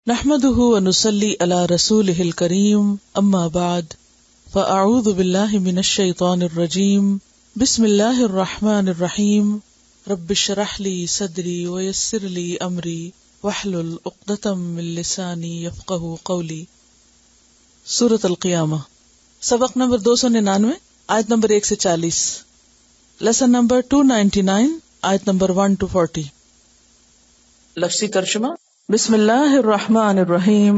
نحمده ونصلي على رسوله الكريم اما بعد فاعوذ بالله من الشيطان الرجيم بسم الله الرحمن الرحيم رب اشرح لي صدري ويسر لي امري واحلل عقدة من لساني يفقهوا قولي۔ سورۃ القیامہ، سبق نمبر 299، آیت نمبر 1 سے 40، لیسن نمبر 299، آیت نمبر 1 to 40۔ لفظی ترجمہ، بسم اللہ الرحمن الرحیم۔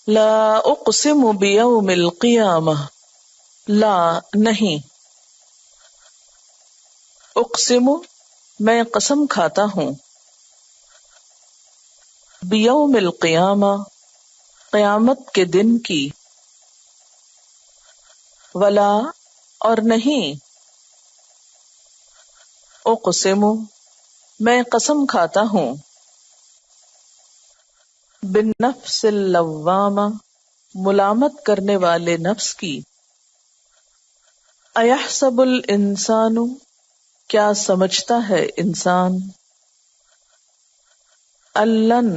لا اقسم بیوم القیامہ، لا نہیں، اقسم میں قسم کھاتا ہوں، بیوم القیامہ قیامت کے دن کی، ولا اور نہیں، اقسم میں قسم کھاتا ہوں، بالنفس اللوامہ ملامت کرنے والے نفس کی، ایحسب الانسان کیا سمجھتا ہے انسان، اللن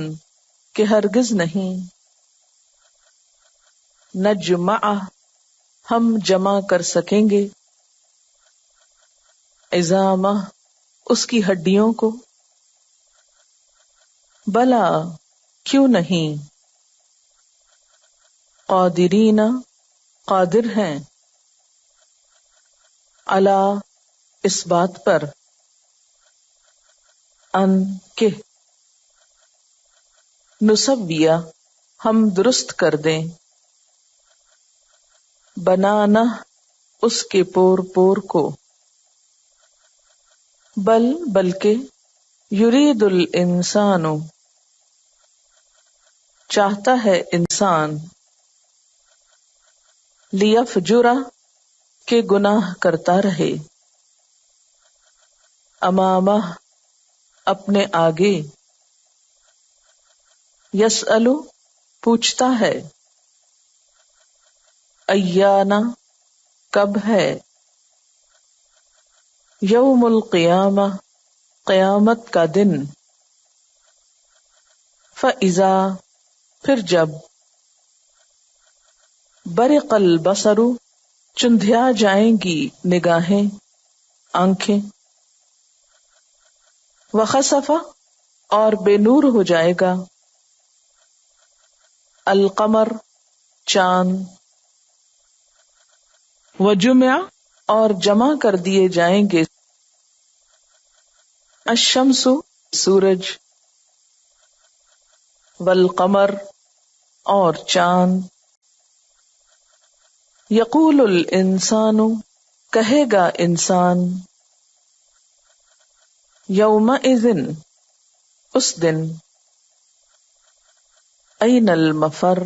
کہ ہرگز نہیں، نجمع ہم جمع کر سکیں گے، عظامہ اس کی ہڈیوں کو، بلا کیوں نہیں، قادرین قادر ہیں، علی اس بات پر، ان کہ نسویہ ہم درست کر دیں، بنانا اس کے پور پور کو، بلکہ یرید الانسان چاہتا ہے انسان، لیفجر کہ گناہ کرتا رہے، امامہ اپنے آگے، یسأل پوچھتا ہے، ایانا کب ہے، یوم القیامہ قیامت کا دن، فإذا پھر جب، برق البصر چندھیا جائیں گی نگاہیں آنکھیں، وخسف اور بے نور ہو جائے گا، القمر چاند، وجمع اور جمع کر دیے جائیں گے، الشمس سورج، والقمر اور چاند، یقول الانسان کہے گا انسان، یومئذ اس دن، این المفر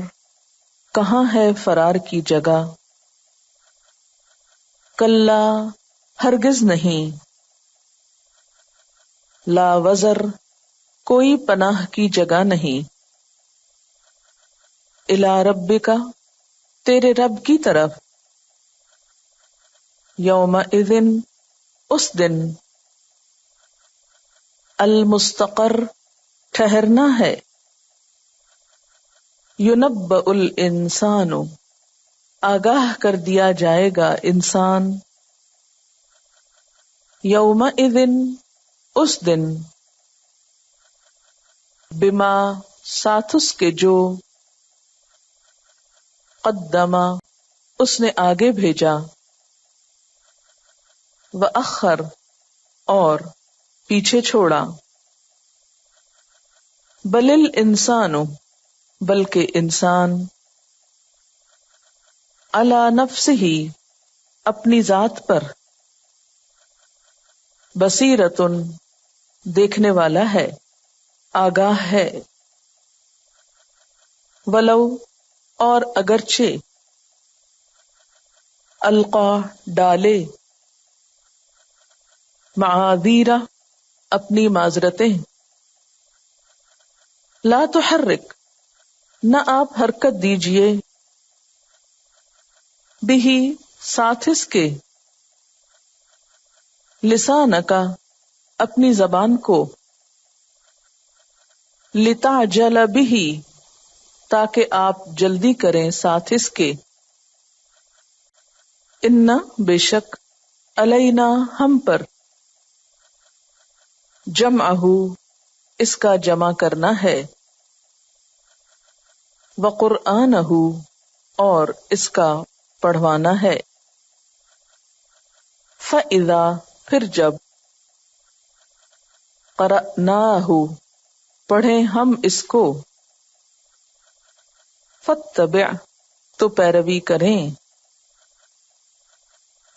کہاں ہے فرار کی جگہ، کلا ہرگز نہیں، لا وزر کوئی پناہ کی جگہ نہیں، الی ربک تیرے رب کی طرف، یومئذ اس دن، المستقر ٹھہرنا ہے، ینبأ الانسان آگاہ کر دیا جائے گا انسان، یومئذ اس دن، بما ساتھ اس کے جو، قدما اس نے آگے بھیجا، وأخر اور پیچھے چھوڑا، بل الانسان بلکہ انسان، علی نفسہ اپنی ذات پر، بصیرۃ دیکھنے والا ہے، آگاہ ہے، ولو اور اگرچہ، القا ڈالے، معاذیرہ اپنی معذرتیں، لا تحرک نہ آپ حرکت دیجئے، بہ ساتھ اس کے، لسانک اپنی زبان کو، لتعجل بہ تاکہ آپ جلدی کریں ساتھ اس کے، ان بے شک علینا ہم پر، جمعہ اس کا جمع کرنا ہے، وقرآنہ اور اس کا پڑھوانا ہے، فَإِذَا پھر جب، قرأناہ پڑھیں ہم اس کو، فاتبع تو پیروی کریں،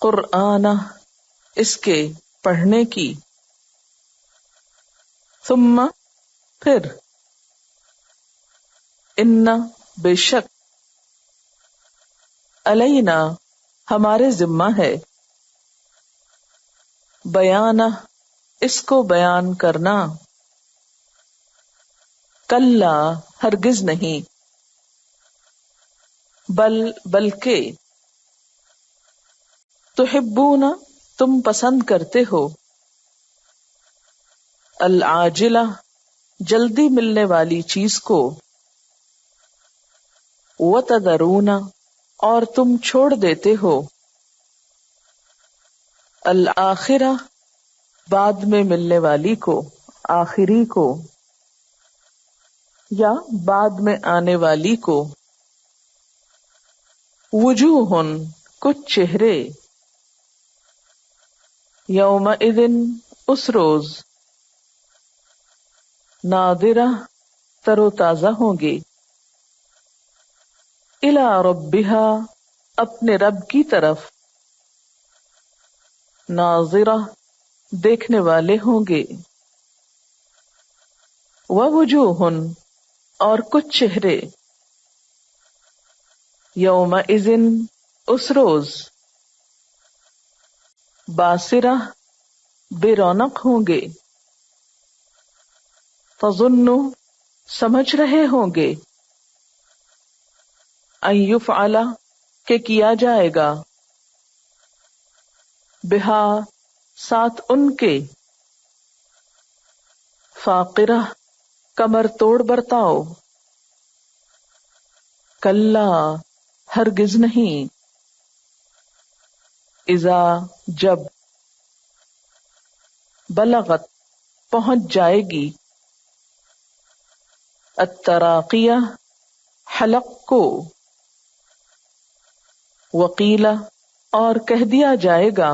قرآنہ اس کے پڑھنے کی، ثم پھر، ان بے شک، علینا ہمارے ذمہ ہے، بیانہ اس کو بیان کرنا، کلا ہرگز نہیں، بلکہ، تحبون تم پسند کرتے ہو، العاجلہ جلدی ملنے والی چیز کو، وتذرون اور تم چھوڑ دیتے ہو، الآخرہ بعد میں ملنے والی کو، آخری کو، یا بعد میں آنے والی کو، وجوہ کچھ چہرے، یومئذ اس روز، ناظرہ تر و تازہ ہوں گے، الی ربہا اپنے رب کی طرف، ناظرہ دیکھنے والے ہوں گے، ووجوہ اور کچھ چہرے، یومئذ اس روز، باسرہ بے رونق ہوں گے، تظن سمجھ رہے ہوں گے، ان یفعل کہ کیا جائے گا، بہا ساتھ ان کے، فاقرہ کمر توڑ برتاؤ، کلا ہرگز نہیں، اذا جب، بلغت پہنچ جائے گی، التراقیہ حلق کو، وقیل اور کہہ دیا جائے گا،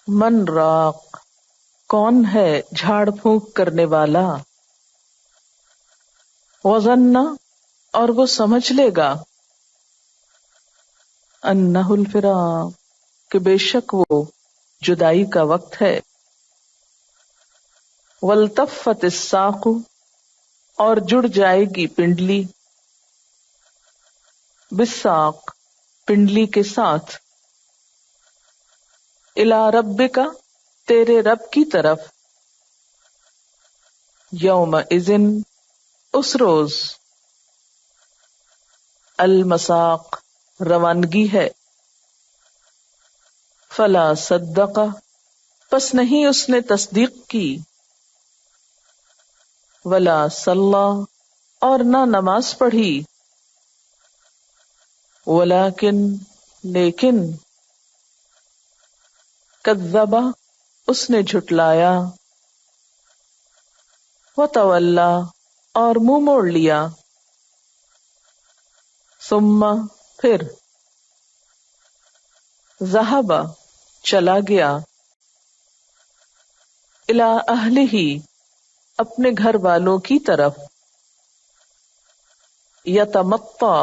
من راق کون ہے جھاڑ پھونک کرنے والا، وظن اور وہ سمجھ لے گا، انہ الفراق کہ بے شک وہ جدائی کا وقت ہے، والتفت الساق اور جڑ جائے گی پنڈلی، بالساق پنڈلی کے ساتھ، الی ربک تیرے رب کی طرف، یومئذ اس روز، المساق روانگی ہے، فلا صدق پس نہیں اس نے تصدیق کی، ولا صلی اور نہ نماز پڑھی، ولیکن لیکن، کذب اس نے جھٹلایا، وتولی اور منہ موڑ لیا، ثم پھر، ذہب چلا گیا، الی اہلہ اپنے گھر والوں کی طرف، یتمطا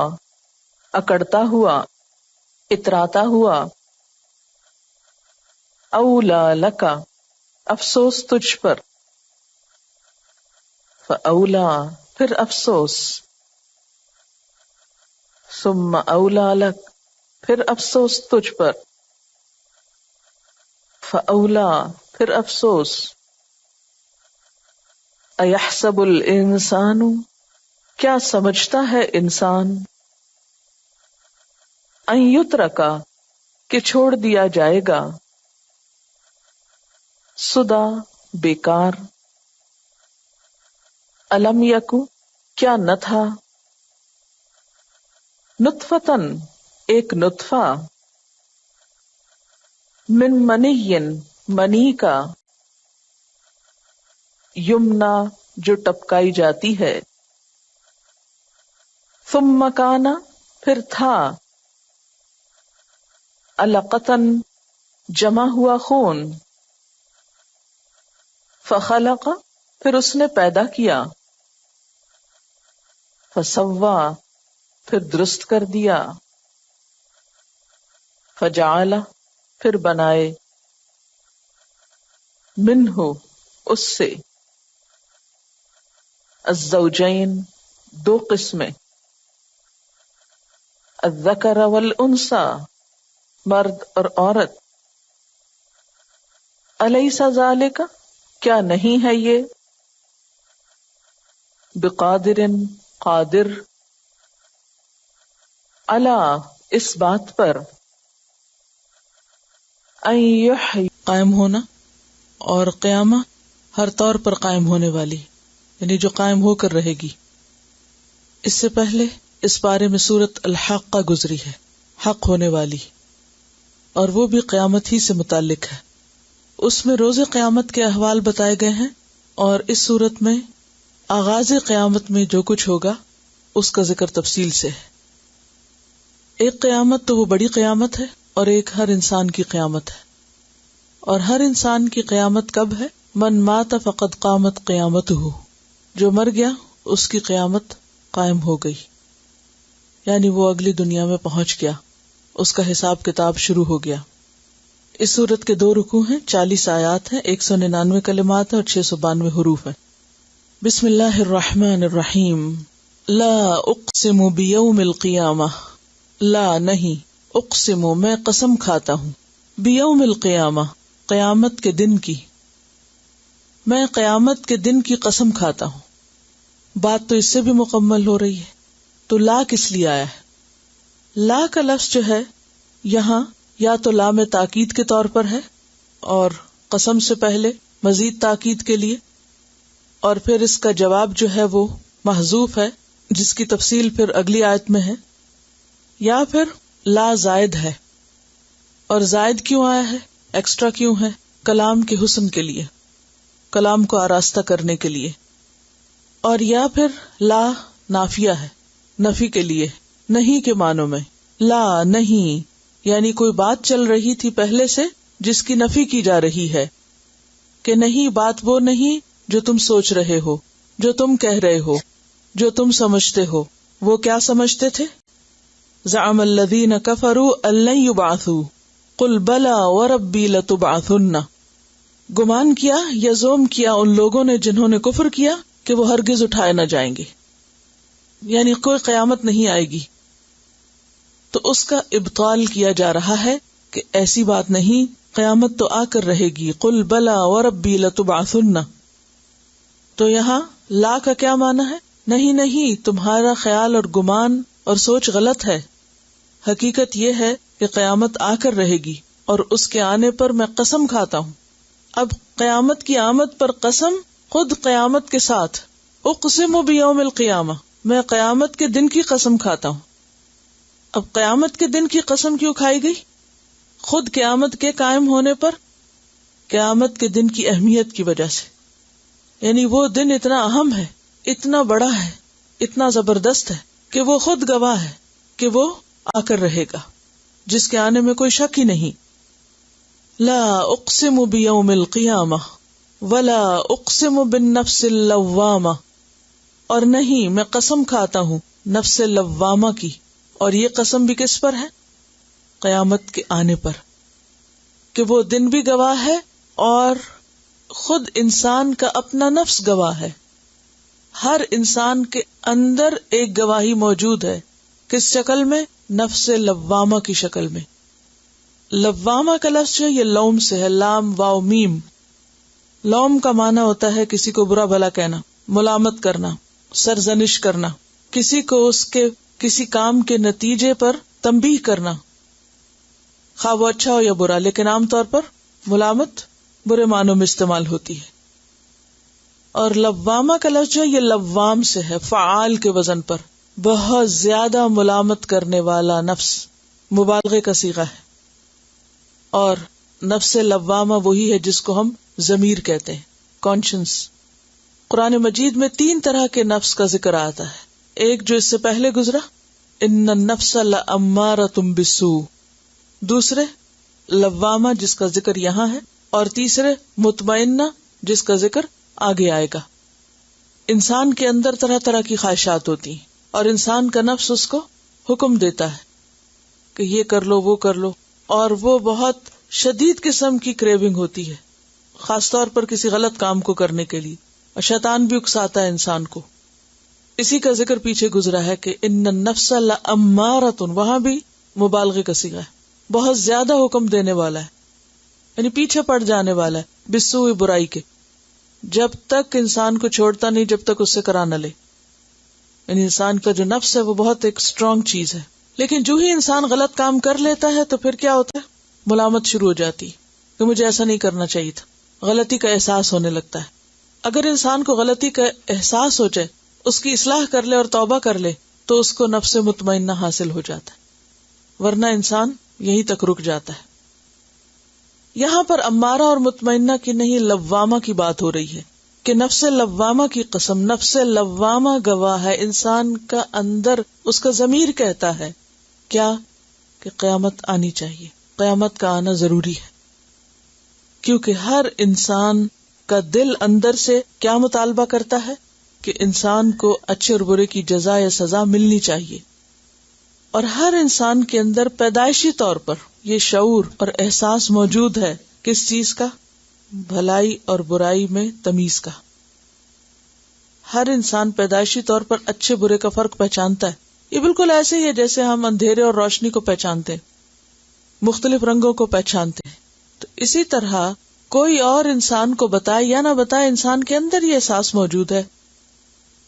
اکڑتا ہوا، اتراتا ہوا، اولی لک افسوس تجھ پر، فاولی پھر افسوس، ثم اولی لک پھر افسوس تجھ پر، فاولی پھر افسوس، ایحسب الانسان کیا سمجھتا ہے انسان، ان یترکا کہ چھوڑ دیا جائے گا، سدی بیکار، الم یکو کیا نہ تھا، نطفتن ایک نطفہ، من منی منی کا، یمنا جو ٹپکائی جاتی ہے، ثم کان پھر تھا، علقتن جمع ہوا خون، فخلق پھر اس نے پیدا کیا، فسوا پھر درست کر دیا، فجعل پھر بنائے، منہ اس سے، الزوجین دو قسمیں، الذکر والانثی مرد اور عورت، الیس ذالک کیا نہیں ہے یہ، بقادر قادر، علی اس بات پر، ان یحیی قائم ہونا، اور قیامہ ہر طور پر قائم ہونے والی، یعنی جو قائم ہو کر رہے گی۔ اس سے پہلے اس بارے میں سورۃ الحاقہ گزری ہے، حق ہونے والی، اور وہ بھی قیامت ہی سے متعلق ہے۔ اس میں روز قیامت کے احوال بتائے گئے ہیں، اور اس صورت میں آغاز قیامت میں جو کچھ ہوگا اس کا ذکر تفصیل سے ہے۔ ایک قیامت تو وہ بڑی قیامت ہے، اور ایک ہر انسان کی قیامت ہے۔ اور ہر انسان کی قیامت کب ہے؟ من مات فقد قامت قیامتہ، جو مر گیا اس کی قیامت قائم ہو گئی، یعنی وہ اگلی دنیا میں پہنچ گیا، اس کا حساب کتاب شروع ہو گیا۔ اس سورت کے 2 رکوع ہیں، 40 آیات ہیں، 199 کلمات ہیں اور 692 حروف ہیں۔ بسم اللہ الرحمن الرحیم۔ لا اقسم بیوم القیامہ، لا نہیں، اقسم میں قسم کھاتا ہوں، بیوم القیامہ قیامت کے دن کی، میں قیامت کے دن کی قسم کھاتا ہوں۔ بات تو اس سے بھی مکمل ہو رہی ہے، تو لا کس لیے آیا ہے؟ لا کا لفظ جو ہے یہاں یا تو لام تاکید کے طور پر ہے، اور قسم سے پہلے مزید تاکید کے لیے، اور پھر اس کا جواب جو ہے وہ محذوف ہے، جس کی تفصیل پھر اگلی آیت میں ہے، یا پھر لا زائد ہے، اور زائد کیوں آیا ہے، ایکسٹرا کیوں ہے؟ کلام کے حسن کے لیے، کلام کو آراستہ کرنے کے لیے، اور یا پھر لا نافیہ ہے، نفی کے لیے، نہیں کے معنوں میں، لا نہیں، یعنی کوئی بات چل رہی تھی پہلے سے جس کی نفی کی جا رہی ہے، کہ نہیں، بات وہ نہیں جو تم سوچ رہے ہو، جو تم کہہ رہے ہو، جو تم سمجھتے ہو۔ وہ کیا سمجھتے تھے؟ زعم الذین کفروا ان لن یبعثوا قل بلی وربی لتبعثن، گمان کیا یا زوم کیا ان لوگوں نے جنہوں نے کفر کیا کہ وہ ہرگز اٹھائے نہ جائیں گے، یعنی کوئی قیامت نہیں آئے گی۔ تو اس کا ابطال کیا جا رہا ہے کہ ایسی بات نہیں، قیامت تو آ کر رہے گی، قل بلی وربی لتبعثن۔ تو یہاں لا کا کیا معنی ہے؟ نہیں نہیں، تمہارا خیال اور گمان اور سوچ غلط ہے، حقیقت یہ ہے کہ قیامت آ کر رہے گی، اور اس کے آنے پر میں قسم کھاتا ہوں۔ اب قیامت کی آمد پر قسم، خود قیامت کے ساتھ، اقسم بیوم القیامہ، میں قیامت کے دن کی قسم کھاتا ہوں۔ اب قیامت کے دن کی قسم کیوں کھائی گئی؟ خود قیامت کے قائم ہونے پر، قیامت کے دن کی اہمیت کی وجہ سے، یعنی وہ دن اتنا اہم ہے، اتنا بڑا ہے، اتنا زبردست ہے کہ وہ خود گواہ ہے کہ وہ آ کر رہے گا، جس کے آنے میں کوئی شک ہی نہیں۔ لا اقسم بیوم القیامہ ولا اقسم بالنفس اللوامہ، اور نہیں، میں قسم کھاتا ہوں نفس لوامہ کی، اور یہ قسم بھی کس پر ہے؟ قیامت کے آنے پر، کہ وہ دن بھی گواہ ہے اور خود انسان کا اپنا نفس گواہ ہے۔ ہر انسان کے اندر ایک گواہی موجود ہے، کس شکل میں؟ نفس لوامہ کی شکل میں۔ لوامہ کا لفظ جو ہے یہ لوم سے ہے، لام واو میم۔ لوم کا معنی ہوتا ہے کسی کو برا بھلا کہنا، ملامت کرنا، سرزنش کرنا، کسی کو اس کے کسی کام کے نتیجے پر تنبیہ کرنا، خواہ وہ اچھا ہو یا برا، لیکن عام طور پر ملامت برے معنوں میں استعمال ہوتی ہے۔ اور لوامہ کا لفظ جو ہے یہ لوام سے ہے، فعال کے وزن پر، بہت زیادہ ملامت کرنے والا نفس، مبالغے کا صیغہ ہے. اور نفس لوامہ وہی ہے جس کو ہم ضمیر کہتے ہیں، کانشنس. قرآن مجید میں 3 طرح کے نفس کا ذکر آتا ہے. ایک جو اس سے پہلے گزرا، ان النفس لامارۃ بالسوء، دوسرے لوامہ جس کا ذکر یہاں ہے، اور تیسرے مطمئنہ جس کا ذکر آگے آئے گا. انسان کے اندر طرح طرح کی خواہشات ہوتی ہیں اور انسان کا نفس اس کو حکم دیتا ہے کہ یہ کر لو وہ کر لو، اور وہ بہت شدید قسم کی کریونگ ہوتی ہے، خاص طور پر کسی غلط کام کو کرنے کے لیے، اور شیطان بھی اکساتا ہے انسان کو. اسی کا ذکر پیچھے گزرا ہے کہ ان النفس لامارۃ، وہاں بھی مبالغے کا صیغہ ہے، بہت زیادہ حکم دینے والا ہے، یعنی پیچھے پڑ جانے والا ہے بالسوء، برائی کے، جب تک انسان کو چھوڑتا نہیں جب تک اس سے کرا نہ لے. یعنی انسان کا جو نفس ہے وہ بہت ایک اسٹرانگ چیز ہے، لیکن جو ہی انسان غلط کام کر لیتا ہے تو پھر کیا ہوتا ہے، ملامت شروع ہو جاتی کہ مجھے ایسا نہیں کرنا چاہیے تھا، غلطی کا احساس ہونے لگتا ہے. اگر انسان کو غلطی کا احساس ہو جائے، اس کی اصلاح کر لے اور توبہ کر لے تو اس کو نفس مطمئنہ حاصل ہو جاتا ہے، ورنہ انسان یہیں تک رک جاتا ہے. یہاں پر امارہ اور مطمئنہ کی نہیں، لوامہ کی بات ہو رہی ہے کہ نفس لوامہ کی قسم، نفس لوامہ گواہ ہے انسان کا اندر، اس کا ضمیر کہتا ہے کیا، کہ قیامت آنی چاہیے، قیامت کا آنا ضروری ہے. کیونکہ ہر انسان کا دل اندر سے کیا مطالبہ کرتا ہے کہ انسان کو اچھے اور برے کی جزا یا سزا ملنی چاہیے. اور ہر انسان کے اندر پیدائشی طور پر یہ شعور اور احساس موجود ہے، کس چیز کا، بھلائی اور برائی میں تمیز کا. ہر انسان پیدائشی طور پر اچھے برے کا فرق پہچانتا ہے. یہ بالکل ایسے ہی ہے جیسے ہم اندھیرے اور روشنی کو پہچانتے ہیں، مختلف رنگوں کو پہچانتے ہیں. تو اسی طرح کوئی اور انسان کو بتائے یا نہ بتائے، انسان کے اندر یہ احساس موجود ہے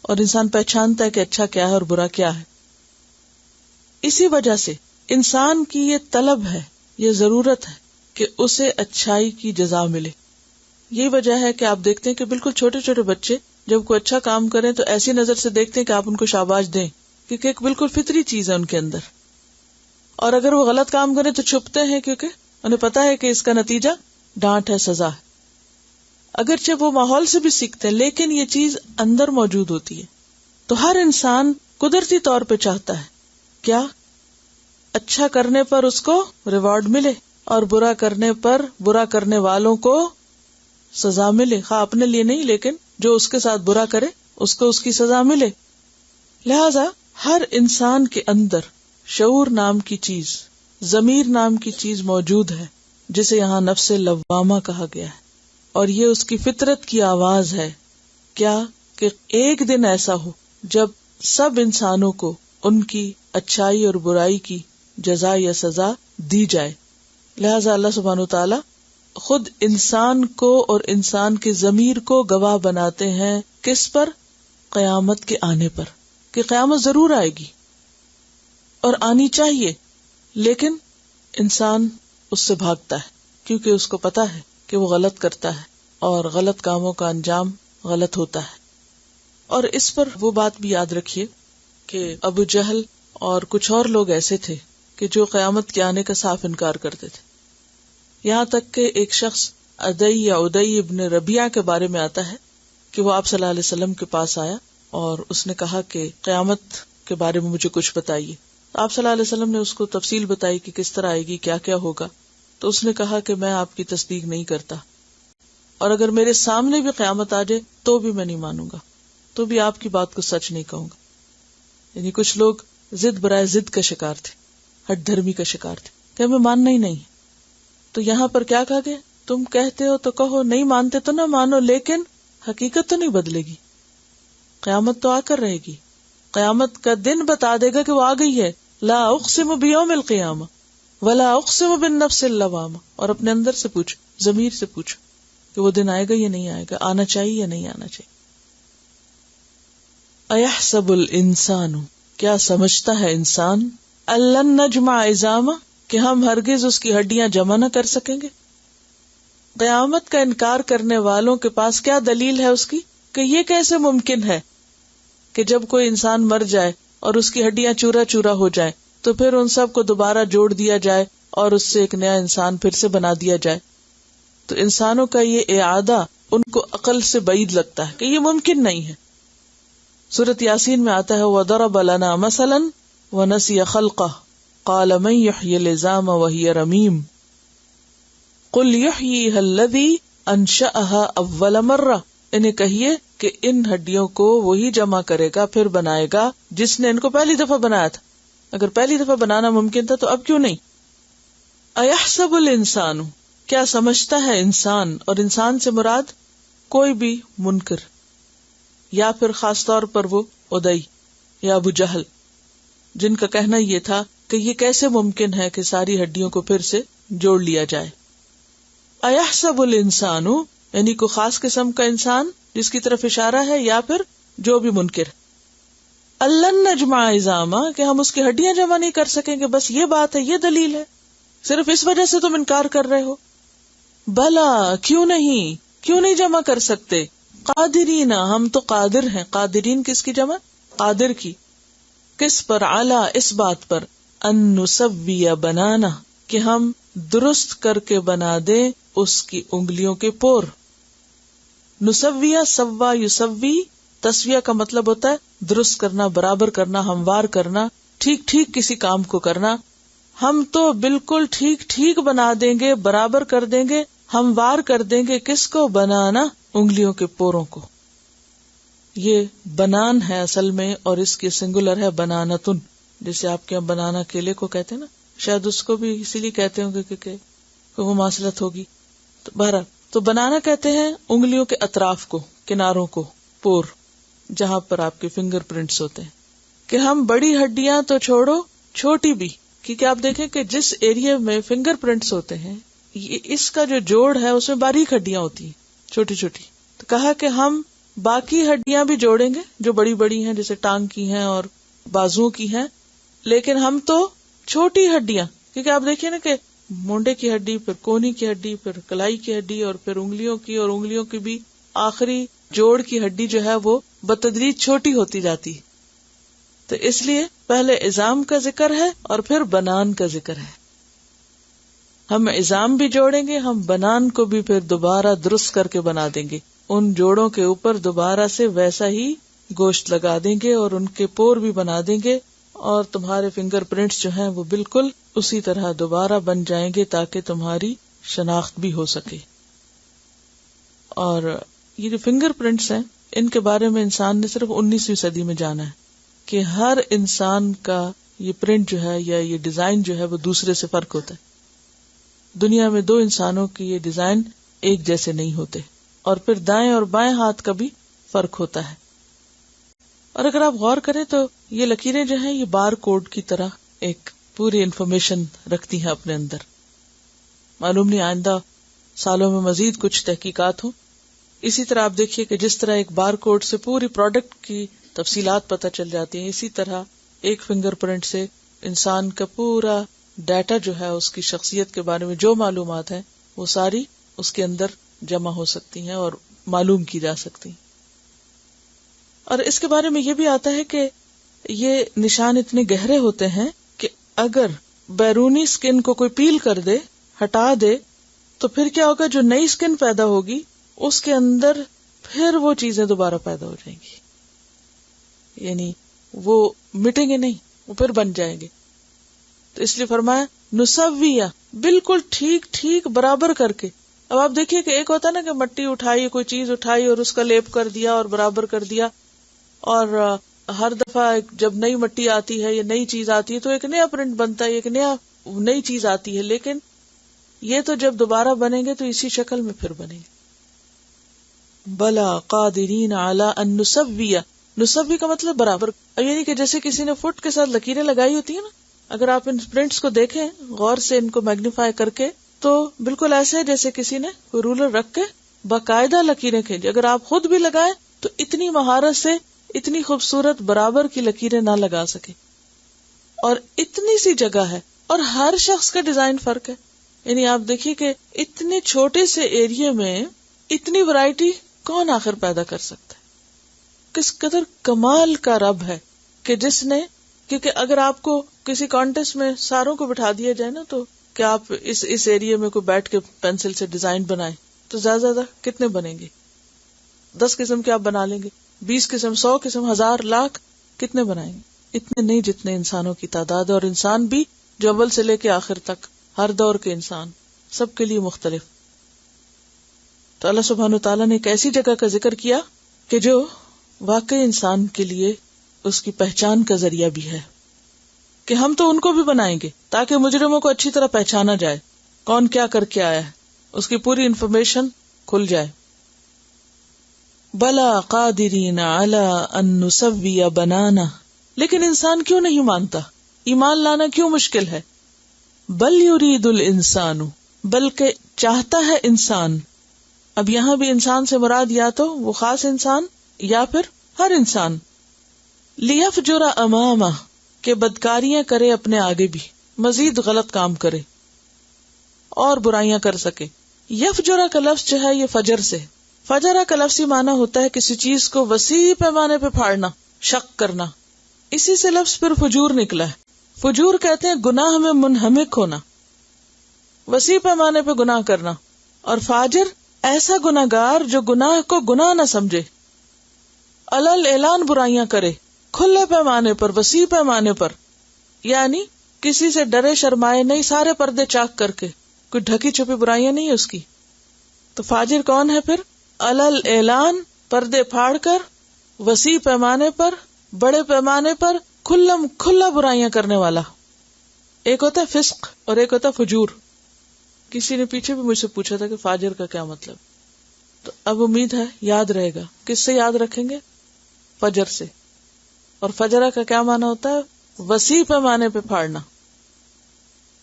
اور انسان پہچانتا ہے کہ اچھا کیا ہے اور برا کیا ہے. اسی وجہ سے انسان کی یہ طلب ہے، یہ ضرورت ہے کہ اسے اچھائی کی جزا ملے. یہی وجہ ہے کہ آپ دیکھتے ہیں کہ بالکل چھوٹے چھوٹے بچے جب کوئی اچھا کام کریں تو ایسی نظر سے دیکھتے ہیں کہ آپ ان کو شاباش دیں، کیونکہ ایک بالکل فطری چیز ہے ان کے اندر. اور اگر وہ غلط کام کریں تو چھپتے ہیں، کیونکہ انہیں پتا ہے کہ اس کا نتیجہ ڈانٹ ہے، سزا ہے. اگرچہ وہ ماحول سے بھی سیکھتے ہیں لیکن یہ چیز اندر موجود ہوتی ہے. تو ہر انسان قدرتی طور پہ چاہتا ہے کیا، اچھا کرنے پر اس کو ریوارڈ ملے اور برا کرنے پر برا کرنے والوں کو سزا ملے، خواہ اپنے لیے نہیں لیکن جو اس کے ساتھ برا کرے اس کو اس کی سزا ملے. لہذا ہر انسان کے اندر شعور نام کی چیز، ضمیر نام کی چیز موجود ہے، جسے یہاں نفس لوامہ کہا گیا ہے. اور یہ اس کی فطرت کی آواز ہے کیا، کہ ایک دن ایسا ہو جب سب انسانوں کو ان کی اچھائی اور برائی کی جزا یا سزا دی جائے. لہذا اللہ سبحانہ وتعالی خود انسان کو اور انسان کے ضمیر کو گواہ بناتے ہیں، کس پر، قیامت کے آنے پر، کہ قیامت ضرور آئے گی اور آنی چاہیے، لیکن انسان اس سے بھاگتا ہے کیونکہ اس کو پتا ہے کہ وہ غلط کرتا ہے اور غلط کاموں کا انجام غلط ہوتا ہے. اور اس پر وہ بات بھی یاد رکھیے کہ ابو جہل اور کچھ اور لوگ ایسے تھے کہ جو قیامت کے آنے کا صاف انکار کرتے تھے. یہاں تک کہ ایک شخص ادئی ابن ربیعہ کے بارے میں آتا ہے کہ وہ آپ صلی اللہ علیہ وسلم کے پاس آیا اور اس نے کہا کہ قیامت کے بارے میں مجھے کچھ بتائیے. آپ صلی اللہ علیہ وسلم نے اس کو تفصیل بتائی کہ کس طرح آئے گی، کیا کیا ہوگا. تو اس نے کہا کہ میں آپ کی تصدیق نہیں کرتا، اور اگر میرے سامنے بھی قیامت آ جائے تو بھی میں نہیں مانوں گا، تو بھی آپ کی بات کو سچ نہیں کہوں گا. یعنی کچھ لوگ ضد برائے ضد کا شکار تھے، ہٹ دھرمی کا شکار تھے کہ ہمیں ماننا ہی نہیں. تو یہاں پر کیا کہا گیا، تم کہتے ہو تو کہو، نہیں مانتے تو نہ مانو، لیکن حقیقت تو نہیں بدلے گی. قیامت تو آ کر رہے گی، قیامت کا دن بتا دے گا کہ وہ آ گئی ہے. لا اقسم بیوم القیامہ ولا اقسم بالنفس اللوامہ. اور اپنے اندر سے پوچھو، ضمیر سے پوچھو کہ وہ دن آئے گا یا نہیں آئے گا، آنا چاہیے یا نہیں آنا چاہیے. ایحسب الانسان، کیا سمجھتا ہے انسان، الن نجمع عظامہ، کہ ہم ہرگز اس کی ہڈیاں جمع نہ کر سکیں گے. قیامت کا انکار کرنے والوں کے پاس کیا دلیل ہے اس کی، کہ یہ کیسے ممکن ہے کہ جب کوئی انسان مر جائے اور اس کی ہڈیاں چورا چورا ہو جائیں تو پھر ان سب کو دوبارہ جوڑ دیا جائے اور اس سے ایک نیا انسان پھر سے بنا دیا جائے. تو انسانوں کا یہ اعادہ ان کو عقل سے بعید لگتا ہے کہ یہ ممکن نہیں ہے. سورۃ یاسین میں آتا ہے وَضَرَبَ لَنَا مَثَلًا وَنَسِيَ خَلْقَهُ قَالَ مَن يُحْيِي الْعِظَامَ وَهِيَ رَمِيمٌ قُلْ يُحْيِيهَا الَّذِي أَنشَأَهَا أَوَّلَ مَرَّةٍ. انہیں کہیے کہ ان ہڈیوں کو وہی جمع کرے گا پھر بنائے گا جس نے ان کو پہلی دفعہ بنایا تھا. اگر پہلی دفعہ بنانا ممکن تھا تو اب کیوں نہیں؟ اَيَحْسَبُ الْإِنسَانُ، کیا سمجھتا ہے انسان، اور انسان سے مراد کوئی بھی منکر، یا پھر خاص طور پر وہ ادئی یا ابو جہل جن کا کہنا یہ تھا کہ یہ کیسے ممکن ہے کہ ساری ہڈیوں کو پھر سے جوڑ لیا جائے. اَيَحْسَبُ الْإِنسَانُ یعنی کوئی خاص قسم کا انسان جس کی طرف اشارہ ہے، یا پھر جو بھی منکر. أَلَّن نَّجْمَعَ عِظَامًا کہ ہم اس کی ہڈیاں جمع نہیں کر سکیں گے. بس یہ بات ہے، یہ دلیل ہے، صرف اس وجہ سے تم انکار کر رہے ہو. بلا کیوں نہیں جمع کر سکتے. قادرین ہم تو قادر ہیں. قادرین کس کی جمع؟ قادر کی. کس پر؟ علی اس بات پر، ان نسوی بنانا کہ ہم درست کر کے بنا دیں اس کی انگلیوں کے پور. نسویہ سوا یسوی، تسویہ کا مطلب ہوتا ہے درست کرنا، برابر کرنا، ہموار کرنا، ٹھیک ٹھیک کسی کام کو کرنا. ہم تو بالکل ٹھیک ٹھیک بنا دیں گے، برابر کر دیں گے، ہموار کر دیں گے. کس کو؟ بنانا، انگلیوں کے پوروں کو. یہ بنان ہے اصل میں، اور اس کی سنگولر ہے بنانتن. جیسے آپ کے یہاں بنانا کیلے کو کہتے ہیں نا، شاید اس کو بھی اسی لیے کہتے ہوں گے کہ وہ مماثلت ہوگی. تو بہرحال تو بنانا کہتے ہیں انگلیوں کے اطراف کو، کناروں کو، پور جہاں پر آپ کے فنگر پرنٹس ہوتے ہیں. کہ ہم بڑی ہڈیاں تو چھوڑو، چھوٹی بھی، کیونکہ آپ دیکھیں کہ جس ایریا میں فنگر پرنٹس ہوتے ہیں اس کا جو جوڑ ہے اس میں باریک ہڈیاں ہوتی ہیں، چھوٹی چھوٹی. تو کہا کہ ہم باقی ہڈیاں بھی جوڑیں گے جو بڑی بڑی ہیں، جیسے ٹانگ کی ہیں اور بازو کی ہیں، لیکن ہم تو چھوٹی ہڈیاں، کیونکہ آپ دیکھیں نا کہ مونڈے کی ہڈی، پھر کونی کی ہڈی، پھر کلائی کی ہڈی، اور پھر انگلیوں کی، اور انگلیوں کی بھی آخری جوڑ کی ہڈی جو ہے وہ بتدریج چھوٹی ہوتی جاتی. تو اس لیے پہلے عظام کا ذکر ہے اور پھر بنان کا ذکر ہے. ہم عظام بھی جوڑیں گے، ہم بنان کو بھی پھر دوبارہ درست کر کے بنا دیں گے. ان جوڑوں کے اوپر دوبارہ سے ویسا ہی گوشت لگا دیں گے اور ان کے پور بھی بنا دیں گے، اور تمہارے فنگر پرنٹس جو ہیں وہ بالکل اسی طرح دوبارہ بن جائیں گے تاکہ تمہاری شناخت بھی ہو سکے. اور یہ جو فنگر پرنٹس ہیں ان کے بارے میں انسان نے صرف 19ویں صدی میں جانا ہے کہ ہر انسان کا یہ پرنٹ جو ہے یا یہ ڈیزائن جو ہے وہ دوسرے سے فرق ہوتا ہے. دنیا میں 2 انسانوں کی یہ ڈیزائن ایک جیسے نہیں ہوتے، اور پھر دائیں اور بائیں ہاتھ کا بھی فرق ہوتا ہے. اور اگر آپ غور کریں تو یہ لکیریں جو ہیں یہ بار کوڈ کی طرح ایک پوری انفارمیشن رکھتی ہیں اپنے اندر. معلوم نہیں آئندہ سالوں میں مزید کچھ تحقیقات ہوں. اسی طرح آپ دیکھیے کہ جس طرح ایک بار کوڈ سے پوری پروڈکٹ کی تفصیلات پتہ چل جاتی ہیں، اسی طرح ایک فنگر پرنٹ سے انسان کا پورا ڈیٹا جو ہے، اس کی شخصیت کے بارے میں جو معلومات ہیں وہ ساری اس کے اندر جمع ہو سکتی ہیں اور معلوم کی جا سکتی ہیں. اور اس کے بارے میں یہ بھی آتا ہے کہ یہ نشان اتنے گہرے ہوتے ہیں کہ اگر بیرونی سکن کو کوئی پیل کر دے، ہٹا دے، تو پھر کیا ہوگا؟ جو نئی سکن پیدا ہوگی اس کے اندر پھر وہ چیزیں دوبارہ پیدا ہو جائیں گی، یعنی وہ مٹیں گے نہیں، وہ پھر بن جائیں گے. تو اس لیے فرمایا نسویہ، بالکل ٹھیک ٹھیک برابر کر کے. اب آپ دیکھیے کہ ایک ہوتا ہے نا کہ مٹی اٹھائی، کوئی چیز اٹھائی اور اس کا لیپ کر دیا اور برابر کر دیا، اور ہر دفعہ جب نئی مٹی آتی ہے یا نئی چیز آتی ہے تو ایک نیا پرنٹ بنتا ہے، ایک نئی چیز آتی ہے. لیکن یہ تو جب دوبارہ بنیں گے تو اسی شکل میں پھر بنیں گے. بلا قادرین علی ان نسویہ، نسوی کا مطلب برابر، یعنی کہ جیسے کسی نے فٹ کے ساتھ لکیریں لگائی ہوتی ہیں نا، اگر آپ ان پرنٹس کو دیکھیں غور سے، ان کو میگنیفائی کر کے، تو بالکل ایسے ہے جیسے کسی نے رولر رکھ کے باقاعدہ لکیریں کھینچی. اگر آپ خود بھی لگائیں تو اتنی مہارت سے اتنی خوبصورت برابر کی لکیریں نہ لگا سکے. اور اتنی سی جگہ ہے اور ہر شخص کا ڈیزائن فرق ہے. یعنی آپ دیکھیے کہ اتنے چھوٹے سے ایریا میں اتنی ورائٹی کون آخر پیدا کر سکتا ہے. کس قدر کمال کا رب ہے کہ جس نے، کیونکہ اگر آپ کو کسی کانٹیسٹ میں ساروں کو بٹھا دیا جائے نا، تو کہ آپ اس ایریا میں کوئی بیٹھ کے پینسل سے ڈیزائن بنائیں تو زیادہ کتنے بنیں گے؟ 10 قسم کے آپ بنا لیں گے، 20 قسم، 100 قسم، 1000، لاکھ، کتنے بنائیں گے؟ اتنے نہیں جتنے انسانوں کی تعداد ہے، اور انسان بھی جو اول سے لے کے آخر تک، ہر دور کے انسان، سب کے لیے مختلف. تو اللہ سبحانہ وتعالیٰ نے ایک ایسی جگہ کا ذکر کیا کہ جو واقعی انسان کے لیے اس کی پہچان کا ذریعہ بھی ہے، کہ ہم تو ان کو بھی بنائیں گے تاکہ مجرموں کو اچھی طرح پہچانا جائے، کون کیا کر کے آیا ہے، اس کی پوری انفارمیشن کھل جائے. بلا قادرین علی ان نسوی بنانا، لیکن انسان کیوں نہیں مانتا؟ ایمان لانا کیوں مشکل ہے؟ بل یرید الانسان، بلکہ چاہتا ہے انسان. اب یہاں بھی انسان سے مراد یا تو وہ خاص انسان یا پھر ہر انسان. لیفجر امامہ، کہ بدکاریاں کرے اپنے آگے بھی، مزید غلط کام کرے اور برائیاں کر سکے. یفجرہ کا لفظ جو ہے یہ فجر سے، فجرہ کا لفظی معنی ہوتا ہے کسی چیز کو وسیع پیمانے پہ پھاڑنا، شق کرنا، اسی سے لفظ پھر فجور نکلا ہے. فجور کہتے ہیں گناہ میں منہمک ہونا، وسیع پیمانے پہ گناہ کرنا. اور فاجر ایسا گناہگار جو گناہ کو گناہ نہ سمجھے، علل اعلان برائیاں کرے، کھلے پیمانے پر، وسیع پیمانے پر، یعنی کسی سے ڈرے شرمائے نہیں، سارے پردے چاک کر کے، کوئی ڈھکی چھپی برائیاں نہیں اس کی. تو فاجر کون ہے پھر؟ علل اعلان، پردے پھاڑ کر، وسیع پیمانے پر، بڑے پیمانے پر، کھلا برائیاں کرنے والا. ایک ہوتا ہے فسق اور ایک ہوتا ہے فجور. کسی نے پیچھے بھی مجھ سے پوچھا تھا کہ فاجر کا کیا مطلب، تو اب امید ہے یاد رہے گا. کس سے یاد رکھیں گے؟ فجر سے. اور فجرہ کا کیا معنی ہوتا ہے؟ وسیع پیمانے پہ پھاڑنا.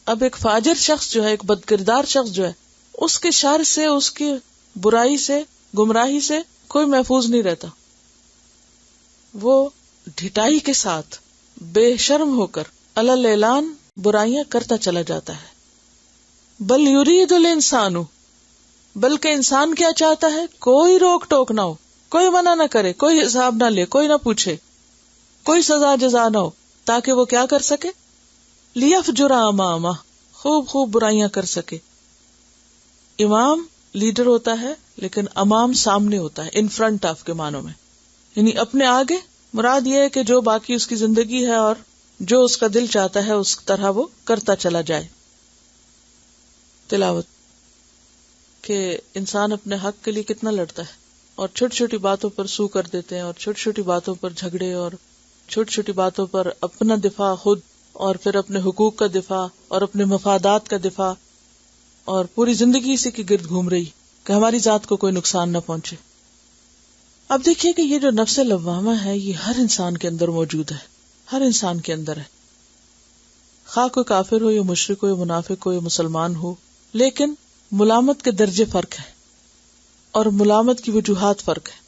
اب ایک فاجر شخص جو ہے، ایک بدکردار شخص جو ہے، اس کے شر سے، اس کی برائی سے، گمراہی سے کوئی محفوظ نہیں رہتا. وہ ڈھٹائی کے ساتھ، بے شرم ہو کر، علل اعلان برائیاں کرتا چلا جاتا ہے. بل یرید الانسان، بلکہ انسان کیا چاہتا ہے؟ کوئی روک ٹوک نہ ہو، کوئی منع نہ کرے، کوئی حساب نہ لے، کوئی نہ پوچھے، کوئی سزا جزا نہ ہو، تاکہ وہ کیا کر سکے؟ لیفجر امامہ، خوب برائیاں کر سکے. امام لیڈر ہوتا ہے، لیکن امام سامنے ہوتا ہے، ان فرنٹ آف کے معنوں میں، یعنی اپنے آگے. مراد یہ ہے کہ جو باقی اس کی زندگی ہے اور جو اس کا دل چاہتا ہے اس طرح وہ کرتا چلا جائے. تلاوت کہ انسان اپنے حق کے لیے کتنا لڑتا ہے، اور چھوٹی چھوٹی باتوں پر سو کر دیتے ہیں، اور چھوٹی چھوٹی باتوں پر جھگڑے، اور چھوٹی چھوٹی باتوں پر اپنا دفاع خود، اور پھر اپنے حقوق کا دفاع اور اپنے مفادات کا دفاع، اور پوری زندگی اسی کی گرد گھوم رہی کہ ہماری ذات کو کوئی نقصان نہ پہنچے. اب دیکھیے کہ یہ جو نفس لوامہ ہے یہ ہر انسان کے اندر موجود ہے، ہر انسان کے اندر ہے، خواہ کوئی کافر ہو یا مشرک ہو یا منافق ہو یا مسلمان ہو. لیکن ملامت کے درجے فرق ہیں اور ملامت کی وجوہات فرق ہیں.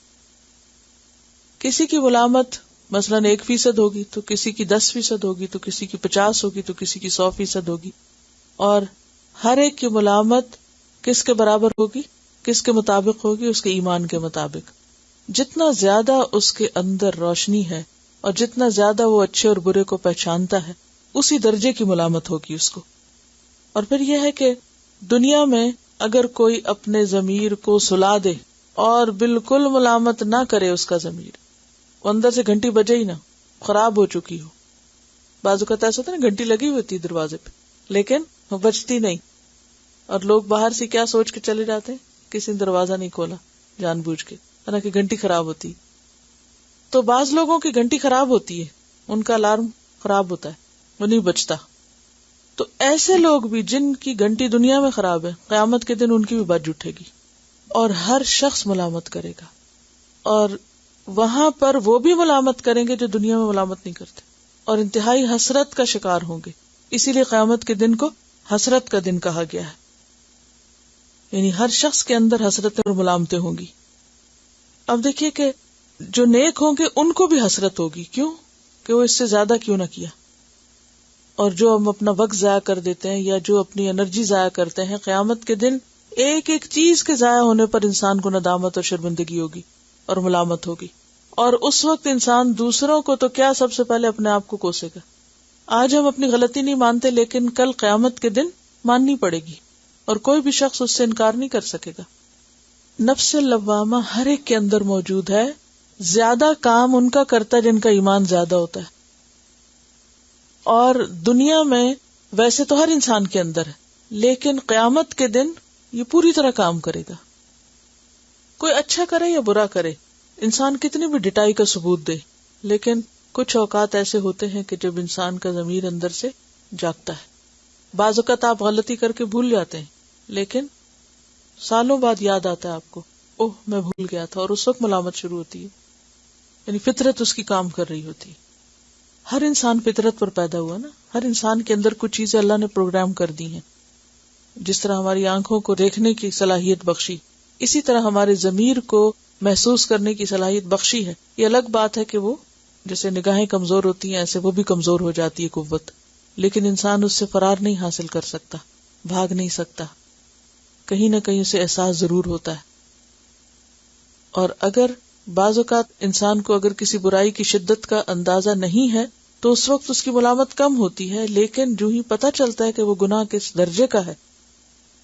کسی کی ملامت مثلاً 1% ہوگی تو کسی کی 10% ہوگی، تو کسی کی 50 ہوگی، تو کسی کی 100% ہوگی. اور ہر ایک کی ملامت کس کے برابر ہوگی، کس کے مطابق ہوگی؟ اس کے ایمان کے مطابق. جتنا زیادہ اس کے اندر روشنی ہے اور جتنا زیادہ وہ اچھے اور برے کو پہچانتا ہے، اسی درجے کی ملامت ہوگی اس کو. اور پھر یہ ہے کہ دنیا میں اگر کوئی اپنے ضمیر کو سلا دے اور بالکل ملامت نہ کرے، اس کا ضمیر اندر سے گھنٹی بجے ہی نہ، خراب ہو چکی ہو. بعض اوقات ایسا ہوتا ہے نا، گھنٹی لگی ہوئی ہوتی دروازے پہ لیکن وہ بجتی نہیں، اور لوگ باہر سے کیا سوچ کے چلے جاتے ہیں، کسی نے دروازہ نہیں کھولا جان بوجھ کے، حالانکہ گھنٹی خراب ہوتی. تو بعض لوگوں کی گھنٹی خراب ہوتی ہے، ان کا الارم خراب ہوتا ہے، وہ نہیں بجتا. تو ایسے لوگ بھی جن کی گھنٹی دنیا میں خراب ہے، قیامت کے دن ان کی بھی بج اٹھے گی، اور ہر شخص ملامت کرے گا، اور وہاں پر وہ بھی ملامت کریں گے جو دنیا میں ملامت نہیں کرتے، اور انتہائی حسرت کا شکار ہوں گے. اسی لیے قیامت کے دن کو حسرت کا دن کہا گیا ہے، یعنی ہر شخص کے اندر حسرتیں اور ملامتیں ہوں گی. اب دیکھیے کہ جو نیک ہوں گے ان کو بھی حسرت ہوگی، کیوں کہ وہ اس سے زیادہ کیوں نہ کیا. اور جو ہم اپنا وقت ضائع کر دیتے ہیں یا جو اپنی انرجی ضائع کرتے ہیں، قیامت کے دن ایک ایک چیز کے ضائع ہونے پر انسان کو ندامت اور شرمندگی ہوگی اور ملامت ہوگی. اور اس وقت انسان دوسروں کو تو کیا سب سے پہلے اپنے آپ کو کوسے گا. آج ہم اپنی غلطی نہیں مانتے، لیکن کل قیامت کے دن ماننی پڑے گی اور کوئی بھی شخص اس سے انکار نہیں کر سکے گا. نفس لوامہ ہر ایک کے اندر موجود ہے. زیادہ کام ان کا کرتا ہے جن کا ایمان زیادہ ہوتا ہے. اور دنیا میں ویسے تو ہر انسان کے اندر ہے، لیکن قیامت کے دن یہ پوری طرح کام کرے گا. کوئی اچھا کرے یا برا کرے، انسان کتنی بھی ڈٹائی کا ثبوت دے، لیکن کچھ اوقات ایسے ہوتے ہیں کہ جب انسان کا ضمیر اندر سے جاگتا ہے. بعض اوقات آپ غلطی کر کے بھول جاتے ہیں، لیکن سالوں بعد یاد آتا ہے آپ کو، اوہ میں بھول گیا تھا، اور اس وقت ملامت شروع ہوتی ہے. یعنی فطرت اس کی کام کر رہی ہوتی. ہر انسان فطرت پر پیدا ہوا نا، ہر انسان کے اندر کچھ چیزیں اللہ نے پروگرام کر دی ہیں. جس طرح ہماری آنکھوں کو دیکھنے کی صلاحیت بخشی، اسی طرح ہمارے ضمیر کو محسوس کرنے کی صلاحیت بخشی ہے. یہ الگ بات ہے کہ وہ جیسے نگاہیں کمزور ہوتی ہیں ایسے وہ بھی کمزور ہو جاتی ہے قوت، لیکن انسان اس سے فرار نہیں حاصل کر سکتا، بھاگ نہیں سکتا. کہیں نہ کہیں اسے احساس ضرور ہوتا ہے. اور اگر بعض اوقات انسان کو اگر کسی برائی کی شدت کا اندازہ نہیں ہے تو اس وقت اس کی ملامت کم ہوتی ہے، لیکن جو ہی پتہ چلتا ہے کہ وہ گناہ کس درجے کا ہے،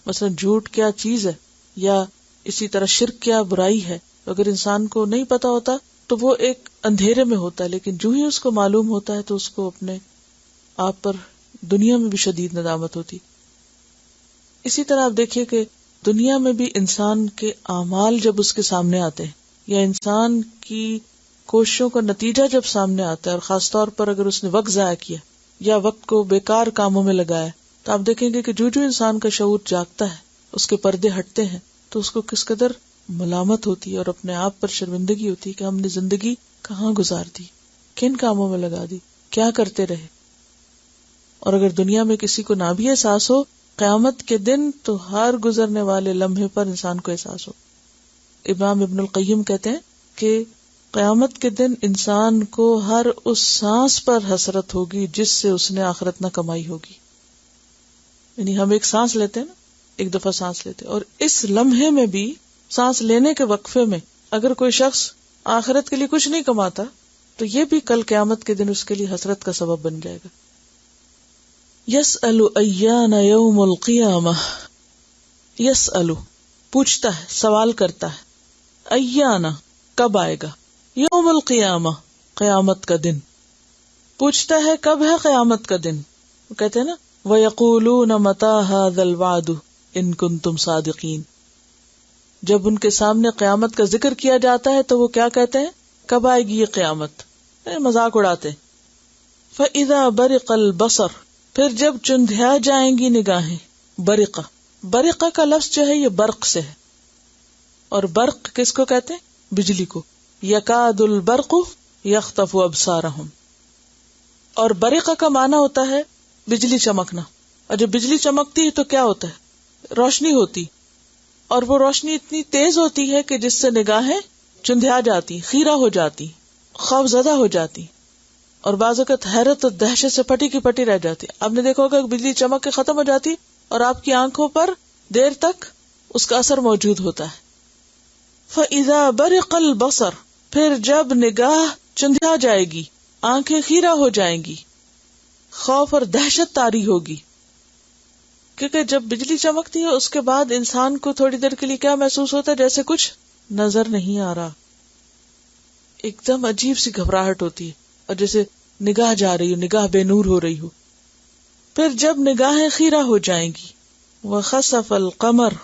مثلا جھوٹ کیا چیز ہے یا اسی طرح شرک کیا برائی ہے، اگر انسان کو نہیں پتا ہوتا تو وہ ایک اندھیرے میں ہوتا ہے، لیکن جو ہی اس کو معلوم ہوتا ہے تو اس کو اپنے آپ پر دنیا میں بھی شدید ندامت ہوتی. اسی طرح آپ دیکھیے کہ دنیا میں بھی انسان کے اعمال جب اس کے سامنے آتے ہیں یا انسان کی کوششوں کا نتیجہ جب سامنے آتا ہے، اور خاص طور پر اگر اس نے وقت ضائع کیا یا وقت کو بیکار کاموں میں لگایا، تو آپ دیکھیں گے کہ جو انسان کا شعور جاگتا ہے، اس کے پردے ہٹتے ہیں، تو اس کو کس قدر ملامت ہوتی ہے اور اپنے آپ پر شرمندگی ہوتی ہے کہ ہم نے زندگی کہاں گزار دی، کن کاموں میں لگا دی، کیا کرتے رہے. اور اگر دنیا میں کسی کو نہ بھی احساس ہو، قیامت کے دن تو ہر گزرنے والے لمحے پر انسان کو احساس ہو. امام ابن القیم کہتے ہیں کہ قیامت کے دن انسان کو ہر اس سانس پر حسرت ہوگی جس سے اس نے آخرت نہ کمائی ہوگی. یعنی ہم ایک سانس لیتے ہیں نا، ایک دفعہ سانس لیتے، اور اس لمحے میں بھی سانس لینے کے وقفے میں اگر کوئی شخص آخرت کے لیے کچھ نہیں کماتا تو یہ بھی کل قیامت کے دن اس کے لیے حسرت کا سبب بن جائے گا. یسأل ایان یوم القیامہ، یسأل پوچھتا ہے، سوال کرتا ہے، ایان کب آئے گا، یوم القیامہ قیامت کا دن. پوچھتا ہے کب ہے قیامت کا دن. وہ کہتے ہیں نا وَيَقُولُونَ مَتَى هَذَا الْوَعْدُ إِن كُنتُمْ صَادِقِينَ. جب ان کے سامنے قیامت کا ذکر کیا جاتا ہے تو وہ کیا کہتے ہیں، کب آئے گی یہ قیامت، مذاق اڑاتے. فَإِذَا بَرِقَ الْبَصَرُ، پھر جب چندھیا جائیں گی نگاہیں. برقہ، برقہ کا لفظ جو ہے یہ برق سے ہے، اور برق کس کو کہتے ہیں، بجلی کو. یکاد البرق یخطف ابصارہم، اور برقہ کا معنی ہوتا ہے بجلی چمکنا. اور جب بجلی چمکتی ہے تو کیا ہوتا ہے، روشنی ہوتی، اور وہ روشنی اتنی تیز ہوتی ہے کہ جس سے نگاہیں چندھیا جاتی، خیرہ ہو جاتی، خوف زدہ ہو جاتی، اور بعض اوقات حیرت اور دہشت سے پھٹی کی پھٹی رہ جاتی. آپ نے دیکھا ہوگا کہ بجلی چمک کے ختم ہو جاتی اور آپ کی آنکھوں پر دیر تک اس کا اثر موجود ہوتا ہے. فَإِذَا بَرِقَ الْبَصَرُ، پھر جب نگاہ چندھیا جائے گی، آنکھیں خیرہ ہو جائیں گی، خوف اور دہشت طاری ہوگی. کیونکہ جب بجلی چمکتی ہے اس کے بعد انسان کو تھوڑی دیر کے لیے کیا محسوس ہوتا ہے، جیسے کچھ نظر نہیں آ رہا، ایک دم عجیب سی گھبراہٹ ہوتی ہے، اور جیسے نگاہ جا رہی ہو، نگاہ بے نور ہو رہی ہو. پھر جب نگاہیں خیرہ ہو جائیں گی، وَخَسَفَ الْقَمَرُ،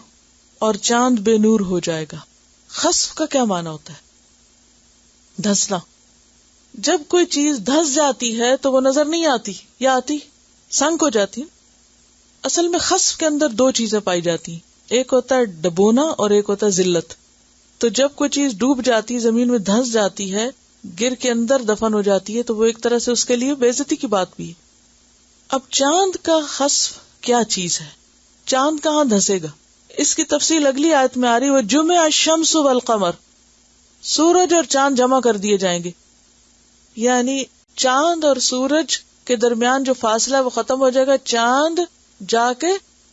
اور چاند بے نور ہو جائے گا. خسف کا کیا معنی ہوتا ہے، دھسنا. جب کوئی چیز دھس جاتی ہے تو وہ نظر نہیں آتی، یا آتی سنک ہو جاتی. اصل میں خسف کے اندر دو چیزیں پائی جاتی ہیں، ایک ہوتا ہے ڈبونا اور ایک ہوتا ہے ذلت. تو جب کوئی چیز ڈوب جاتی، زمین میں دھس جاتی ہے، گر کے اندر دفن ہو جاتی ہے، تو وہ ایک طرح سے اس کے لیے بے عزتی کی بات بھی ہے. اب چاند کا خسف کیا چیز ہے، چاند کہاں دھسے گا، اس کی تفصیل اگلی آیت میں آ رہی. وَجُمِعَ الشَّمْسُ وَالْقَمَرُ، سورج اور چاند جمع کر دیے جائیں گے. یعنی چاند اور سورج کے درمیان جو فاصلہ ہے وہ ختم ہو جائے گا، چاند جا کے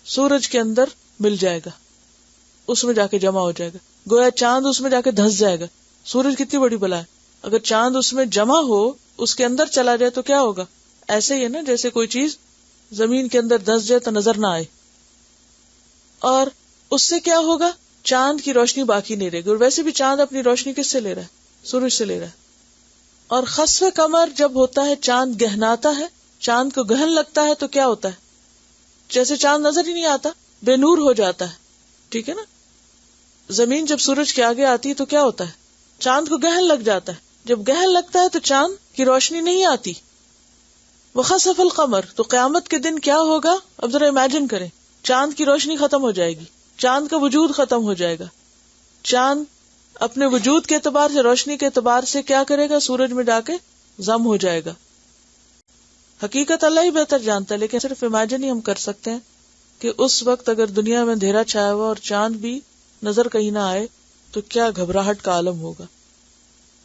سورج کے اندر مل جائے گا، اس میں جا کے جمع ہو جائے گا. گویا چاند اس میں جا کے دھس جائے گا. سورج کتنی بڑی بلا ہے، اگر چاند اس میں جمع ہو، اس کے اندر چلا جائے تو کیا ہوگا؟ ایسے ہی ہے نا جیسے کوئی چیز زمین کے اندر دھس جائے تو نظر نہ آئے، اور اس سے کیا ہوگا؟ چاند کی روشنی باقی نہیں رہے گی. اور ویسے بھی چاند اپنی روشنی کس سے لے رہا ہے؟ سورج سے لے رہا ہے. اور خسف قمر جب ہوتا ہے، چاند گہناتا ہے، چاند کو گہن لگتا ہے تو کیا ہوتا ہے؟ جیسے چاند نظر ہی نہیں آتا، بے نور ہو جاتا ہے. ٹھیک ہے نا؟ زمین جب سورج کے آگے آتی ہے تو کیا ہوتا ہے؟ چاند کو گہن لگ جاتا ہے. جب گہن لگتا ہے تو چاند کی روشنی نہیں آتی. وخسف القمر، تو قیامت کے دن کیا ہوگا؟ اب ذرا امیجن کریں، چاند کی روشنی ختم ہو جائے گی، چاند کا وجود ختم ہو جائے گا. چاند اپنے وجود کے اعتبار سے، روشنی کے اعتبار سے کیا کرے گا؟ سورج میں جا کے ضم ہو جائے گا. حقیقت اللہ ہی بہتر جانتا ہے، لیکن صرف امیجن ہی ہم کر سکتے ہیں کہ اس وقت اگر دنیا میں اندھیرا چھایا ہوا اور چاند بھی نظر کہیں نہ آئے تو کیا گھبراہٹ کا عالم ہوگا.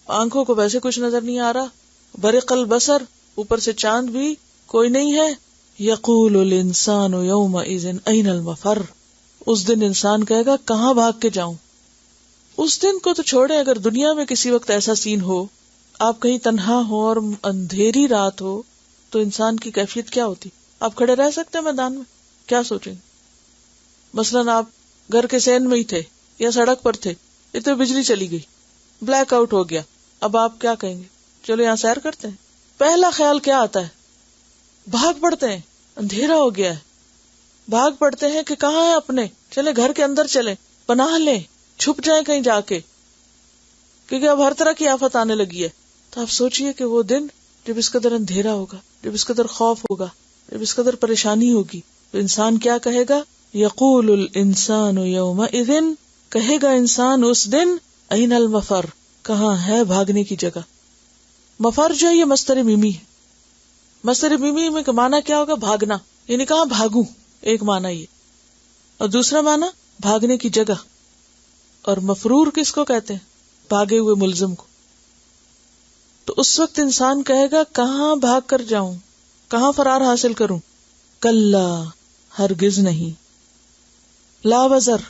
آنکھوں کو ویسے کچھ نظر نہیں آ رہا، برق البصر، اوپر سے چاند بھی کوئی نہیں ہے. یقول الانسان یومئذ این المفر، اس دن انسان کہے گا کہاں بھاگ کے جاؤں. اس دن کو تو چھوڑے، اگر دنیا میں کسی وقت ایسا سین ہو، آپ کہیں تنہا ہو اور اندھیری رات ہو، تو انسان کی کیفیت کیا ہوتی؟ آپ کھڑے رہ سکتے ہیں میدان میں؟ کیا سوچیں گے؟ مثلاً آپ گھر کے سین میں ہی تھے یا سڑک پر تھے، اتنے بجلی چلی گئی، بلیک آؤٹ ہو گیا، اب آپ کیا کہیں گے؟ چلو یہاں سیر کرتے ہیں. پہلا خیال کیا آتا ہے؟ بھاگ پڑتے ہیں، اندھیرا ہو گیا ہے، بھاگ پڑتے ہیں کہ کہاں ہے اپنے، چلے گھر کے اندر چلیں، پناہ لیں، چھپ جائیں کہیں جا کے، کیونکہ اب ہر طرح کی آفت آنے لگی ہے. تو آپ سوچئے کہ وہ دن جب اس قدر اندھیرا ہوگا، جب اس قدر خوف ہوگا، جب اس قدر پریشانی ہوگی، تو انسان کیا کہے گا؟ یقول الانسان یومئذ، کہے گا انسان اس دن، این المفر، کہاں ہے بھاگنے کی جگہ. مفر جو ہے یہ مصدر میمی ہے. مصدر میمی میں معنی کیا ہوگا؟ بھاگنا، یعنی کہاں بھاگوں، ایک معنی یہ، اور دوسرا معنی بھاگنے کی جگہ. اور مفرور کس کو کہتے ہیں؟ بھاگے ہوئے ملزم کو. تو اس وقت انسان کہے گا کہاں بھاگ کر جاؤں، کہاں فرار حاصل کروں. کلا، ہرگز نہیں. لا وزر،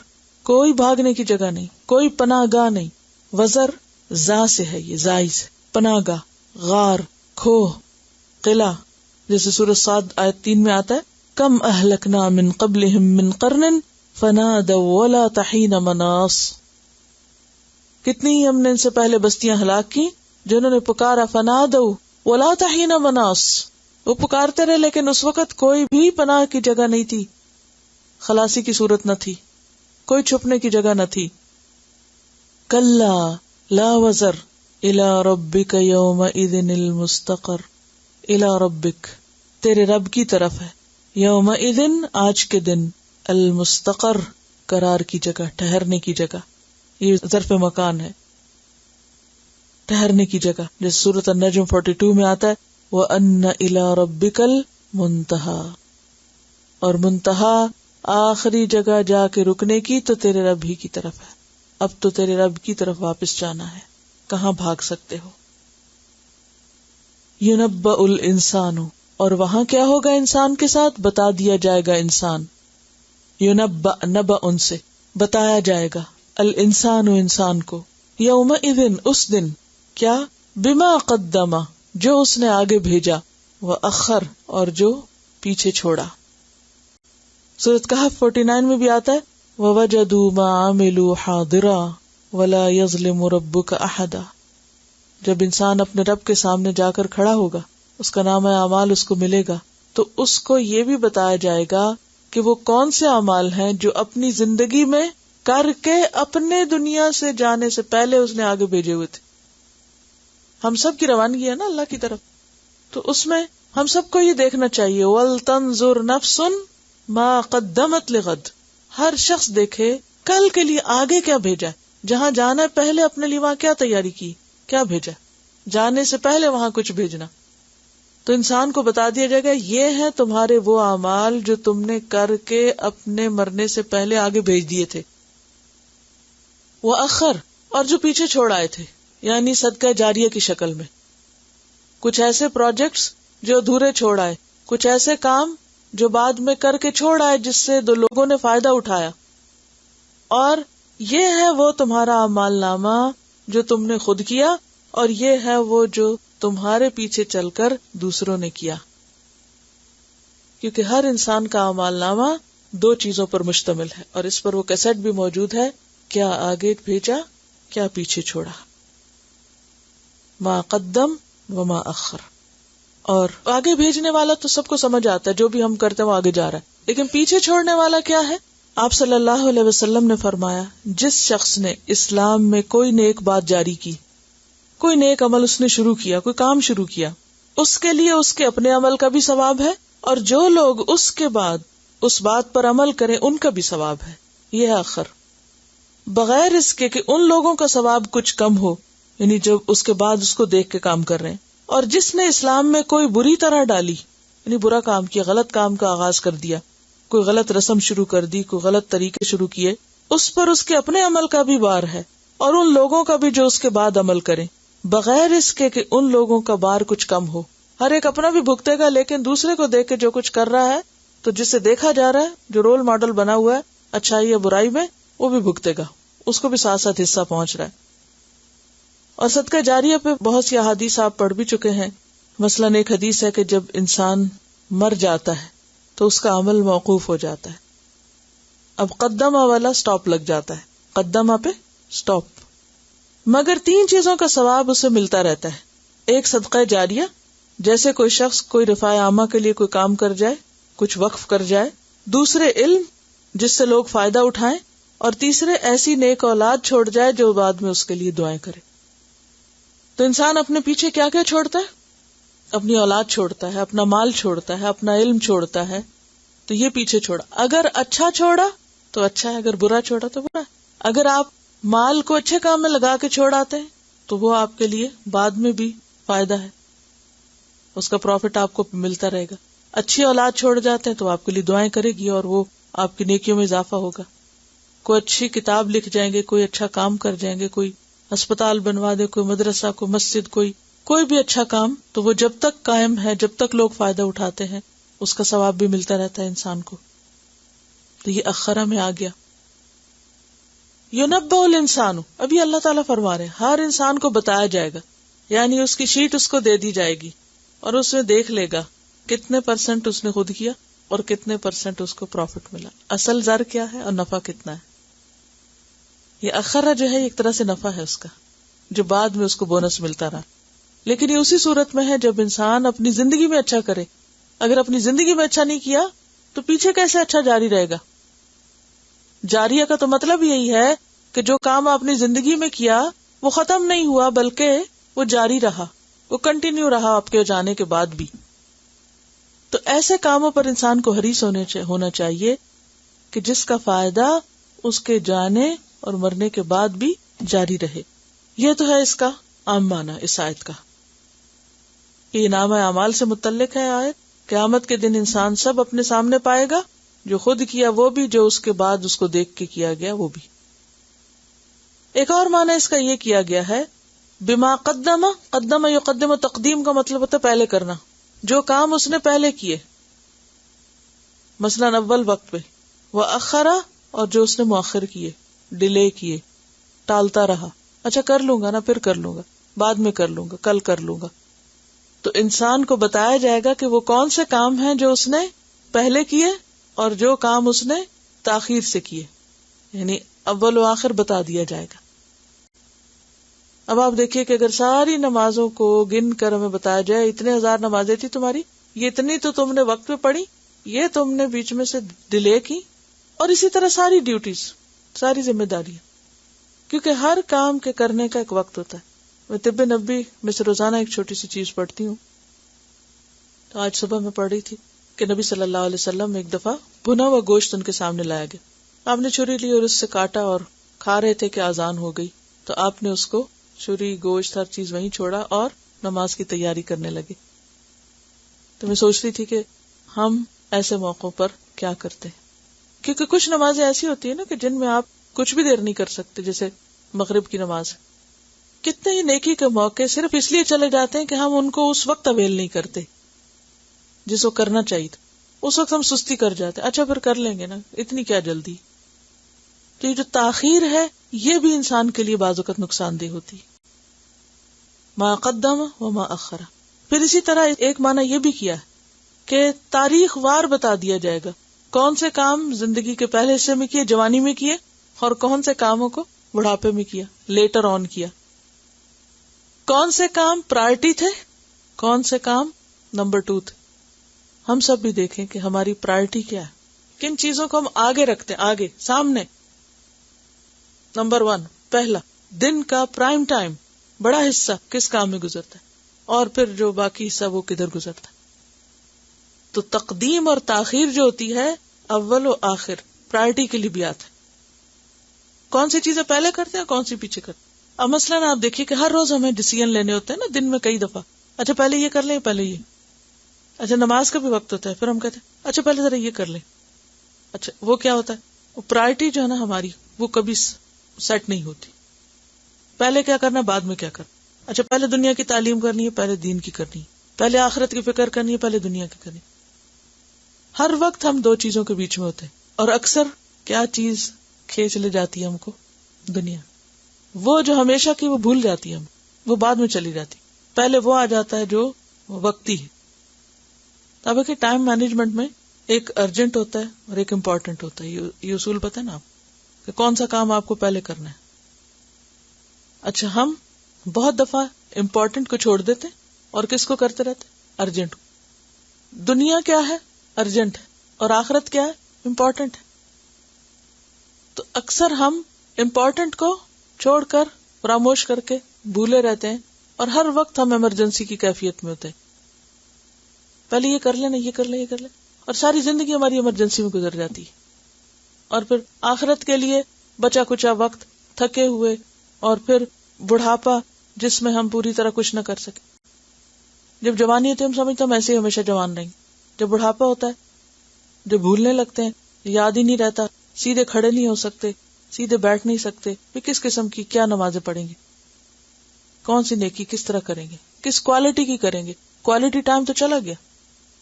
کوئی بھاگنے کی جگہ نہیں، کوئی پناہ گاہ نہیں. وزر زا سے ہے، یہ زائی سے، پناہ گاہ، غار، کھوہ، قلعہ، جیسے سورۃ صاد آیت 3 میں آتا ہے، کم اہلکنا من قبلہم من قرن فنادوا ولا تحین مناص. کتنی ہی ہم نے ان سے پہلے بستیاں ہلاک کی جنہوں نے پکارا، فنادوا ولا تحین مناص، وہ پکارتے رہے لیکن اس وقت کوئی بھی پناہ کی جگہ نہیں تھی، خلاصی کی صورت نہ تھی، کوئی چھپنے کی جگہ نہ تھی. کلا لا وزر الی ربک یومئذ المستقر. الی ربک، تیرے رب کی طرف ہے، یومئذ، آج کے دن، المستقر، قرار کی جگہ، ٹھہرنے کی جگہ. یہ ظرف مکان ہے، ٹھہرنے کی جگہ، جیسے سورۃ النجم 42 میں آتا ہے، وَأَنَّ إِلَىٰ رَبِّكَ الْمُنْتَهَىٰ، اور منتہا، آخری جگہ جا کے رکنے کی تو تیرے رب ہی کی طرف ہے. اب تو تیرے رب کی طرف واپس جانا ہے، کہاں بھاگ سکتے ہو. يُنَبَّأُ الْإِنسَانُ، اور وہاں کیا ہوگا انسان کے ساتھ؟ بتا دیا جائے گا انسان. يُنَبَّأ، نبأ سے بتایا جائے گا، الانسان، انسان کو، یومئذ، اس دن، کیا؟ بما قدم، جو اس نے آگے بھیجا، وأخر، اور جو پیچھے چھوڑا. سورۃ کہف 49 میں بھی آتا ہے، وَوَجَدُوا مَا عَمِلُوا حَاضِرًا وَلَا يَظْلِمُ رَبُّكَ أَحَدًا. جب انسان اپنے رب کے سامنے جا کر کھڑا ہوگا، اس کا نام اعمال اس کو ملے گا، تو اس کو یہ بھی بتایا جائے گا کہ وہ کون سے اعمال ہیں جو اپنی زندگی میں کر کے اپنے دنیا سے جانے سے پہلے اس نے آگے بھیجے ہوئے تھے. ہم سب کی روانگی ہے نا اللہ کی طرف، تو اس میں ہم سب کو یہ دیکھنا چاہیے، وَلْتَنظُرْ نَفْسٌ مَا قَدَّمَتْ لِغَدٍ، ہر شخص دیکھے کل کے لیے آگے کیا بھیجا ہے، جہاں جانا ہے پہلے اپنے لیے وہاں کیا تیاری کی، کیا بھیجا، جانے سے پہلے وہاں کچھ بھیجنا. تو انسان کو بتا دیا جائے گا یہ ہیں تمہارے وہ اعمال جو تم نے کر کے اپنے مرنے سے پہلے آگے بھیج دیے تھے. وَأَخَّرْ، اور جو پیچھے چھوڑ آئے تھے، یعنی صدقہ جاریہ کی شکل میں، کچھ ایسے پروجیکٹس جو ادھورے چھوڑ آئے، کچھ ایسے کام جو بعد میں کر کے چھوڑ آئے جس سے دو لوگوں نے فائدہ اٹھایا. اور یہ ہے وہ تمہارا اعمال نامہ جو تم نے خود کیا اور یہ ہے وہ جو تمہارے پیچھے چل کر دوسروں نے کیا. کیونکہ ہر انسان کا اعمال نامہ 2 چیزوں پر مشتمل ہے، اور اس پر وہ کیسٹ بھی موجود ہے. کیا آگے بھیجا، کیا پیچھے چھوڑا. ما قدم وما اخر. اور آگے بھیجنے والا تو سب کو سمجھ آتا ہے، جو بھی ہم کرتے ہیں وہ آگے جا رہا ہے. لیکن پیچھے چھوڑنے والا کیا ہے؟ آپ صلی اللہ علیہ وسلم نے فرمایا، جس شخص نے اسلام میں کوئی نیک بات جاری کی، کوئی نیک عمل اس نے شروع کیا، کوئی کام شروع کیا، اس کے لیے اس کے اپنے عمل کا بھی ثواب ہے، اور جو لوگ اس کے بعد اس بات پر عمل کریں ان کا بھی ثواب ہے. یہ ہے آخر، بغیر اس کے کہ ان لوگوں کا ثواب کچھ کم ہو، یعنی جو اس کے بعد اس کو دیکھ کے کام کر رہے ہیں. اور جس نے اسلام میں کوئی بری طرح ڈالی، یعنی برا کام کیا، غلط کام کا آغاز کر دیا، کوئی غلط رسم شروع کر دی، کوئی غلط طریقے شروع کیے، اس پر اس کے اپنے عمل کا بھی بار ہے، اور ان لوگوں کا بھی جو اس کے بعد عمل کریں، بغیر اس کے کہ ان لوگوں کا بار کچھ کم ہو. ہر ایک اپنا بھی بھگتے گا، لیکن دوسرے کو دیکھ کے جو کچھ کر رہا ہے، تو جسے دیکھا جا رہا ہے، جو رول ماڈل بنا ہوا ہے اچھائی یا برائی میں، وہ بھی بھگتے گا، اس کو بھی ساتھ ساتھ حصہ پہنچ رہا ہے. اور صدقہ جاریہ پہ بہت سی احادیث آپ پڑھ بھی چکے ہیں. مثلاً ایک حدیث ہے کہ جب انسان مر جاتا ہے تو اس کا عمل موقوف ہو جاتا ہے. اب قدمہ والا سٹاپ لگ جاتا ہے، قدمہ پہ سٹاپ. مگر 3 چیزوں کا ثواب اسے ملتا رہتا ہے. ایک صدقہ جاریہ، جیسے کوئی شخص کوئی رفاع عامہ کے لیے کوئی کام کر جائے، کچھ وقف کر جائے. دوسرے علم جس سے لوگ فائدہ اٹھائیں. اور تیسرے ایسی نیک اولاد چھوڑ جائے جو بعد میں اس کے لیے دعائیں کرے. تو انسان اپنے پیچھے کیا کیا چھوڑتا ہے؟ اپنی اولاد چھوڑتا ہے، اپنا مال چھوڑتا ہے، اپنا علم چھوڑتا ہے. تو یہ پیچھے چھوڑا. اگر اچھا چھوڑا تو اچھا ہے، اگر برا چھوڑا تو برا ہے. اگر آپ مال کو اچھے کام میں لگا کے چھوڑ آتے ہیں تو وہ آپ کے لیے بعد میں بھی فائدہ ہے، اس کا پروفٹ آپ کو ملتا رہے گا. اچھی اولاد چھوڑ جاتے ہیں تو آپ کے لیے دعائیں کرے گی اور وہ آپ کی نیکیوں میں اضافہ ہوگا. کوئی اچھی کتاب لکھ جائیں گے، کوئی اچھا کام کر جائیں گے، کوئی اسپتال بنوا دے، کوئی مدرسہ، کوئی مسجد، کوئی بھی اچھا کام، تو وہ جب تک قائم ہے، جب تک لوگ فائدہ اٹھاتے ہیں، اس کا ثواب بھی ملتا رہتا ہے انسان کو. تو یہ اخرہ میں آ گیا. یُنَبَّأُ الْإِنسَانُ، ابھی اللہ تعالیٰ فرما رہے ہیں ہر انسان کو بتایا جائے گا، یعنی اس کی شیٹ اس کو دے دی جائے گی اور اس میں دیکھ لے گا کتنے % اس نے خود کیا اور کتنے % اس کو پروفٹ ملا، اصل زر کیا ہے اور نفع کتنا ہے. یہ اخرہ جو ہے ایک طرح سے نفع ہے اس کا، جو بعد میں اس کو بونس ملتا رہا. لیکن یہ اسی صورت میں ہے جب انسان اپنی زندگی میں اچھا کرے. اگر اپنی زندگی میں اچھا نہیں کیا تو پیچھے کیسے اچھا جاری رہے گا؟ جاریہ کا تو مطلب یہی ہے کہ جو کام آپ نے زندگی میں کیا وہ ختم نہیں ہوا، بلکہ وہ جاری رہا، وہ کنٹینیو رہا آپ کے جانے کے بعد بھی. تو ایسے کاموں پر انسان کو حریص ہونا چاہیے کہ جس کا فائدہ اس کے جانے اور مرنے کے بعد بھی جاری رہے. یہ تو ہے اس کا عام معنی اس آیت کا. یہ نام اعمال سے متعلق ہے آیت. قیامت کے دن انسان سب اپنے سامنے پائے گا، جو خود کیا وہ بھی، جو اس کے بعد اس کو دیکھ کے کیا گیا وہ بھی. ایک اور معنی اس کا یہ کیا گیا ہے بما قدم یقدم. تقدیم کا مطلب ہوتا ہے پہلے کرنا، جو کام اس نے پہلے کیے، مثلا اول وقت پہ. وَأَخَّرَ، اور جو اس نے مؤخر کیے، ڈیلے کیے، ٹالتا رہا، اچھا کر لوں گا نا، پھر کر لوں گا، بعد میں کر لوں گا، کل کر لوں گا. تو انسان کو بتایا جائے گا کہ وہ کون سے کام ہیں جو اس نے پہلے کیے اور جو کام اس نے تاخیر سے کیے، یعنی اول و آخر بتا دیا جائے گا. اب آپ دیکھیے کہ اگر ساری نمازوں کو گن کر ہمیں بتایا جائے اتنے 1000 نمازیں تھی تمہاری، یہ اتنی تو تم نے وقت پہ پڑھی، یہ تم نے بیچ میں سے ڈیلے کی، اور اسی طرح ساری ڈیوٹیز، ساری ذمہ داریاں، کیونکہ ہر کام کے کرنے کا ایک وقت ہوتا ہے. میں طب نبی میں سے روزانہ ایک چھوٹی سی چیز پڑھتی ہوں. تو آج صبح میں پڑھ رہی تھی کہ نبی صلی اللہ علیہ وسلم ایک دفعہ بھنا ہوا گوشت ان کے سامنے لایا گیا. آپ نے چھری لی اور اس سے کاٹا اور کھا رہے تھے کہ اذان ہو گئی. تو آپ نے اس کو چھری، گوشت، ہر چیز وہیں چھوڑا اور نماز کی تیاری کرنے لگے. تو میں سوچ رہی تھی کہ ہم ایسے موقعوں پر کیا کرتے ہیں، کیونکہ کچھ نمازیں ایسی ہوتی ہیں نا کہ جن میں آپ کچھ بھی دیر نہیں کر سکتے، جیسے مغرب کی نماز. کتنے ہی نیکی کے موقع صرف اس لیے چلے جاتے ہیں کہ ہم ان کو اس وقت اویل نہیں کرتے جس کو کرنا چاہیے تھا. اس وقت ہم سستی کر جاتے، اچھا پھر کر لیں گے نا، اتنی کیا جلدی. تو یہ جو تاخیر ہے یہ بھی انسان کے لیے بعض اوقات نقصان دہ ہوتی. ما قدم وما اخر. پھر اسی طرح ایک معنی یہ بھی کیا ہے کہ تاریخ وار بتا دیا جائے گا کون سے کام زندگی کے پہلے حصے میں کیے، جوانی میں کیے، اور کون سے کاموں کو بڑھاپے میں کیا، لیٹر آن کیا. کون سے کام پرائرٹی تھے، کون سے کام نمبر 2 تھے. ہم سب بھی دیکھیں کہ ہماری پرائرٹی کیا ہے، کن چیزوں کو ہم آگے رکھتے ہیں، آگے سامنے. نمبر 1 پہلا، دن کا پرائم ٹائم بڑا حصہ کس کام میں گزرتا ہے، اور پھر جو باقی حصہ وہ کدھر گزرتا ہے. تو تقدیم اور تاخیر جو ہوتی ہے اول و آخر پرائرٹی کے لیے بھی آتا ہے. کون سی چیزیں پہلے کرتے ہیں، کون سی پیچھے کرتے ہیں. اب مثلاً آپ دیکھیے کہ ہر روز ہمیں ڈیسیژن لینے ہوتے ہیں نا، دن میں کئی دفعہ. اچھا پہلے یہ کر لیں، پہلے یہ. اچھا نماز کا بھی وقت ہوتا ہے، پھر ہم کہتے ہیں اچھا پہلے ذرا یہ کر لیں. اچھا وہ کیا ہوتا ہے، وہ پرائرٹی جو ہے نا ہماری وہ کبھی سیٹ نہیں ہوتی. پہلے کیا کرنا، بعد میں کیا کرنا. اچھا پہلے دنیا کی تعلیم کرنی ہے، پہلے دین کی کرنی ہے. پہلے آخرت کی فکر کرنی ہے، پہلے دنیا کی کرنی ہے. ہر وقت ہم 2 چیزوں کے بیچ میں ہوتے ہیں، اور اکثر کیا چیز کھینچ لے جاتی ہے ہم کو، دنیا. وہ جو ہمیشہ کی وہ بھول جاتی ہے، ہم وہ بعد میں چلی جاتی. پہلے وہ آ جاتا ہے جو وقتی ہے. اب کہ ٹائم مینجمنٹ میں ایک ارجنٹ ہوتا ہے اور ایک امپورٹنٹ ہوتا ہے. یہ اصول پتہ ہے نا آپ کہ کون سا کام آپ کو پہلے کرنا ہے. اچھا ہم بہت دفعہ امپورٹنٹ کو چھوڑ دیتے اور کس کو کرتے رہتے، ارجنٹ. دنیا کیا ہے، ارجنٹ ہے، اور آخرت کیا ہے، امپورٹنٹ ہے. تو اکثر ہم امپورٹنٹ کو چھوڑ کر فراموش کر کے بھولے رہتے ہیں، اور ہر وقت ہم ایمرجنسی کی کیفیت میں ہوتے ہیں. پہلے یہ کر لینا، یہ کر لیں، یہ کر لیں، اور ساری زندگی ہماری ایمرجنسی میں گزر جاتی ہے. اور پھر آخرت کے لیے بچا کچا وقت، تھکے ہوئے، اور پھر بڑھاپا جس میں ہم پوری طرح کچھ نہ کر سکے. جب جوانی ہوتی ہے ہم سمجھتے ہیں ہم ایسے ہی ہمیشہ جوان رہیں گے. جب بڑھاپا ہوتا ہے، جب بھولنے لگتے ہیں، یاد ہی نہیں رہتا، سیدھے کھڑے نہیں ہو سکتے، سیدھے بیٹھ نہیں سکتے، پھر کس قسم کی کیا نمازیں پڑھیں گے، کون سی نیکی کس طرح کریں گے، کس کوالٹی کی کریں گے. کوالٹی ٹائم تو چلا گیا.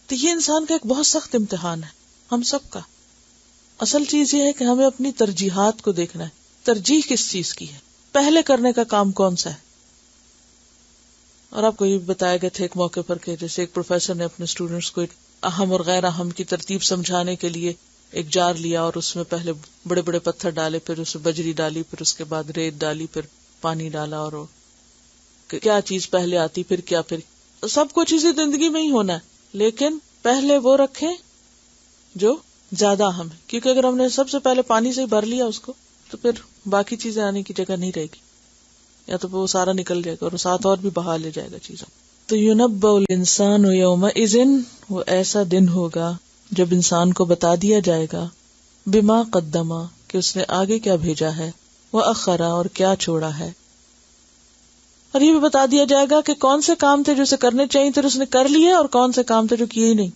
تو یہ انسان کا ایک بہت سخت امتحان ہے ہم سب کا. اصل چیز یہ ہے کہ ہمیں اپنی ترجیحات کو دیکھنا ہے. ترجیح کس چیز کی ہے، پہلے کرنے کا کام کون سا ہے. اور آپ کو یہ بتایا گیا تھا ایک موقع پر کہ جیسے ایک پروفیسر نے اپنے اسٹوڈنٹس کو اہم اور غیر اہم کی ترتیب سمجھانے کے لیے ایک جار لیا اور اس میں پہلے بڑے بڑے پتھر ڈالے، پھر اس میں بجری ڈالی، پھر اس کے بعد ریت ڈالی، پھر پانی ڈالا، اور کیا چیز پہلے آتی، پھر کیا، پھر سب کچھ اسی زندگی میں ہی ہونا ہے، لیکن پہلے وہ رکھیں جو زیادہ اہم ہے. کیونکہ اگر ہم نے سب سے پہلے پانی سے بھر لیا اس کو تو پھر باقی چیزیں آنے کی جگہ نہیں رہے گی، یا تو وہ سارا نکل جائے گا اور ساتھ اور بھی بہا لے جائے گا چیزوں. تو يُنَبَّأُ الْإِنسَانُ يَوْمَئِذٍ، وہ ایسا دن ہوگا جب انسان کو بتا دیا جائے گا، بما قدم، کہ اس نے آگے کیا بھیجا ہے، وَأَخَّرَ، اور کیا چھوڑا ہے. اور یہ بھی بتا دیا جائے گا کہ کون سے کام تھے جو اسے کرنے چاہیے تھے اس نے کر لیے، اور کون سے کام تھے جو کیے ہی نہیں.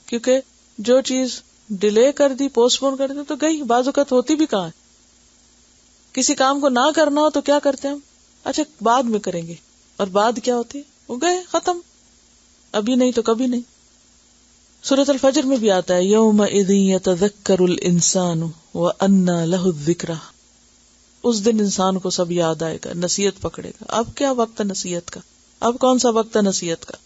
کیونکہ جو چیز ڈیلے کر دی، پوسٹ پون کر دی تو گئی، بعض اوقات ہوتی بھی کہاں ہے. کسی کام کو نہ کرنا ہو تو کیا کرتے ہیں ہم، اچھا بعد میں کریں گے، اور بعد کیا ہوتی ہے، وہ گئے، ختم، ابھی نہیں تو کبھی نہیں. سورۃ الفجر میں بھی آتا ہے یومئذ یتذکر الانسان وانى له الذکرى، اس دن انسان کو سب یاد آئے گا، نصیحت پکڑے گا. اب کیا وقت ہے نصیحت کا، اب کون سا وقت ہے نصیحت کا.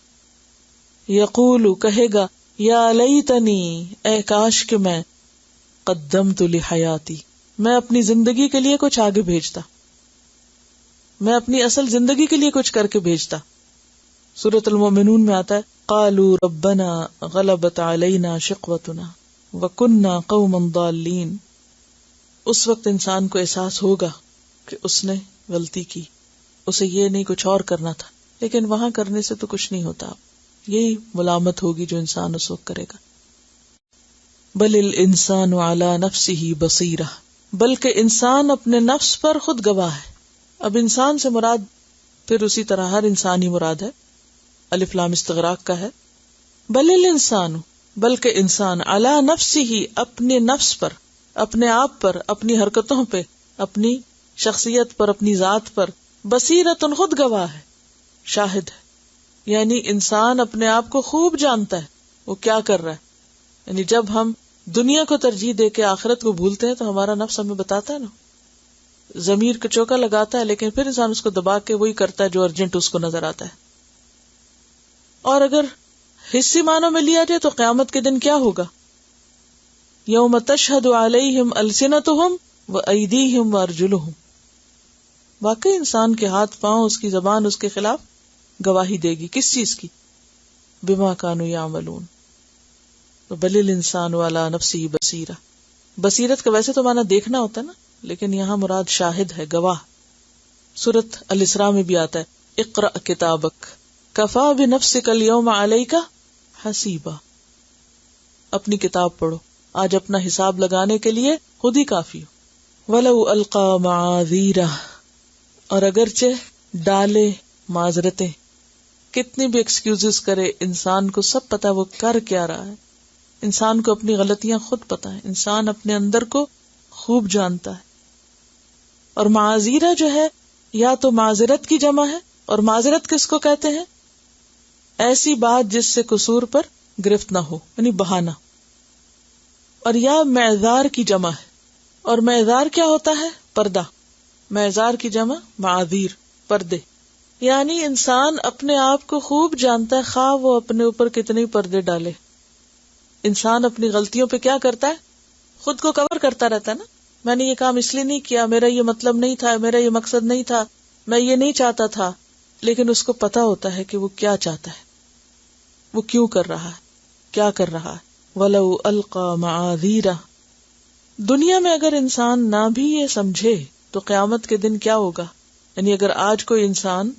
یقول، کہے گا، یا لیتنی، اے کاش کہ میں، قدمت لحیاتی، میں اپنی زندگی کے لیے کچھ آگے بھیجتا، میں اپنی اصل زندگی کے لیے کچھ کر کے بھیجتا. سورۃ المؤمنون میں آتا ہے قالوا ربنا غلبت علینا شقوتنا وکنا قوما ضالین. اس وقت انسان کو احساس ہوگا کہ اس نے غلطی کی، اسے یہ نہیں کچھ اور کرنا تھا، لیکن وہاں کرنے سے تو کچھ نہیں ہوتا. یہی ملامت ہوگی جو انسان اس وقت کرے گا. بل الانسان علی نفسہ بصیرہ، بلکہ انسان اپنے نفس پر خود گواہ ہے. اب انسان سے مراد پھر اسی طرح ہر انسان ہی مراد ہے، الف لام استغراق کا ہے. بل الانسان، بلکہ انسان، علی نفسہ، اپنے نفس پر، اپنے آپ پر، اپنی حرکتوں پہ، اپنی شخصیت پر، اپنی ذات پر، بصیرتن، خود گواہ ہے، شاہد ہے. یعنی انسان اپنے آپ کو خوب جانتا ہے وہ کیا کر رہا ہے. یعنی جب ہم دنیا کو ترجیح دے کے آخرت کو بھولتے ہیں تو ہمارا نفس ہمیں بتاتا ہے نا. ضمیر کا چوکا لگاتا ہے لیکن پھر انسان اس کو دبا کے وہی کرتا ہے جو ارجنٹ اس کو نظر آتا ہے. اور اگر حصی معنوں میں لیا جائے تو قیامت کے دن کیا ہوگا؟ یوم تشہد علیہم السنتہم وایدیہم وارجلہم. واقعی انسان کے ہاتھ پاؤں، اس کی زبان اس کے خلاف گواہی دے گی. کس چیز کی؟ بما کانوا یعملون. بل الانسان علی نفسہ بصیرہ. بصیرت کا ویسے تو معنی دیکھنا ہوتا ہے نا، لیکن یہاں مراد شاہد ہے، گواہ. سورۃ الاسراء میں بھی آتا ہے اقرأ کتابک کفا بنفسک اليوم علیک حسیبا. اپنی کتاب پڑھو، آج اپنا حساب لگانے کے لیے خود ہی کافی ہو. ولو القى معاذیرہ. اور اگرچہ ڈالے معذرتیں، کتنی بھی ایکسکیوزز کرے، انسان کو سب پتا وہ کر کیا رہا ہے. انسان کو اپنی غلطیاں خود پتا ہے، انسان اپنے اندر کو خوب جانتا ہے. اور معاذیرہ جو ہے یا تو معذرت کی جمع ہے، اور معذرت کس کو کہتے ہیں؟ ایسی بات جس سے قصور پر گرفت نہ ہو، یعنی بہانہ. اور یا معذار کی جمع ہے، اور معذار کیا ہوتا ہے؟ پردہ. معذار کی جمع معاذیر، پردے. یعنی انسان اپنے آپ کو خوب جانتا ہے، خواہ وہ اپنے اوپر کتنے پردے ڈالے. انسان اپنی غلطیوں پہ کیا کرتا ہے؟ خود کو کور کرتا رہتا ہے نا. میں نے یہ کام اس لیے نہیں کیا، میرا یہ مطلب نہیں تھا، میرا یہ مقصد نہیں تھا، میں یہ نہیں چاہتا تھا. لیکن اس کو پتا ہوتا ہے کہ وہ کیا چاہتا ہے، وہ کیوں کر رہا ہے، کیا کر رہا ہے. وَلَوْ أَلْقَى مَعَاذِيرَ. دنیا میں اگر انسان نہ بھی یہ سمجھے تو قیامت کے دن کیا ہوگا؟ یعنی اگر آج کوئی انسان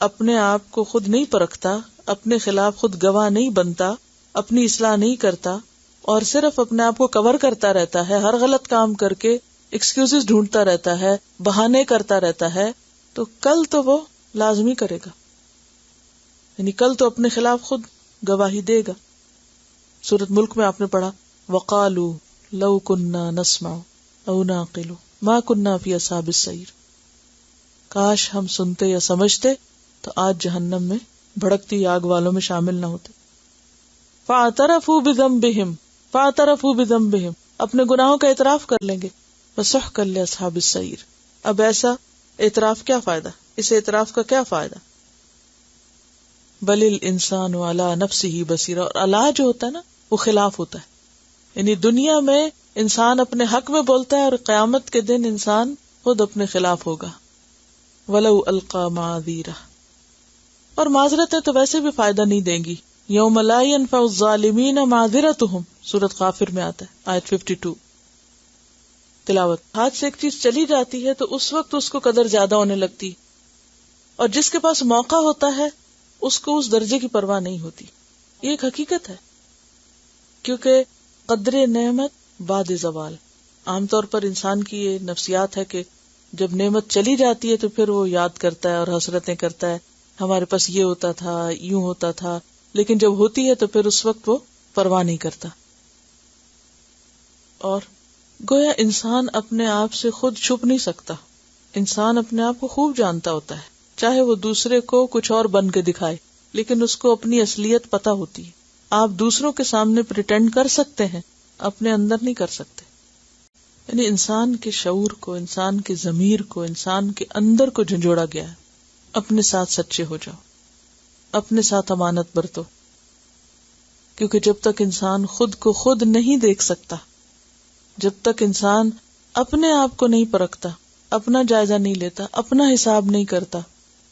اپنے آپ کو خود نہیں پرکھتا، اپنے خلاف خود گواہ نہیں بنتا، اپنی اصلاح نہیں کرتا، اور صرف اپنے آپ کو کور کرتا رہتا ہے، ہر غلط کام کر کے ایکسکیوزز ڈھونڈتا رہتا ہے، بہانے کرتا رہتا ہے، تو کل تو وہ لازمی کرے گا. یعنی کل تو اپنے خلاف خود گواہی دے گا. سورۃ ملک میں آپ نے پڑھا وَقَالُوا لَوْ كُنَّا نَسْمَعُ أَوْ نَعْقِلُ مَا كُنَّا فِي أَصْحَابِ السَّعِيرِ. کاش ہم سنتے یا سمجھتے تو آج جہنم میں بھڑکتی آگ والوں میں شامل نہ ہوتے. فَاعْتَرَفُوا بِذَنبِهِمْ. اپنے گناہوں کا اعتراف کر لیں گے. وَسُحْقًا لِأَصْحَابِ السَّعِيرِ. اب ایسا اعتراف کیا فائدہ؟ اس اعتراف کا کیا فائدہ؟ بل الانسان علی نفسہ بصیرہ. اور اللہ جو ہوتا ہے نا وہ خلاف ہوتا ہے. یعنی دنیا میں انسان اپنے حق میں بولتا ہے اور قیامت کے دن انسان خود اپنے خلاف ہوگا. ولو القى معاذیرہ. اور معذرتیں تو ویسے بھی فائدہ نہیں دیں گی. یوم لا ينفع الظالمین معذرتهم. سورۃ غافر میں آتا ہے آیت 52 تلاوت. ہاتھ سے ایک چیز چلی جاتی ہے تو اس وقت اس کو قدر زیادہ ہونے لگتی، اور جس کے پاس موقع ہوتا ہے اس کو اس درجے کی پرواہ نہیں ہوتی. یہ ایک حقیقت ہے، کیونکہ قدر نعمت بعد زوال. عام طور پر انسان کی یہ نفسیات ہے کہ جب نعمت چلی جاتی ہے تو پھر وہ یاد کرتا ہے اور حسرتیں کرتا ہے، ہمارے پاس یہ ہوتا تھا، یوں ہوتا تھا. لیکن جب ہوتی ہے تو پھر اس وقت وہ پرواہ نہیں کرتا. اور گویا انسان اپنے آپ سے خود چھپ نہیں سکتا. انسان اپنے آپ کو خوب جانتا ہوتا ہے، چاہے وہ دوسرے کو کچھ اور بن کے دکھائے، لیکن اس کو اپنی اصلیت پتہ ہوتی ہے. آپ دوسروں کے سامنے پریٹینڈ کر سکتے ہیں، اپنے اندر نہیں کر سکتے. یعنی انسان کے شعور کو، انسان کے ضمیر کو، انسان کے اندر کو جھنجھوڑا گیا ہے. اپنے ساتھ سچے ہو جاؤ، اپنے ساتھ امانت برتو، کیونکہ جب تک انسان خود کو خود نہیں دیکھ سکتا، جب تک انسان اپنے آپ کو نہیں پرکھتا، اپنا جائزہ نہیں لیتا، اپنا حساب نہیں کرتا،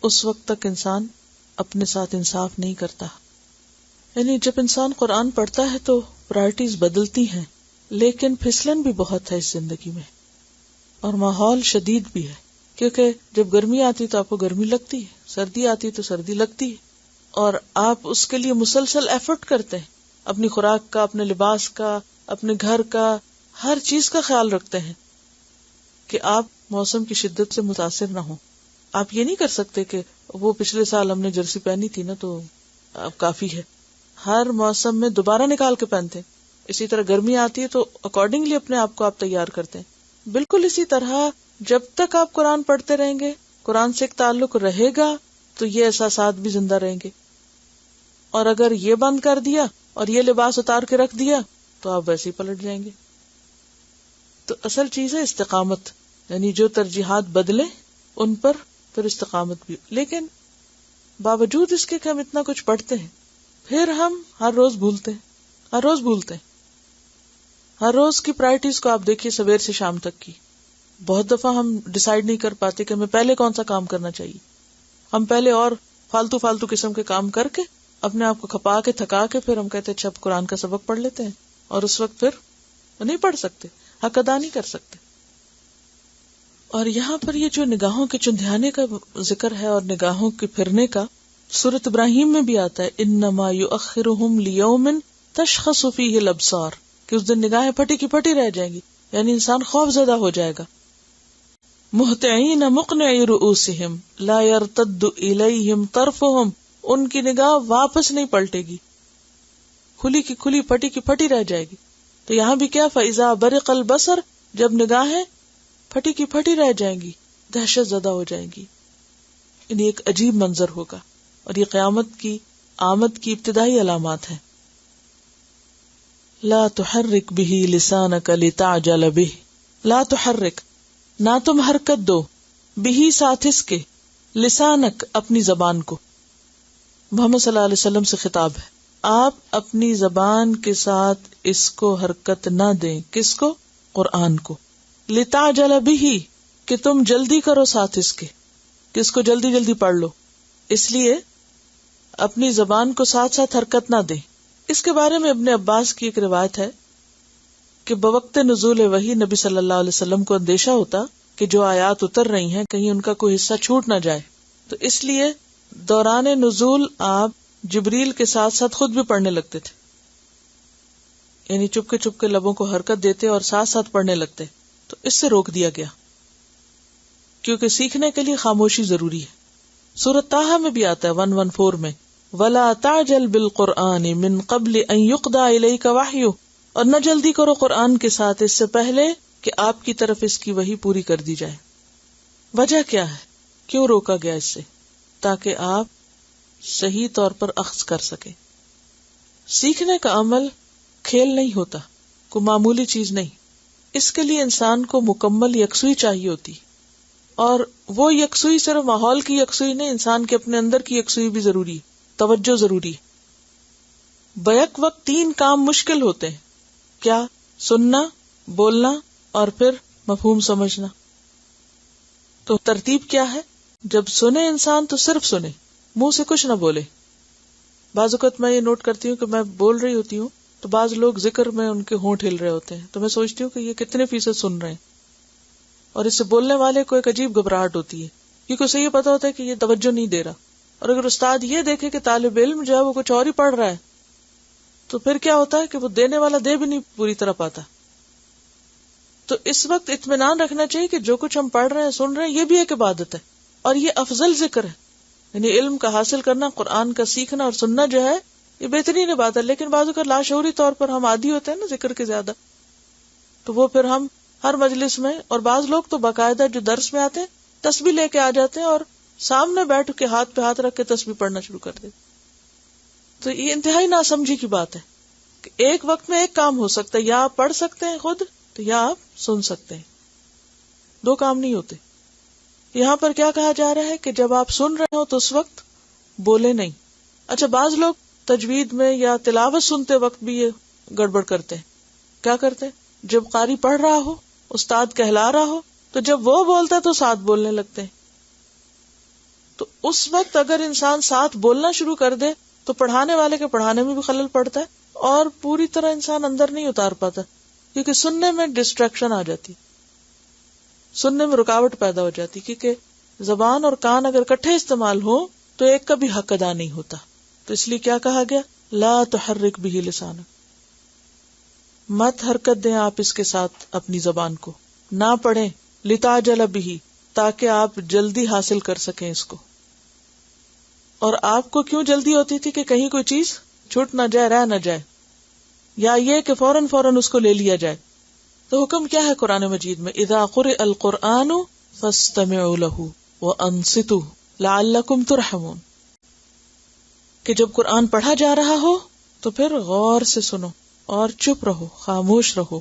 اس وقت تک انسان اپنے ساتھ انصاف نہیں کرتا. یعنی جب انسان قرآن پڑھتا ہے تو پرائرٹیز بدلتی ہیں، لیکن پھسلن بھی بہت ہے اس زندگی میں، اور ماحول شدید بھی ہے. کیونکہ جب گرمی آتی تو آپ کو گرمی لگتی ہے، سردی آتی تو سردی لگتی ہے، اور آپ اس کے لیے مسلسل ایفرٹ کرتے ہیں، اپنی خوراک کا، اپنے لباس کا، اپنے گھر کا، ہر چیز کا خیال رکھتے ہیں کہ آپ موسم کی شدت سے متاثر نہ ہوں. آپ یہ نہیں کر سکتے کہ وہ پچھلے سال ہم نے جرسی پہنی تھی نا تو اب کافی ہے. ہر موسم میں دوبارہ نکال کے پہنتے ہیں. اسی طرح گرمی آتی ہے تو اکارڈنگلی اپنے آپ کو آپ تیار کرتے ہیں. بالکل اسی طرح جب تک آپ قرآن پڑھتے رہیں گے، قرآن سے ایک تعلق رہے گا تو یہ احساسات بھی زندہ رہیں گے. اور اگر یہ بند کر دیا اور یہ لباس اتار کے رکھ دیا تو آپ ویسے ہی پلٹ جائیں گے. تو اصل چیز ہے استقامت. یعنی جو ترجیحات بدلے ان پر پھر استقامت بھی. لیکن باوجود اس کے کہ ہم اتنا کچھ پڑھتے ہیں پھر ہم ہر روز بھولتے ہیں. ہر روز کی پرائرٹیز کو آپ دیکھیے سویر سے شام تک کی. بہت دفعہ ہم ڈیسائیڈ نہیں کر پاتے کہ ہمیں پہلے کون سا کام کرنا چاہیے. ہم پہلے اور فالتو قسم کے کام کر کے اپنے آپ کو کھپا کے تھکا کے پھر ہم کہتے ہیں اچھا اب قرآن کا سبق پڑھ لیتے ہیں, اور اس وقت پھر نہیں پڑھ سکتے, حق ادا نہیں کر سکتے. اور یہاں پر یہ جو نگاہوں کے چندھیانے کا ذکر ہے اور نگاہوں کے پھرنے کا, سورۃ ابراہیم میں بھی آتا ہے انما یؤخرہم لیوم تشخص فیہ الابصار, کہ اس دن نگاہیں پھٹی کی پھٹی رہ جائیں گی, یعنی انسان خوف زدہ ہو جائے گا. مہطعین مقنعی رؤوسہم لا یرتد الیہم طرفہم, ان کی نگاہ واپس نہیں پلٹے گی, کھلی کی کھلی پھٹی کی پھٹی رہ جائے گی. تو یہاں بھی کیا, فَإِذَا بَرِقَ الْبَصَرُ, جب نگاہیں پھٹی کی پھٹی رہ جائیں گی, دہشت زدہ ہو جائیں گی. یعنی ایک عجیب منظر ہوگا, اور یہ قیامت کی آمد کی ابتدائی علامات ہیں. لا تحرک به لسانک لتعجل به, لا تحرک, نہ تم حرکت دو, به ساتھ اس کے, لسانک اپنی زبان کو. محمد صلی اللہ علیہ وسلم سے خطاب ہے, آپ اپنی زبان کے ساتھ اس کو حرکت نہ دیں. کس کو؟ قرآن کو. لتعجل به, کہ تم جلدی کرو ساتھ اس کے, کہ اس کو جلدی جلدی پڑھ لو, اس لیے اپنی زبان کو ساتھ ساتھ حرکت نہ دیں. اس کے بارے میں ابن عباس کی ایک روایت ہے کہ بوقت نزول وحی نبی صلی اللہ علیہ وسلم کو اندیشہ ہوتا کہ جو آیات اتر رہی ہیں کہیں ان کا کوئی حصہ چھوٹ نہ جائے, تو اس لیے دوران نزول آپ جبریل کے ساتھ ساتھ خود بھی پڑھنے لگتے تھے, یعنی چپ کے لبوں کو حرکت دیتے اور ساتھ ساتھ پڑھنے لگتے. تو اس سے روک دیا گیا, کیونکہ سیکھنے کے لیے خاموشی ضروری ہے. سورۃ طٰہٰ میں بھی آتا ہے 114 میں, وَلَا تَعْجَلْ بِالْقُرْآنِ مِنْ قَبْلِ أَنْ يُقْضَىٰ إِلَيْكَ وَحْيُهُ, اور نہ جلدی کرو قرآن کے ساتھ اس سے پہلے کہ آپ کی طرف اس کی وحی پوری کر دی جائے. وجہ کیا ہے, کیوں روکا گیا اس سے؟ تاکہ آپ صحیح طور پر اخذ کر سکیں. سیکھنے کا عمل کھیل نہیں ہوتا, کوئی معمولی چیز نہیں. اس کے لیے انسان کو مکمل یکسوئی چاہیے ہوتی, اور وہ یکسوئی صرف ماحول کی یکسوئی نہیں, انسان کے اپنے اندر کی یکسوئی بھی ضروری, توجہ ضروری. بیک وقت 3 کام مشکل ہوتے ہیں. کیا؟ سننا, بولنا اور پھر مفہوم سمجھنا. تو ترتیب کیا ہے؟ جب سنے انسان تو صرف سنے, منہ سے کچھ نہ بولے. بعض اوقات میں یہ نوٹ کرتی ہوں کہ میں بول رہی ہوتی ہوں تو بعض لوگ ذکر میں ان کے ہونٹ ہل رہے ہوتے ہیں, تو میں سوچتی ہوں کہ یہ کتنے فیصد سن رہے ہیں, اور اس سے بولنے والے کو ایک عجیب گھبراہٹ ہوتی ہے, کیونکہ اسے یہ پتا ہوتا ہے کہ یہ توجہ نہیں دے رہا. اور اگر استاد یہ دیکھے کہ طالب علم جو ہے وہ کچھ اور ہی پڑھ رہا ہے, تو پھر کیا ہوتا ہے کہ وہ دینے والا دے بھی نہیں پوری طرح پاتا. تو اس وقت اطمینان رکھنا چاہیے کہ جو کچھ ہم پڑھ رہے ہیں, سن رہے ہیں, یہ بھی ایک عبادت ہے, اور یہ افضل ذکر ہے. یعنی علم کا حاصل کرنا, قرآن کا سیکھنا اور سننا جو ہے یہ بہترین عبادت ہے. لیکن بعض اوقات لاشعوری طور پر ہم عادی ہوتے ہیں نا ذکر کے زیادہ, تو وہ پھر ہم ہر مجلس میں, اور بعض لوگ تو باقاعدہ جو درس میں آتے ہیں تسبیح لے کے آ جاتے ہیں اور سامنے بیٹھ کے ہاتھ پہ ہاتھ رکھ کے تسبیح پڑھنا شروع کر دیتے. تو یہ انتہائی ناسمجھی کی بات ہے کہ ایک وقت میں ایک کام ہو سکتا ہے, یا آپ پڑھ سکتے ہیں خود تو یا آپ سن سکتے ہیں, 2 کام نہیں ہوتے. یہاں پر کیا کہا جا رہا ہے کہ جب آپ سن رہے ہو تو اس وقت بولے نہیں. اچھا, بعض لوگ تجوید میں یا تلاوت سنتے وقت بھی یہ گڑبڑ کرتے ہیں. کیا کرتے ہیں؟ جب قاری پڑھ رہا ہو, استاد کہلا رہا ہو, تو جب وہ بولتا ہے تو ساتھ بولنے لگتے ہیں. تو اس وقت اگر انسان ساتھ بولنا شروع کر دے تو پڑھانے والے کے پڑھانے میں بھی خلل پڑتا ہے, اور پوری طرح انسان اندر نہیں اتار پاتا, کیونکہ سننے میں ڈسٹریکشن آ جاتی, سننے میں رکاوٹ پیدا ہو جاتی. کیونکہ زبان اور کان اگر اکٹھے استعمال ہو تو ایک کا بھی حق ادا نہیں ہوتا. تو اس لیے کیا کہا گیا, لا تحرک به لسانک, مت حرکت دیں آپ اس کے ساتھ اپنی زبان کو, نہ پڑھیں. لتعجل به, تاکہ آپ جلدی حاصل کر سکیں اس کو. اور آپ کو کیوں جلدی ہوتی تھی کہ کہیں کوئی چیز چھوٹ نہ جائے, رہ نہ جائے, یا یہ کہ فوراً اس کو لے لیا جائے. تو حکم کیا ہے قرآن مجید میں, اذا قرئ القرآن فاستمعوا له وانصتوا لعلکم ترحمون, کہ جب قرآن پڑھا جا رہا ہو تو پھر غور سے سنو اور چپ رہو, خاموش رہو,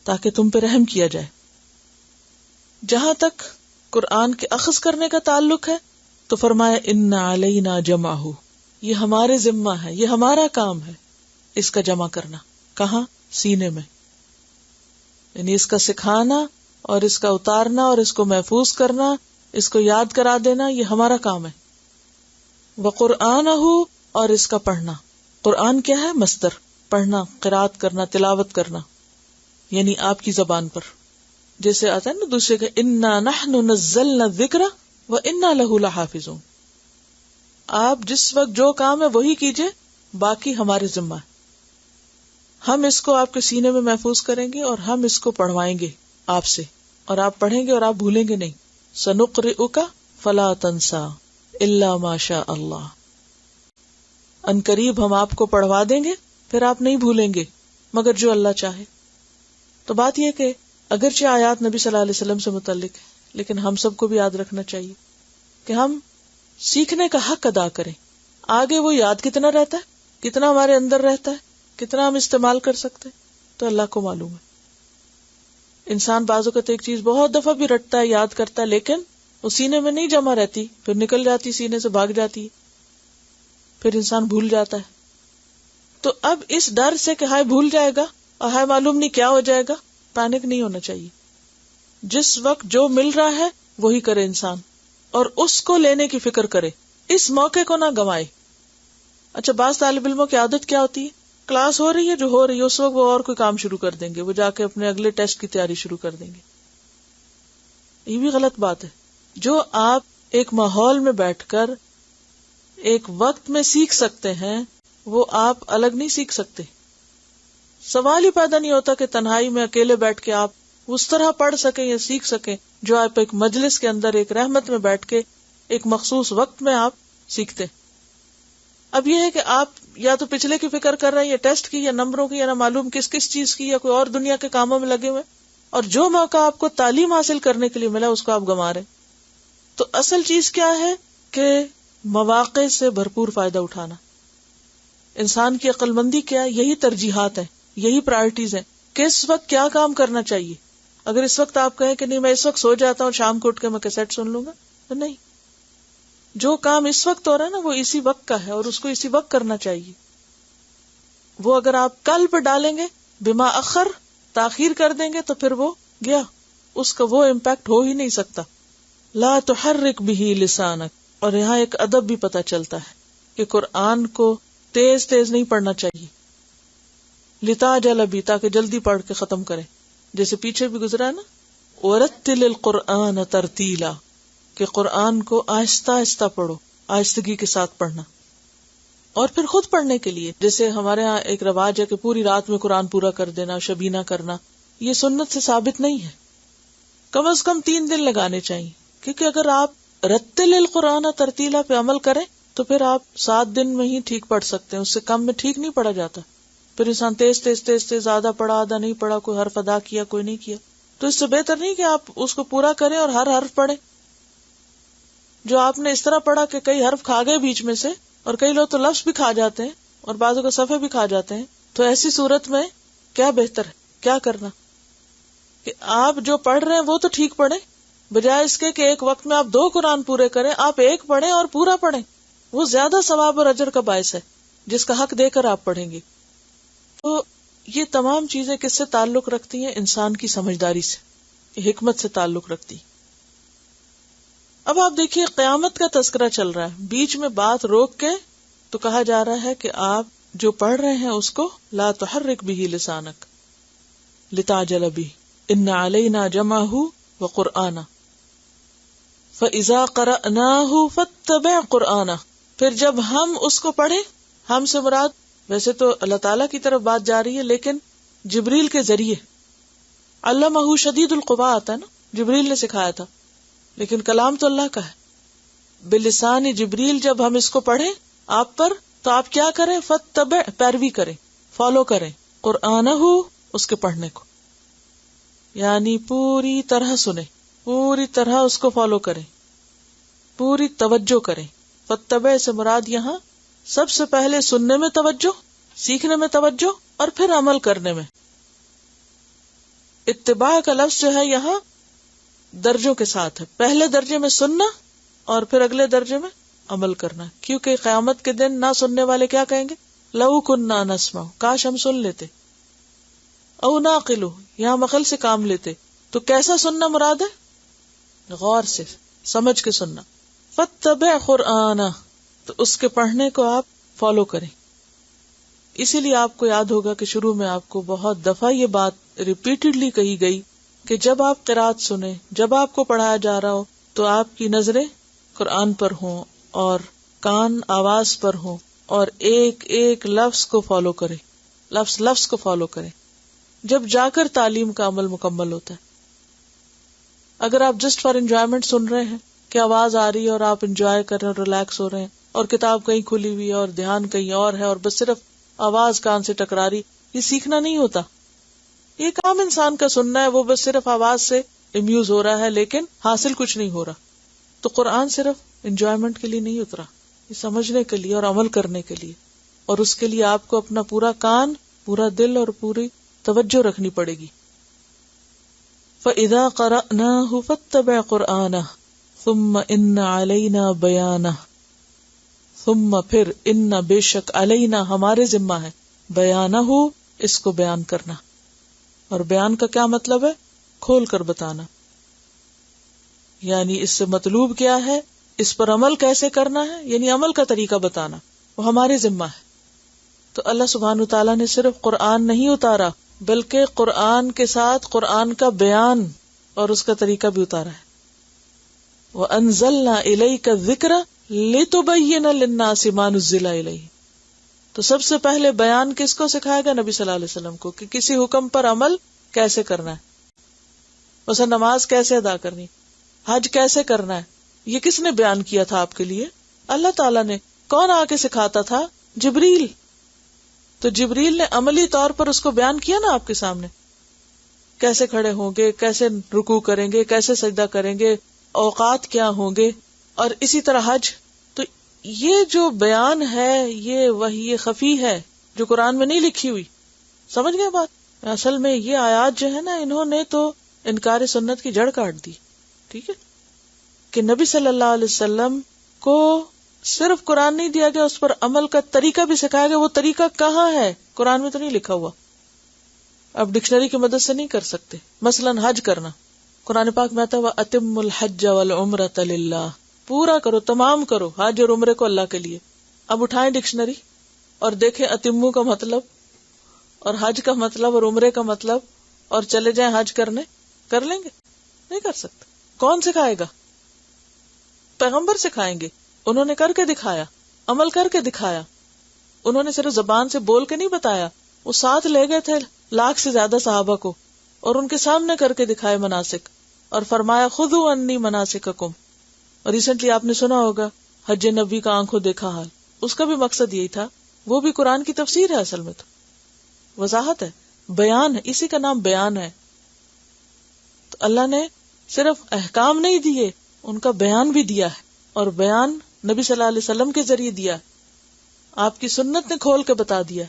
تاکہ تم پہ رحم کیا جائے. جہاں تک قرآن کے اخذ کرنے کا تعلق ہے تو فرمایا ان علینا جمعہ، یہ ہمارے ذمہ ہے، یہ ہمارا کام ہے اس کا جمع کرنا. کہاں؟ سینے میں. یعنی اس کا سکھانا اور اس کا اتارنا اور اس کو محفوظ کرنا، اس کو یاد کرا دینا، یہ ہمارا کام ہے. وقرآنہ، اور اس کا پڑھنا. قرآن کیا ہے؟ مصدر، پڑھنا، قرات کرنا، تلاوت کرنا، یعنی آپ کی زبان پر. جیسے آتا ہے نا دوسرے کا انا نحن نزلنا الذکر وانا لہ لحافظون. آپ جس وقت جو کام ہے وہی کیجئے، باقی ہمارے ذمہ ہے. ہم اس کو آپ کے سینے میں محفوظ کریں گے اور ہم اس کو پڑھوائیں گے آپ سے، اور آپ پڑھیں گے اور آپ بھولیں گے نہیں. سنقرئک فلا تنسا الا ما شاء اللہ. ان قریب ہم آپ کو پڑھوا دیں گے، پھر آپ نہیں بھولیں گے مگر جو اللہ چاہے. تو بات یہ کہ اگرچہ آیات نبی صلی اللہ علیہ وسلم سے متعلق ہے، لیکن ہم سب کو بھی یاد رکھنا چاہیے کہ ہم سیکھنے کا حق ادا کریں. آگے وہ یاد کتنا رہتا ہے، کتنا ہمارے اندر رہتا ہے، کتنا ہم استعمال کر سکتے تو اللہ کو معلوم ہے. انسان بعض اوقات ایک چیز بہت دفعہ بھی رٹتا ہے، یاد کرتا ہے، لیکن وہ سینے میں نہیں جمع رہتی، پھر نکل جاتی، سینے سے بھاگ جاتی، پھر انسان بھول جاتا ہے. تو اب اس ڈر سے کہ ہائے بھول جائے گا اور ہائے معلوم نہیں کیا ہو جائے گا، پینک نہیں ہونا چاہیے. جس وقت جو مل رہا ہے وہی کرے انسان، اور اس کو لینے کی فکر کرے، اس موقع کو نہ گنوائے. اچھا، بعض طالب علموں کی عادت کیا ہوتی ہے، کلاس ہو رہی ہے، جو ہو رہی ہے اس وقت وہ اور کوئی کام شروع کر دیں گے، وہ جا کے اپنے اگلے ٹیسٹ کی تیاری شروع کر دیں گے. یہ بھی غلط بات ہے. جو آپ ایک ماحول میں بیٹھ کر ایک وقت میں سیکھ سکتے ہیں وہ آپ الگ نہیں سیکھ سکتے. سوال ہی پیدا نہیں ہوتا کہ تنہائی میں اکیلے بیٹھ کے آپ اس طرح پڑھ سکیں یا سیکھ سکیں جو آپ ایک مجلس کے اندر ایک رحمت میں بیٹھ کے ایک مخصوص وقت میں آپ سیکھتے. اب یہ ہے کہ آپ یا تو پچھلے کی فکر کر رہے ہیں یا ٹیسٹ کی یا نمبروں کی یا نہ معلوم کس کس چیز کی یا کوئی اور دنیا کے کاموں میں لگے ہوئے، اور جو موقع آپ کو تعلیم حاصل کرنے کے لیے ملا اس کو آپ گنوا رہے. تو اصل چیز کیا ہے کہ مواقع سے بھرپور فائدہ اٹھانا. انسان کی عقل مندی کیا ہے؟ یہی ترجیحات ہیں، یہی پرائرٹیز ہیں کہ اس وقت کیا کام کرنا چاہیے. اگر اس وقت آپ کہیں کہ نہیں میں اس وقت سو جاتا ہوں، شام کو اٹھ کے میں کیسٹ سن لوں گا، تو نہیں. جو کام اس وقت ہو رہا ہے نا وہ اسی وقت کا ہے اور اس کو اسی وقت کرنا چاہیے. وہ اگر آپ کل پہ ڈالیں گے، بما اخر، تاخیر کر دیں گے تو پھر وہ گیا، اس کا وہ امپیکٹ ہو ہی نہیں سکتا. لا تحرک به لسانک. اور یہاں ایک ادب بھی پتہ چلتا ہے کہ قرآن کو تیز تیز نہیں پڑھنا چاہیے. لتعجل به، تاکہ جلدی پڑھ کے ختم کریں. جیسے پیچھے بھی گزرا نا، ورتل القرآن ترتیلا، کہ قرآن کو آہستہ آہستہ پڑھو، آہستگی کے ساتھ پڑھنا. اور پھر خود پڑھنے کے لیے جیسے ہمارے ہاں ایک رواج ہے کہ پوری رات میں قرآن پورا کر دینا، شبینہ کرنا، یہ سنت سے ثابت نہیں ہے. کم از کم 3 دن لگانے چاہیے، کیونکہ اگر آپ رتل القرآن ترتیلا پہ عمل کریں تو پھر آپ 7 دن میں ہی ٹھیک پڑھ سکتے ہیں، اس سے کم میں ٹھیک نہیں پڑھا جاتا. پھر انسان تیز تیز تیز تیز زیادہ پڑھا، آدھا نہیں پڑھا، کوئی حرف ادا کیا کوئی نہیں کیا. تو اس سے بہتر نہیں کہ آپ اس کو پورا کریں اور ہر حرف پڑھیں. جو آپ نے اس طرح پڑھا کہ کئی حرف کھا گئے بیچ میں سے، اور کئی لوگ تو لفظ بھی کھا جاتے ہیں اور بعضوں کو صفحے بھی کھا جاتے ہیں. تو ایسی صورت میں کیا بہتر ہے، کیا کرنا کہ آپ جو پڑھ رہے ہیں وہ تو ٹھیک پڑھیں، بجائے اس کے کہ ایک وقت میں آپ 2 قرآن پورے کریں. آپ ایک پڑھیں اور پورا پڑھیں، وہ زیادہ ثواب اور اجر کا باعث ہے جس کا حق دے کر آپ پڑھیں گے. تو یہ تمام چیزیں کس سے تعلق رکھتی ہیں؟ انسان کی سمجھداری سے، حکمت سے تعلق رکھتی. اب آپ دیکھیے قیامت کا تذکرہ چل رہا ہے، بیچ میں بات روک کے تو کہا جا رہا ہے کہ آپ جو پڑھ رہے ہیں اس کو لا تحرک به لسانک لتعجل به ان علینا جمعہ وقرآنہ فَإِذَا قَرَأْنَاهُ فَاتَّبِعْ قُرْآنَهُ. پھر جب ہم اس کو پڑھیں، ہم سے مراد ویسے تو اللہ تعالیٰ کی طرف بات جا رہی ہے لیکن جبریل کے ذریعے. علمہ شدید القویٰ آتا ہے نا، جبریل نے سکھایا تھا، لیکن کلام تو اللہ کا ہے. بلسان جبریل جب ہم اس کو پڑھیں آپ پر تو آپ کیا کریں؟ فَاتَّبِعْ، پیروی کریں، فالو کریں، قرآنَهُ، اس کے پڑھنے کو، یعنی پوری طرح سنیں، پوری طرح اس کو فالو کریں، پوری توجہ کریں. فَاتَّبِعْ سے مراد یہاں سب سے پہلے سننے میں توجہ، سیکھنے میں توجہ، اور پھر عمل کرنے میں. اتباع کا لفظ جو ہے یہاں درجوں کے ساتھ ہے. پہلے درجے میں سننا اور پھر اگلے درجے میں عمل کرنا، کیونکہ قیامت کے دن نہ سننے والے کیا کہیں گے؟ لو کننا نسمع، کاش ہم سن لیتے. او ناقل، یہاں عقل سے کام لیتے. تو کیسا سننا مراد ہے؟ غور سے سمجھ کے سننا. فاتبع قرآنہ، تو اس کے پڑھنے کو آپ فالو کریں. اسی لیے آپ کو یاد ہوگا کہ شروع میں آپ کو بہت دفعہ یہ بات ریپیٹڈلی کہی گئی کہ جب آپ قرات سنیں، جب آپ کو پڑھایا جا رہا ہو، تو آپ کی نظریں قرآن پر ہوں اور کان آواز پر ہوں اور ایک ایک لفظ کو فالو کریں، لفظ کو فالو کریں. جب جا کر تعلیم کا عمل مکمل ہوتا ہے. اگر آپ جسٹ فار انجوائمنٹ سن رہے ہیں کہ آواز آ رہی ہے اور آپ انجوائے کر رہے ہیں، ریلیکس ہو رہے ہیں، اور کتاب کہیں کھلی ہوئی ہے اور دھیان کہیں اور ہے اور بس صرف آواز کان سے ٹکرا رہی، یہ سیکھنا نہیں ہوتا. یہ کام انسان کا سننا ہے، وہ بس صرف آواز سے امیوز ہو رہا ہے لیکن حاصل کچھ نہیں ہو رہا. تو قرآن صرف انجوائمنٹ کے لیے نہیں اترا، یہ سمجھنے کے لیے اور عمل کرنے کے لیے، اور اس کے لیے آپ کو اپنا پورا کان، پورا دل اور پوری توجہ رکھنی پڑے گی. فَإِذَا قَرَأْنَاهُ فَاتَّبِعْ قُرْآنَهُ ثُمَّ إِنَّ عَلَيْنَا بَيَانَهُ، ثم پھر ان بے شک علینا ہمارے ذمہ ہے، بیانہ اس کو بیان کرنا. اور بیان کا کیا مطلب ہے؟ کھول کر بتانا. یعنی اس سے مطلوب کیا ہے، اس پر عمل کیسے کرنا ہے، یعنی عمل کا طریقہ بتانا، وہ ہمارے ذمہ ہے. تو اللہ سبحانہ وتعالیٰ نے صرف قرآن نہیں اتارا بلکہ قرآن کے ساتھ قرآن کا بیان اور اس کا طریقہ بھی اتارا ہے. وَأَنزَلْنَا إِلَيْكَ الذِّكْرَ لِتُبَيِّنَ لِلنَّاسِ مَا نُزِّلَ إِلَيْهِمْ. تو سب سے پہلے بیان کس کو سکھائے گا؟ نبی صلی اللہ علیہ وسلم کو، کہ کسی حکم پر عمل کیسے کرنا ہے. مثلا نماز کیسے ادا کرنی، حج کیسے کرنا ہے، یہ کس نے بیان کیا تھا آپ کے لیے؟ اللہ تعالیٰ نے. کون آ کے سکھاتا تھا؟ جبریل. تو جبریل نے عملی طور پر اس کو بیان کیا نا آپ کے سامنے، کیسے کھڑے ہوں گے، کیسے رکوع کریں گے، کیسے سجدہ کریں گے، اوقات کیا ہوں گے، اور اسی طرح حج. تو یہ جو بیان ہے یہ وحی خفی ہے جو قرآن میں نہیں لکھی ہوئی. سمجھ گئے بات؟ اصل میں یہ آیات جو ہے نا، انہوں نے تو انکار سنت کی جڑ کاٹ دی. ٹھیک ہے کہ نبی صلی اللہ علیہ وسلم کو صرف قرآن نہیں دیا گیا، اس پر عمل کا طریقہ بھی سکھایا گیا. وہ طریقہ کہاں ہے؟ قرآن میں تو نہیں لکھا ہوا. اب ڈکشنری کی مدد سے نہیں کر سکتے. مثلا حج کرنا، قرآن پاک میں آتا ہے وَأَتِمُّ الْحَجَّ وَالْعُمْرَةَ لِلَّهِ، پورا کرو، تمام کرو حج اور عمرے کو اللہ کے لیے. اب اٹھائیں ڈکشنری اور دیکھیں اتمو کا مطلب اور حج کا مطلب اور عمرے کا مطلب، اور چلے جائیں حج کرنے. کر لیں گے؟ نہیں کر سکتے. کون سکھائے گا؟ پیغمبر سکھائیں گے. انہوں نے کر کے دکھایا، عمل کر کے دکھایا. انہوں نے صرف زبان سے بول کے نہیں بتایا، وہ ساتھ لے گئے تھے لاکھ سے زیادہ صحابہ کو اور ان کے سامنے کر کے دکھائے مناسک، اور فرمایا خذوا عنی مناسککم. اور ریسنٹلی آپ نے سنا ہوگا حج نبی کا آنکھوں دیکھا حال، اس کا بھی مقصد یہی تھا. وہ بھی قرآن کی تفسیر ہے، اصل میں تو وضاحت ہے، بیان ہے، اسی کا نام بیان ہے. تو اللہ نے صرف احکام نہیں دیے، ان کا بیان بھی دیا ہے، اور بیان نبی صلی اللہ علیہ وسلم کے ذریعے دیا، آپ کی سنت نے کھول کے بتا دیا.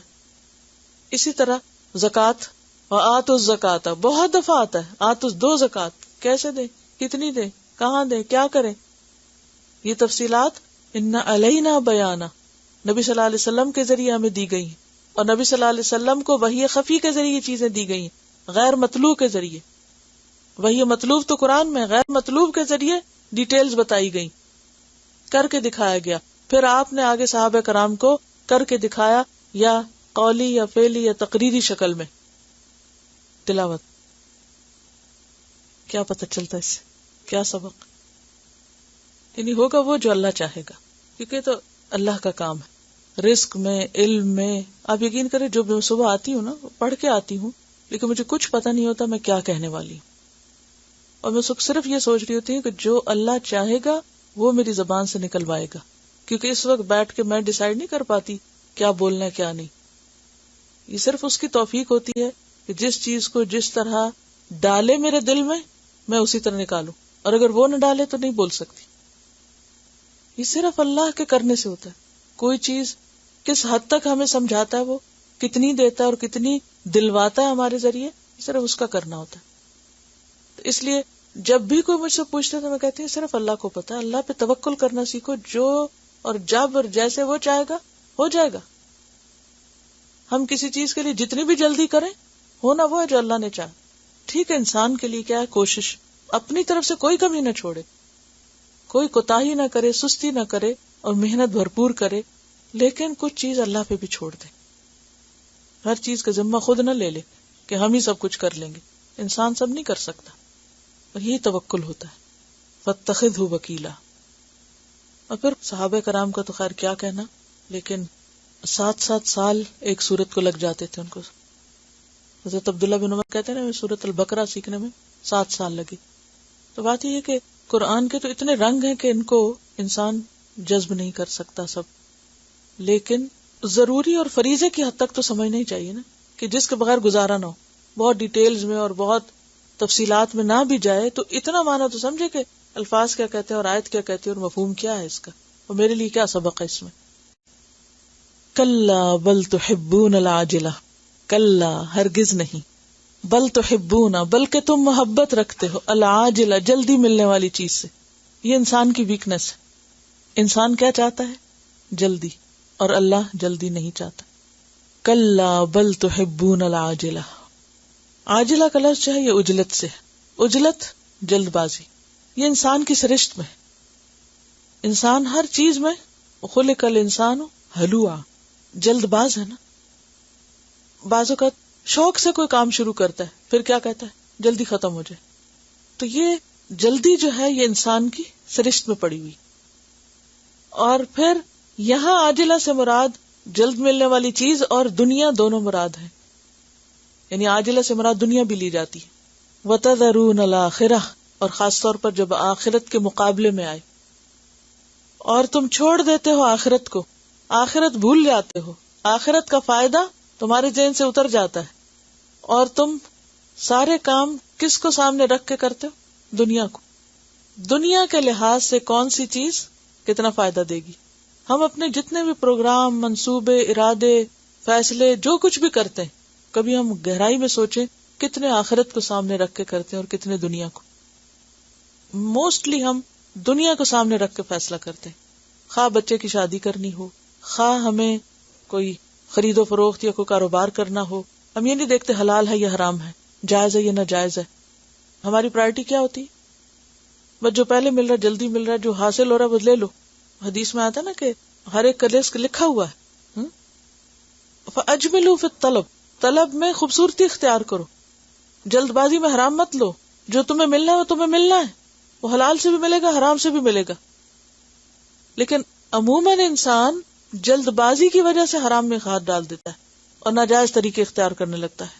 اسی طرح زکوٰۃ، وآتوا الزکاۃ بہت دفعہ آتا ہے. آتوا، دو زکوٰۃ، کیسے دیں، کتنی دیں، کہاں دیں، کیا کریں، یہ تفصیلات ان علینا بیانہ نبی صلی اللہ علیہ وسلم کے ذریعے ہمیں دی گئی ہیں، اور نبی صلی اللہ علیہ وسلم کو وحی خفی کے ذریعے یہ چیزیں دی گئی ہیں، غیر مطلوب کے ذریعے. وحی مطلوب تو قرآن میں، غیر مطلوب کے ذریعے ڈیٹیلز بتائی گئی، کر کے دکھایا گیا. پھر آپ نے آگے صحابہ کرام کو کر کے دکھایا، یا قولی یا فعلی یا تقریری شکل میں. تلاوت، کیا پتہ چلتا ہے اس سے، کیا سبق؟ یعنی ہوگا وہ جو اللہ چاہے گا، کیونکہ تو اللہ کا کام ہے. رزق میں، علم میں، آپ یقین کریں جو میں صبح آتی ہوں نا، پڑھ کے آتی ہوں لیکن مجھے کچھ پتہ نہیں ہوتا میں کیا کہنے والی ہوں، اور میں صرف یہ سوچ رہی ہوتی ہوں کہ جو اللہ چاہے گا وہ میری زبان سے نکلوائے گا، کیونکہ اس وقت بیٹھ کے میں ڈیسائیڈ نہیں کر پاتی کیا بولنا ہے کیا نہیں. یہ صرف اس کی توفیق ہوتی ہے کہ جس چیز کو جس طرح ڈالے میرے دل میں اسی طرح نکالوں، اور اگر وہ نہ ڈالے تو نہیں بول سکتی. یہ صرف اللہ کے کرنے سے ہوتا ہے. کوئی چیز کس حد تک ہمیں سمجھاتا ہے، وہ کتنی دیتا ہے اور کتنی دلواتا ہے ہمارے ذریعے، صرف اس کا کرنا ہوتا ہے. تو اس لیے جب بھی کوئی مجھ سے پوچھتے تو میں کہتی ہوں صرف اللہ کو پتا ہے. اللہ پہ توکل کرنا سیکھو، جو اور جب اور جیسے وہ چاہے گا ہو جائے گا. ہم کسی چیز کے لیے جتنی بھی جلدی کریں، ہونا وہ ہے جو اللہ نے چاہا. ٹھیک ہے، انسان کے لیے کیا ہے، کوشش اپنی طرف سے کوئی کمی نہ چھوڑے، کوئی کوتاہی نہ کرے، سستی نہ کرے اور محنت بھرپور کرے، لیکن کچھ چیز اللہ پہ بھی چھوڑ دے. ہر چیز کا ذمہ خود نہ لے لے کہ ہم ہی سب کچھ کر لیں گے. انسان سب نہیں کر سکتا، اور یہی توکل ہوتا ہے. فاتخذہ وکیلا. اور پھر صحابہ کرام کا تو خیر کیا کہنا، لیکن 7 سال ایک سورت کو لگ جاتے تھے ان کو. حضرت عبداللہ بن عمر کہتے ہیں نا سورت البقرہ سیکھنے میں 7 سال لگے. تو بات یہ ہے کہ قرآن کے تو اتنے رنگ ہیں کہ ان کو انسان جذب نہیں کر سکتا سب، لیکن ضروری اور فریضے کی حد تک تو سمجھنا ہی چاہیے نا، کہ جس کے بغیر گزارا نہ ہو. بہت ڈیٹیلز میں اور بہت تفصیلات میں نہ بھی جائے تو اتنا معنی تو سمجھے کہ الفاظ کیا کہتے ہیں اور آیت کیا کہتی ہے اور مفہوم کیا ہے اس کا، اور میرے لیے کیا سبق ہے اس میں. کلا بل تحبون العاجلہ، کلا ہرگز نہیں، بل تحبون بلکہ تم محبت رکھتے ہو، العاجلہ جلدی ملنے والی چیز سے. یہ انسان کی ویکنس ہے. انسان کیا چاہتا ہے؟ جلدی، اور اللہ جلدی نہیں چاہتا. کلا بل تحبون العاجلہ. عاجلہ کا لفظ جو ہے یہ عجلت سے، عجلت جلد بازی. یہ انسان کی سرشت میں، انسان ہر چیز میں خلق الانسان ہلوعا، جلد باز ہے نا. بعض اوقات شوق سے کوئی کام شروع کرتا ہے، پھر کیا کہتا ہے جلدی ختم ہو جائے. تو یہ جلدی جو ہے یہ انسان کی سرشت میں پڑی ہوئی. اور پھر یہاں عاجلہ سے مراد جلد ملنے والی چیز اور دنیا دونوں مراد ہیں. یعنی عاجلہ سے مراد دنیا بھی لی جاتی ہے. وَتَذَرُونَ الْآخِرَةَ، اور خاص طور پر جب آخرت کے مقابلے میں آئے، اور تم چھوڑ دیتے ہو آخرت کو، آخرت بھول جاتے ہو، آخرت کا فائدہ تمہارے ذہن سے اتر جاتا ہے، اور تم سارے کام کس کو سامنے رکھ کے کرتے ہو؟ دنیا کو. دنیا کے لحاظ سے کون سی چیز کتنا فائدہ دے گی. ہم اپنے جتنے بھی پروگرام، منصوبے، ارادے، فیصلے جو کچھ بھی کرتے ہیں، کبھی ہم گہرائی میں سوچیں کتنے آخرت کو سامنے رکھ کے کرتے ہیں اور کتنے دنیا کو. موسٹلی ہم دنیا کو سامنے رکھ کے فیصلہ کرتے ہیں. خواہ بچے کی شادی کرنی ہو، خواہ ہمیں کوئی خرید و فروخت یا کوئی کاروبار کرنا ہو، ہم یہ نہیں دیکھتے حلال ہے یا حرام ہے، جائز ہے یا ناجائز ہے. ہماری پرائرٹی کیا ہوتی؟ بس جو پہلے مل رہا ہے، جلدی مل رہا ہے، جو حاصل ہو رہا ہے وہ لے لو. حدیث میں آتا ہے نا کہ ہر ایک کا رزق لکھا ہوا ہے. فَأَجْمِلُوا فِي الطَّلَبِ، طلب میں خوبصورتی اختیار کرو، جلد بازی میں حرام مت لو. جو تمہیں ملنا ہے وہ تمہیں ملنا ہے، وہ حلال سے بھی ملے گا، حرام سے بھی ملے گا. لیکن عموماً انسان جلد بازی کی وجہ سے حرام میں ہاتھ ڈال دیتا ہے اور ناجائز طریقے اختیار کرنے لگتا ہے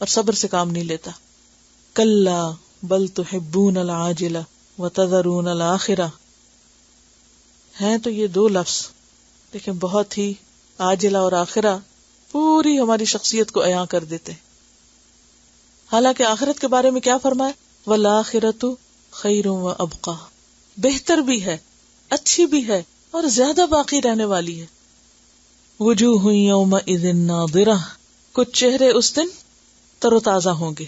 اور صبر سے کام نہیں لیتا. کلا بل تحبون العاجلہ وتذرون الآخرہ. ہیں تو یہ 2 لفظ، لیکن بہت ہی عاجلہ اور آخرہ پوری ہماری شخصیت کو عیاں کر دیتے ہیں. حالانکہ آخرت کے بارے میں کیا فرمایا؟ والآخرۃ خیر وابقیٰ، بہتر بھی ہے، اچھی بھی ہے اور زیادہ باقی رہنے والی ہے. وجوہ یومئذ ناظرہ، کچھ چہرے اس دن تر و تازہ ہوں گے.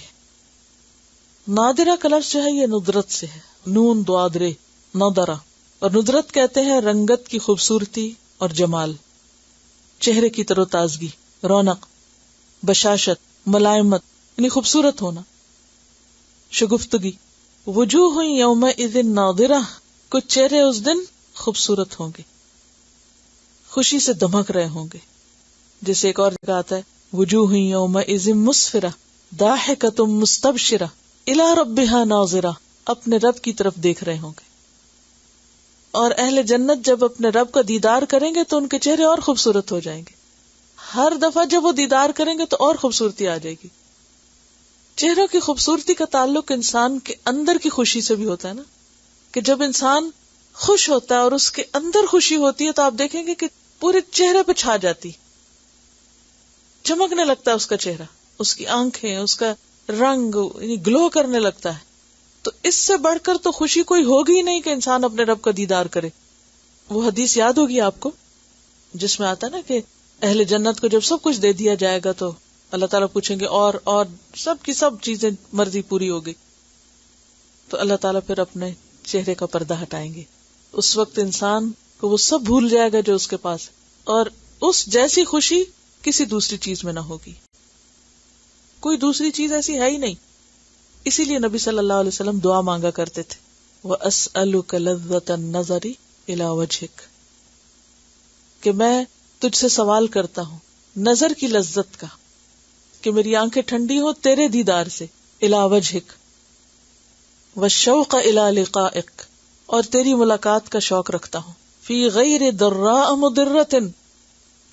ناظرہ کا لفظ جو ہے یہ ندرت سے ہے، نون دوادرے نظرہ، اور ندرت کہتے ہیں رنگت کی خوبصورتی اور جمال، چہرے کی تر و تازگی، رونق، بشاشت، ملائمت، یعنی خوبصورت ہونا، شگفتگی. وجوہ یومئذ ناظرہ، کچھ چہرے اس دن خوبصورت ہوں گے، خوشی سے دمک رہے ہوں گے. جیسے ایک اور جگہ آتا ہے وجوہ یومئذ مسفرہ ضاحکۃ مستبشرہ الی ربہا ناظرہ، اپنے رب کی طرف دیکھ رہے ہوں گے. اور اہل جنت جب اپنے رب کا دیدار کریں گے تو ان کے چہرے اور خوبصورت ہو جائیں گے. ہر دفعہ جب وہ دیدار کریں گے تو اور خوبصورتی آ جائے گی. چہروں کی خوبصورتی کا تعلق انسان کے اندر کی خوشی سے بھی ہوتا ہے نا، کہ جب انسان خوش ہوتا ہے اور اس کے اندر خوشی ہوتی ہے تو آپ دیکھیں گے کہ پورے چہرے پہ چھا جاتی، چمکنے لگتا ہے اس کا چہرہ، اس کی آنکھیں، اس کا رنگ یعنی گلو کرنے لگتا ہے. تو اس سے بڑھ کر تو خوشی کوئی ہوگی ہی نہیں کہ انسان اپنے رب کا دیدار کرے. وہ حدیث یاد ہوگی آپ کو جس میں آتا نا کہ اہل جنت کو جب سب کچھ دے دیا جائے گا تو اللہ تعالیٰ پوچھیں گے اور سب کی سب چیزیں مرضی پوری ہو گئی. تو اللہ تعالیٰ پھر اپنے چہرے کا پردہ ہٹائیں گے. اس وقت انسان کو وہ سب بھول جائے گا جو اس کے پاس ہے، اور اس جیسی خوشی کسی دوسری چیز میں نہ ہوگی. کوئی دوسری چیز ایسی ہے ہی نہیں. اسی لیے نبی صلی اللہ علیہ وسلم دعا مانگا کرتے تھے، وَأَسْأَلُكَ لَذَّةَ النَّظَرِ إِلَى وَجْهِكَ، کہ میں تجھ سے سوال کرتا ہوں نظر کی لذت کا، کہ میری آنکھیں ٹھنڈی ہو تیرے دیدار سے، إِلَى وَجْهِكَ وَالشَّوْقَ إِلَى لِقَائِكَ، اور تیری ملاقات کا شوق رکھتا ہوں، فی غیر ضراء مضرۃ،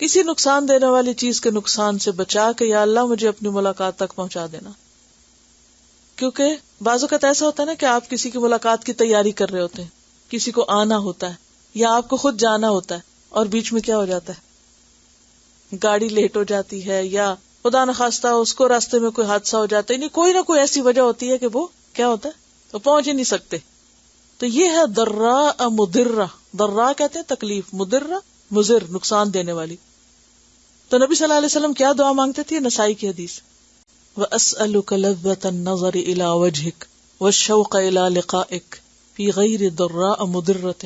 کسی نقصان دینے والی چیز کے نقصان سے بچا کے یا اللہ مجھے اپنی ملاقات تک پہنچا دینا. کیونکہ بعض اوقات ایسا ہوتا ہے نا کہ آپ کسی کی ملاقات کی تیاری کر رہے ہوتے ہیں، کسی کو آنا ہوتا ہے یا آپ کو خود جانا ہوتا ہے، اور بیچ میں کیا ہو جاتا ہے، گاڑی لیٹ ہو جاتی ہے یا خدا نخواستہ اس کو راستے میں کوئی حادثہ ہو جاتا ہے، یعنی کوئی نہ کوئی ایسی وجہ ہوتی ہے کہ وہ کیا ہوتا ہے، وہ پہنچ ہی نہیں سکتے. تو یہ ہے ضراء مضرہ. ضراء کہتے ہیں تکلیف، مضرہ مضر، نقصان دینے والی. تو نبی صلی اللہ علیہ وسلم کیا دعا مانگتے تھے؟ نسائی کی حدیث، وَأَسْأَلُكَ لَذَّةَ النَّظَرِ إِلَى وَجْهِكَ وَالشَّوْقَ إِلَى لِقَائِكَ فِي غَيْرِ ضَرَّاءَ مُضِرَّةٍ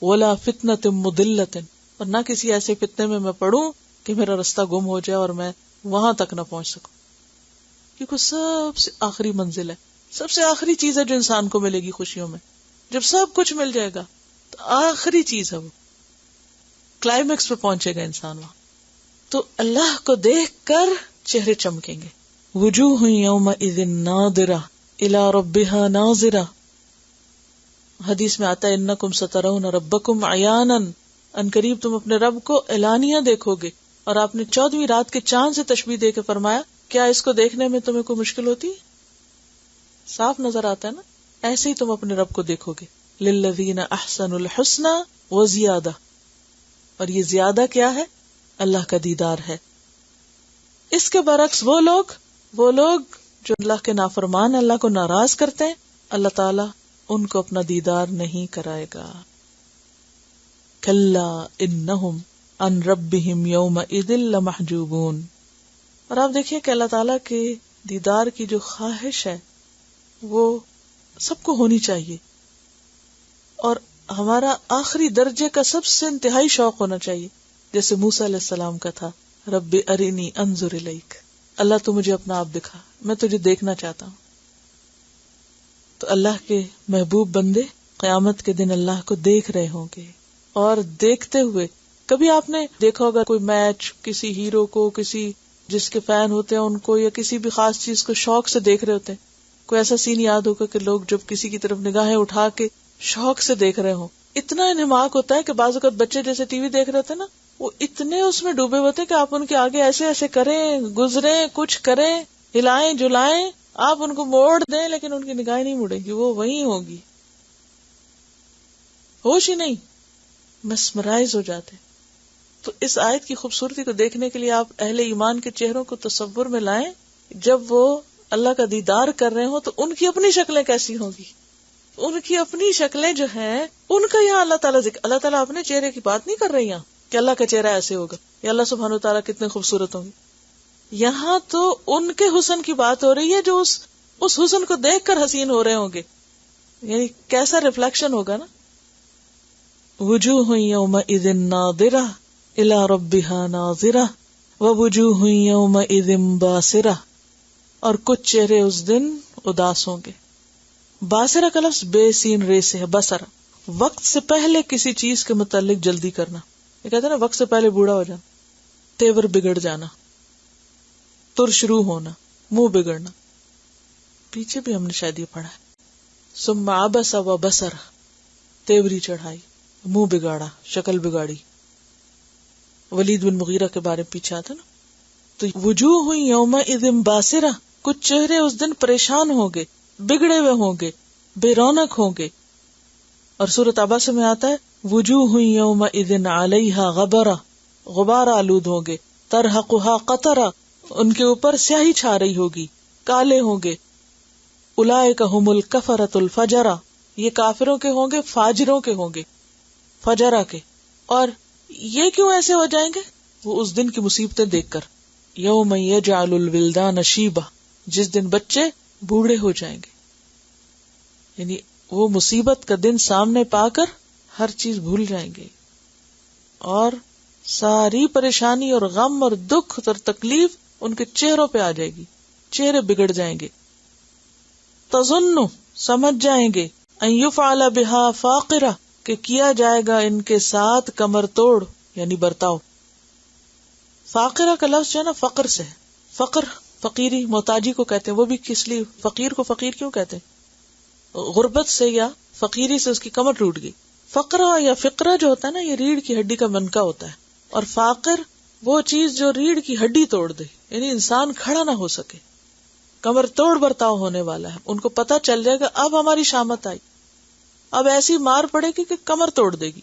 وَلَا فِتْنَةٍ مُضِلَّةٍ، اور نہ کسی ایسے فتنے میں پڑوں کہ میرا رستہ گم ہو جائے اور میں وہاں تک نہ پہنچ سکوں. کیونکہ سب سے آخری منزل ہے، سب سے آخری چیز ہے جو انسان کو ملے گی خوشیوں میں. جب سب کچھ مل جائے گا تو آخری چیز ہے، وہ کلائمیکس پہ پہنچے گا انسان وہاں. تو اللہ کو دیکھ کر چہرے چمکیں گے. وجوہ یومئذ ناظرہ الی ربہا ناظرہ، حدیث میں آتا ہے انکم سترون ربکم عیانا، ان قریب تم اپنے رب کو اعلانیہ دیکھو گے. اور آپ نے 14ویں رات کے چاند سے تشبیہ دے کے فرمایا کیا اس کو دیکھنے میں تمہیں کوئی مشکل ہوتی؟ صاف نظر آتا ہے نا. ایسے ہی تم اپنے رب کو دیکھو گے. للذین احسنوا الحسنى وزیادہ، اور یہ زیادہ کیا ہے؟ اللہ کا دیدار ہے. اس کے برعکس وہ لوگ جو اللہ کے نافرمان، اللہ کو ناراض کرتے ہیں، اللہ تعالیٰ ان کو اپنا دیدار نہیں کرائے گا. کلا انہم عن ربہم یومئذ لمحجوبون. اور آپ دیکھیے کہ اللہ تعالیٰ کے دیدار کی جو خواہش ہے وہ سب کو ہونی چاہیے، اور ہمارا آخری درجے کا سب سے انتہائی شوق ہونا چاہیے، جیسے موسیٰ علیہ السلام کا تھا، رب ارنی انظر الیک، اللہ تو مجھے اپنا آپ دکھا، میں تجھے دیکھنا چاہتا ہوں. تو اللہ کے محبوب بندے قیامت کے دن اللہ کو دیکھ رہے ہوں گے، اور دیکھتے ہوئے کبھی آپ نے دیکھا ہوگا کوئی میچ، کسی ہیرو کو، کسی جس کے فین ہوتے ہیں ان کو، یا کسی بھی خاص چیز کو شوق سے دیکھ رہے ہوتے ہیں. کوئی ایسا سین یاد ہوگا کہ لوگ جب کسی کی طرف نگاہیں اٹھا کے شوق سے دیکھ رہے ہوں، اتنا انہماک ہوتا ہے کہ بعض اوقات بچے جیسے ٹی وی دیکھ رہے ہوتے ہیں نا، وہ اتنے اس میں ڈوبے ہوتے ہیں کہ آپ ان کے آگے ایسے ایسے کریں، گزریں، کچھ کریں، ہلائیں جلائیں، آپ ان کو موڑ دیں لیکن ان کی نگاہیں نہیں مڑیں گی، وہ وہیں ہوگی، ہوش ہی نہیں، مسمرائز ہو جاتے. تو اس آیت کی خوبصورتی کو دیکھنے کے لیے آپ اہل ایمان کے چہروں کو تصور میں لائیں، جب وہ اللہ کا دیدار کر رہے ہوں تو ان کی اپنی شکلیں کیسی ہوں گی. ان کی اپنی شکلیں جو ہیں ان کا یہاں اللہ تعالیٰ اللہ تعالیٰ اپنے چہرے کی بات نہیں کر رہی یہاں کہ اللہ کا چہرہ ایسے ہوگا یا اللہ سبحانہ وتعالیٰ کتنے خوبصورت ہوں گے. یہاں تو ان کے حسن کی بات ہو رہی ہے جو اس حسن کو دیکھ کر حسین ہو رہے ہوں گے. یعنی کیسا ریفلیکشن ہوگا نا. وجوہ یومئذ ناظرہ الی ربہا ناظرہ ووجوہ یومئذ باسرہ، اور کچھ چہرے اس دن اداس ہوں گے. باسرہ کا لفظ بے سین رے سے ہے. بسر وقت سے پہلے کسی چیز کے متعلق جلدی کرنا، یہ کہتے ہیں نا وقت سے پہلے بوڑھا ہو جانا، تیور بگڑ جانا، ترشرو ہونا، منہ بگڑنا. پیچھے بھی ہم نے شاید یہ پڑھا ہے. ثم عبس و بسر، تیوری چڑھائی، منہ بگاڑا، شکل بگاڑی. ولید بن مغیرہ کے بارے میں پیچھے آتا نا. تو وجوہ یومئذ باسرہ، کچھ چہرے اس دن پریشان ہوں گے، بگڑے ہوئے ہوں گے، بے رونق ہوں گے. اور سورۃ عبس میں آتا ہے وجوہ یومئذ علیہا غبرہ، غبار آلود ہوں گے. ترہقھا قطرہ، ان کے اوپر سیاہی چھا رہی ہوگی، کالے ہوں گے. اولئک ھم الکفرۃ الفجرہ، یہ کافروں کے ہوں گے، فاجروں کے ہوں گے، فجرہ کے. اور یہ کیوں ایسے ہو جائیں گے؟ وہ اس دن کی مصیبتیں دیکھ کر. یوم یجعل الولدان شیبہ، جس دن بچے بوڑھے ہو جائیں گے. یعنی وہ مصیبت کا دن سامنے پا کر ہر چیز بھول جائیں گے اور ساری پریشانی اور غم اور دکھ اور تکلیف ان کے چہروں پہ آ جائے گی، چہرے بگڑ جائیں گے. تظن سمجھ جائیں گے ان یفعل بہا فاقرہ کہ کیا جائے گا ان کے ساتھ کمر توڑ یعنی برتاؤ. فاقرہ کا لفظ جو ہے نا فقر سے ہے. فقر فقیری محتاجی کو کہتے ہیں. وہ بھی کس لیے فقیر کو فقیر کیوں کہتے ہیں؟ غربت سے یا فقیری سے اس کی کمر ٹوٹ گئی. فقرہ یا فقرہ جو ہوتا ہے نا یہ ریڑھ کی ہڈی کا منکا ہوتا ہے، اور فاقر وہ چیز جو ریڑھ کی ہڈی توڑ دے، یعنی انسان کھڑا نہ ہو سکے. کمر توڑ برتاؤ ہونے والا ہے. ان کو پتا چل جائے گا اب ہماری شامت آئی، اب ایسی مار پڑے گی کہ کمر توڑ دے گی.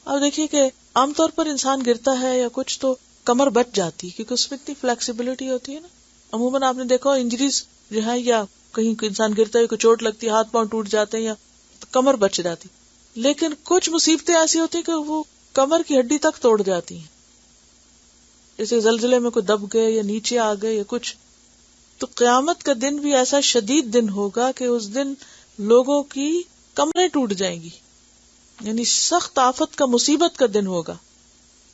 اب دیکھیے کہ عام طور پر انسان گرتا ہے یا کچھ تو کمر بچ جاتی ہے کیونکہ اس میں اتنی فلیکسیبلٹی ہوتی ہے نا. عموماً آپ نے دیکھا انجریز جو ہے یا کہیں انسان گرتا ہے کوئی چوٹ لگتی ہے، ہاتھ پاؤں ٹوٹ جاتے ہیں یا کمر بچ جاتی. لیکن کچھ مصیبتیں ایسی ہوتی ہیں کہ وہ کمر کی ہڈی تک توڑ جاتی ہیں. جیسے زلزلے میں کوئی دب گئے یا نیچے آ گئے یا کچھ. تو قیامت کا دن بھی ایسا شدید دن ہوگا کہ اس دن لوگوں کی کمریں ٹوٹ جائیں گی، یعنی سخت آفت کا مصیبت کا دن ہوگا.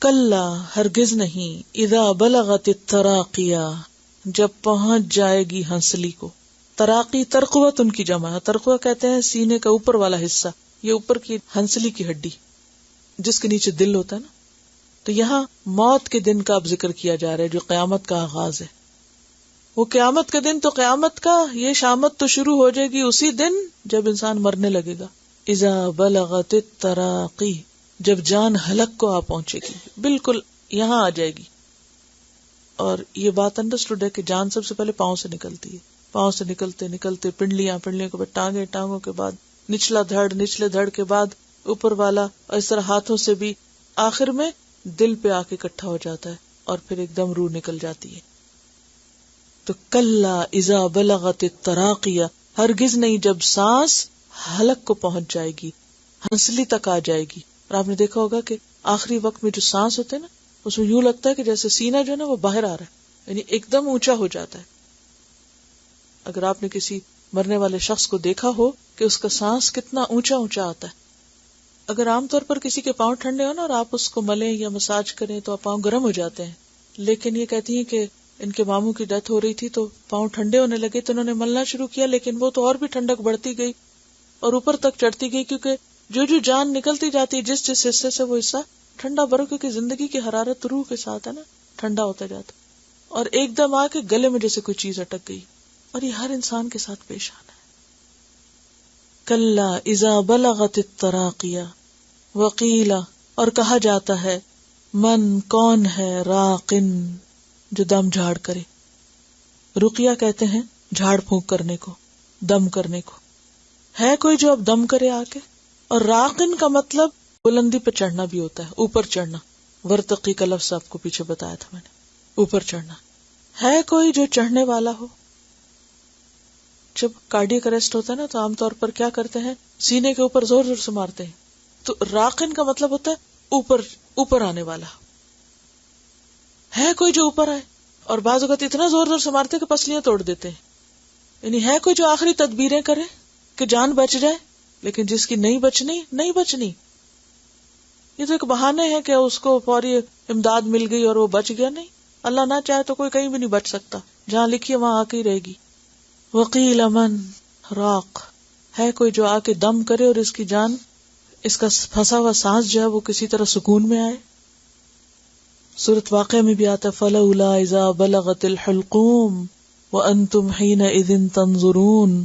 کلا ہرگز نہیں، اذا بلغت التراقیہ جب پہنچ جائے گی ہنسلی کو. تراقی ترقوت ان کی جمع ہے. ترقوہ کہتے ہیں سینے کا اوپر والا حصہ، یہ اوپر کی ہنسلی کی ہڈی جس کے نیچے دل ہوتا ہے نا. تو یہاں موت کے دن کا اب ذکر کیا جا رہا ہے جو قیامت کا آغاز ہے. وہ قیامت کا دن تو قیامت کا یہ شامت تو شروع ہو جائے گی اسی دن جب انسان مرنے لگے گا. اذا بلغت التراقی جب جان حلق کو آ پہنچے گی، بالکل یہاں آ جائے گی. اور یہ بات انڈرسٹوڈ ہے کہ جان سب سے پہلے پاؤں سے نکلتی ہے. پاؤں سے نکلتے نکلتے پنڈلیاں کے بعد ٹانگیں، ٹانگوں کے بعد نچلا دھڑ، نچلے دھڑ کے بعد اوپر والا، اور اس طرح ہاتھوں سے بھی آخر میں دل پہ آ کے اکٹھا ہو جاتا ہے اور پھر ایک دم روح نکل جاتی ہے. تو کلا اذا بلغت التراقیہ ہرگز نہیں جب سانس حلق کو پہنچ جائے گی، ہنسلی تک آ جائے گی. اور آپ نے دیکھا ہوگا کہ آخری وقت میں جو سانس ہوتے ہیں نا اس میں یوں لگتا ہے کہ جیسے سینہ جو ہے نا وہ باہر آ رہا ہے، یعنی ایک دم اونچا ہو جاتا ہے. اگر آپ نے کسی مرنے والے شخص کو دیکھا ہو کہ اس کا سانس کتنا اونچا اونچا آتا ہے. اگر عام طور پر کسی کے پاؤں ٹھنڈے ہو نا اور آپ اس کو ملیں یا مساج کریں تو پاؤں گرم ہو جاتے ہیں. لیکن یہ کہتی ہیں کہ ان کے ماموں کی ڈیتھ ہو رہی تھی تو پاؤں ٹھنڈے ہونے لگے تو انہوں نے ملنا شروع کیا، لیکن وہ تو اور بھی ٹھنڈک بڑھتی گئی اور اوپر تک چڑھتی گئی، کیونکہ جو جان نکلتی جاتی جس حصے سے وہ حصہ ٹھنڈا برو، کیونکہ زندگی کی حرارت روح کے ساتھ ہے نا، ٹھنڈا ہوتا جاتا اور ایک دم آ کے گلے میں جیسے کوئی چیز اٹک گئی. اور یہ ہر انسان کے ساتھ پیش آنا ہے. کلا اذا بلغت التراقیہ وقیل اور کہا جاتا ہے من کون ہے راقن جو دم جھاڑ کرے. رقیہ کہتے ہیں جھاڑ پھونک کرنے کو، دم کرنے کو. ہے کوئی جو اب دم کرے آ کے. اور راقن کا مطلب بلندی پہ چڑھنا بھی ہوتا ہے، اوپر چڑھنا. ورتقی کا لفظ آپ کو پیچھے بتایا تھا میں نے، اوپر چڑھنا. ہے کوئی جو چڑھنے والا ہو. جب کارڈیک اریسٹ ہوتا ہے نا تو عام طور پر کیا کرتے ہیں، سینے کے اوپر زور زور سے مارتے ہیں. تو راقن کا مطلب ہوتا ہے اوپر آنے والا. ہے کوئی جو اوپر آئے. اور بعض اوقات اتنا زور زور سے مارتے کہ پسلیاں توڑ دیتے ہیں. یعنی ہے کوئی جو آخری تدبیریں کرے کہ جان بچ جائے، لیکن جس کی نہیں بچنی. یہ تو ایک بہانے ہیں کہ اس کو فوری امداد مل گئی اور وہ بچ گیا. نہیں، اللہ نہ چاہے تو کوئی کہیں بھی نہیں بچ سکتا. جہاں لکھی ہے وہاں آ کے ہی رہے گی. وقیل من راق ہے کوئی جو آ کے دم کرے اور اس کی جان، اس کا پھنسا ہوا سانس جو ہے وہ کسی طرح سکون میں آئے. سورۃ واقعہ میں بھی آتا ہے فلولا اذا بلغت الحلقوم وانتم حینئذ تنظرون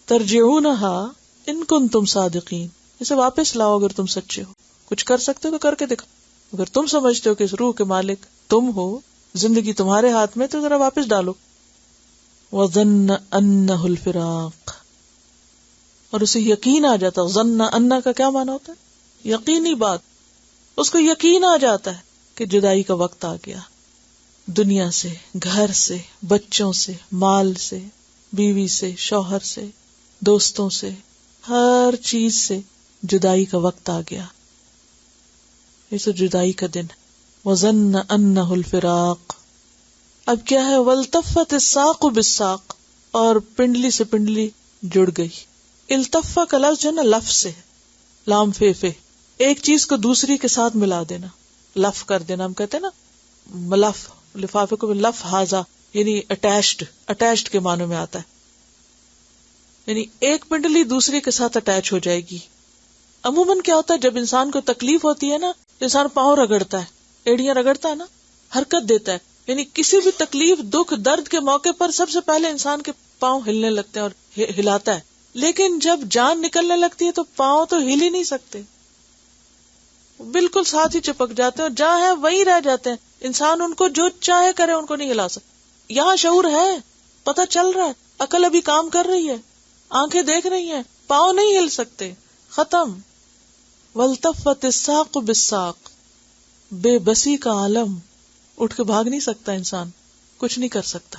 ترجعونها ان کنتم صادقین. اسے واپس لاؤ اگر تم سچے ہو. کچھ کر سکتے ہو تو کر کے دکھاؤ. اگر تم سمجھتے ہو کہ اس روح کے مالک تم ہو، زندگی تمہارے ہاتھ میں، تو ذرا واپس ڈالو. وظن انہ الفراق اور اسے یقین آ جاتا. ظن انہ کا کیا معنی ہوتا ہے؟ یقینی بات. اس کو یقین آ جاتا ہے کہ جدائی کا وقت آ گیا. دنیا سے، گھر سے، بچوں سے، مال سے، بیوی سے، شوہر سے، دوستوں سے، ہر چیز سے جدائی کا وقت آ گیا. یہ تو جدائی کا دن. وظن انہ الفراق. اب کیا ہے؟ والتفت الساق بالساق. اور پنڈلی سے پنڈلی جڑ گئی. التفا کا لفظ جو ہے نا لف سے، لام فے فے، ایک چیز کو دوسری کے ساتھ ملا دینا، لف کر دینا. ہم کہتے ہیں نا ملف، لفافے کو لف ہاضا، یعنی اٹیچڈ کے معنوں میں آتا ہے. یعنی ایک پنڈلی دوسری کے ساتھ اٹیچ ہو جائے گی. عموماً کیا ہوتا ہے جب انسان کو تکلیف ہوتی ہے نا، انسان پاؤں رگڑتا ہے، ایڑیاں رگڑتا ہے نا، حرکت دیتا ہے. یعنی کسی بھی تکلیف، دکھ، درد کے موقع پر سب سے پہلے انسان کے پاؤں ہلنے لگتے ہیں اور ہلاتا ہے. لیکن جب جان نکلنے لگتی ہے تو پاؤں تو ہل ہی نہیں سکتے، بالکل ساتھ ہی چپک جاتے ہیں اور جہاں ہے وہیں رہ جاتے ہیں. انسان ان کو جو چاہے کرے ان کو نہیں ہلا سکتا. یہاں شعور ہے، پتہ چل رہا ہے، عقل ابھی کام کر رہی ہے، آنکھیں دیکھ رہی ہیں، پاؤں نہیں ہل سکتے، ختم. والتفت الساق بالساق، بے بسی کا عالم، اٹھ کے بھاگ نہیں سکتا انسان، کچھ نہیں کر سکتا.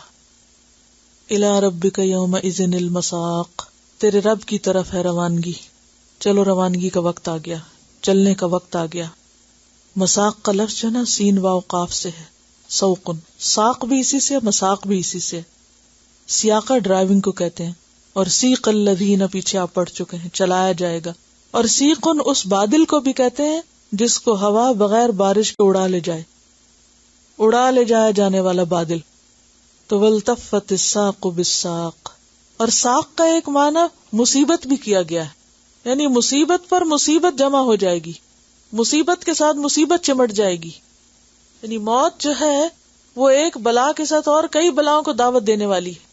الی ربک یومئذ المساق، تیرے رب کی طرف ہے روانگی. چلو روانگی کا وقت آ گیا، چلنے کا وقت آ گیا. مساق کا لفظ جو نا سین واو قاف سے ہے، سوقن، ساق بھی اسی سے، مساق بھی اسی سے. سیاقہ ڈرائیونگ کو کہتے ہیں، اور سیق الذین پیچھے آپ پڑھ چکے ہیں، چلایا جائے گا. اور سیقن اس بادل کو بھی کہتے ہیں جس کو ہوا بغیر بارش کے اڑا لے جائے، اڑا لے جایا جانے والا بادل. تو والتفت الساق بالساق، اور ساق کا ایک معنی مصیبت بھی کیا گیا ہے، یعنی مصیبت پر مصیبت جمع ہو جائے گی، مصیبت کے ساتھ مصیبت چمٹ جائے گی. یعنی موت جو ہے وہ ایک بلا کے ساتھ اور کئی بلاؤں کو دعوت دینے والی ہے.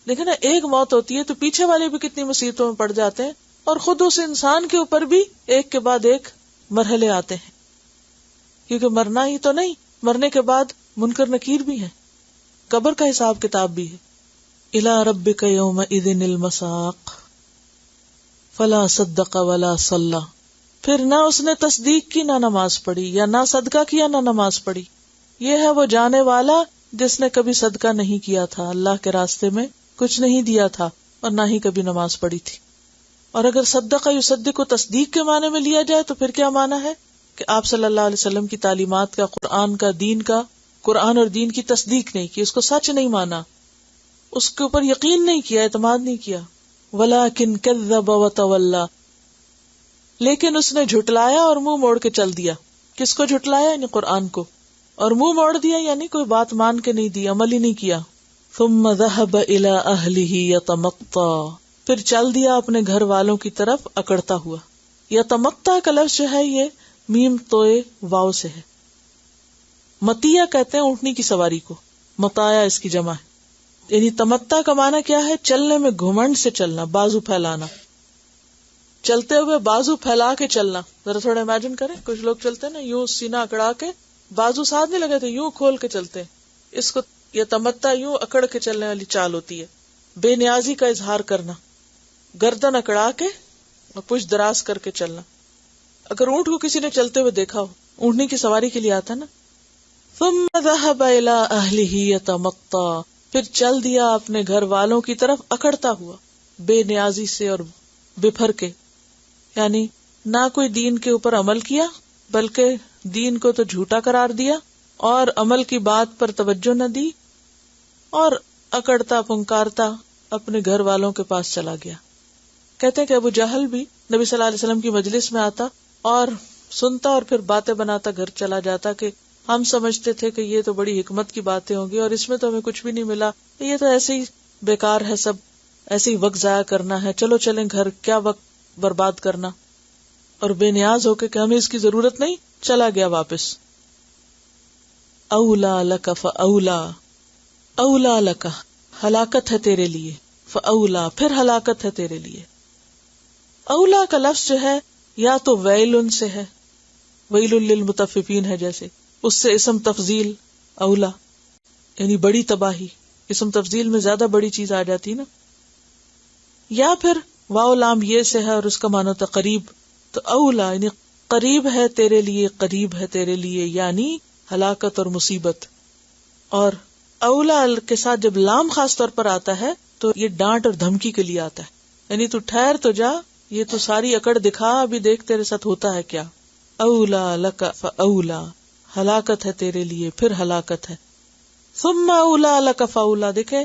دیکھیں نا، ایک موت ہوتی ہے تو پیچھے والے بھی کتنی مصیبتوں میں پڑ جاتے ہیں، اور خود اس انسان کے اوپر بھی ایک کے بعد ایک مرحلے آتے ہیں، کیونکہ مرنا ہی تو نہیں، مرنے کے بعد منکر نکیر بھی ہے، قبر کا حساب کتاب بھی ہے. الی ربک یومئذ المساق فلا صدق ولا صلی، پھر نہ اس نے تصدیق کی، نہ نماز پڑھی، یا نہ صدقہ کیا نہ نماز پڑھی. یہ ہے وہ جانے والا جس نے کبھی صدقہ نہیں کیا تھا، اللہ کے راستے میں کچھ نہیں دیا تھا، اور نہ ہی کبھی نماز پڑھی تھی. اور اگر صدقہ یصدق کو تصدیق کے معنی میں لیا جائے تو پھر کیا معنی ہے کہ آپ صلی اللہ علیہ وسلم کی تعلیمات کا، قرآن اور دین کی تصدیق نہیں کی، اس کو سچ نہیں مانا، اس کے اوپر یقین نہیں کیا، اعتماد نہیں کیا. وَلَٰكِن كَذَّبَ وَتَوَلَّىٰ، لیکن اس نے جھٹلایا اور منہ موڑ کے چل دیا. کس کو جھٹلایا؟ یعنی قرآن کو، اور منہ موڑ دیا یعنی کوئی بات مان کے نہیں دی، عمل ہی نہیں کیا. ثُمَّ ذَهَبَ إِلَىٰ أَهْلِهِ يَتَمَطَّىٰ، پھر چل دیا اپنے گھر والوں کی طرف اکڑتا ہوا. یتمطّا کا لفظ جو ہے یہ میم توئے واو سے ہے. مطیہ کہتے ہیں اونٹنی کی سواری کو، مطایا اس کی جمع ہے. یعنی تمتع کا معنی کیا ہے؟ چلنے میں گھمنڈ سے چلنا، بازو پھیلانا، چلتے ہوئے بازو پھیلا کے چلنا. ذرا تھوڑا امیجن کریں، کچھ لوگ چلتے ہیں نا یوں سینہ اکڑا کے، بازو ساتھ نہیں لگے تھے، یوں کھول کے چلتے ہیں. اس کو یہ تمتع یوں اکڑ کے چلنے والی چال ہوتی ہے. بے نیازی کا اظہار کرنا، گردن اکڑا کے اور پشت دراز کر کے چلنا. اگر اونٹ کو کسی نے چلتے ہوئے دیکھا ہو، اونٹنی کی سواری کے لیے آتا نا. ثم ذهب الى اهله يتمطى، پھر چل دیا اپنے گھر والوں کی طرف اکڑتا ہوا، بے نیازی سے اور بپھر کے. یعنی نہ کوئی دین کے اوپر عمل کیا، بلکہ دین کو تو جھوٹا قرار دیا اور عمل کی بات پر توجہ نہ دی، اور اکڑتا پھنکارتا اپنے گھر والوں کے پاس چلا گیا. کہتے ہیں کہ ابو جہل بھی نبی صلی اللہ علیہ وسلم کی مجلس میں آتا اور سنتا اور پھر باتیں بناتا گھر چلا جاتا کہ ہم سمجھتے تھے کہ یہ تو بڑی حکمت کی باتیں ہوں گی اور اس میں تو ہمیں کچھ بھی نہیں ملا، یہ تو ایسے ہی بیکار ہے، سب ایسے ہی وقت ضائع کرنا ہے، چلو چلیں گھر، کیا وقت برباد کرنا. اور بے نیاز ہو کے کہ ہمیں اس کی ضرورت نہیں، چلا گیا واپس. اولا لک فاولا، اولا لک، ہلاکت ہے تیرے لیے، فاولا، پھر ہلاکت ہے تیرے لیے. اولا کا لفظ جو ہے یا تو ویل سے ہے، ویل للمطففین ہے جیسے، اس سے اسم تفضیل اولا یعنی بڑی تباہی، اسم تفضیل میں زیادہ بڑی چیز آ جاتی نا. یا پھر واو لام یہ سے ہے اور اس کا معنی ہوتا قریب، تو اولا یعنی قریب ہے تیرے لیے، قریب ہے تیرے لیے یعنی ہلاکت اور مصیبت. اور اولا کے ساتھ جب لام خاص طور پر آتا ہے تو یہ ڈانٹ اور دھمکی کے لیے آتا ہے، یعنی تو ٹھہر تو جا، یہ تو ساری اکڑ دکھا، ابھی دیکھ تیرے ساتھ ہوتا ہے کیا. اولا لک فاولا، ہلاکت ہے تیرے لیے، پھر ہلاکت ہے. ثم اولا لک فاولا، دیکھیں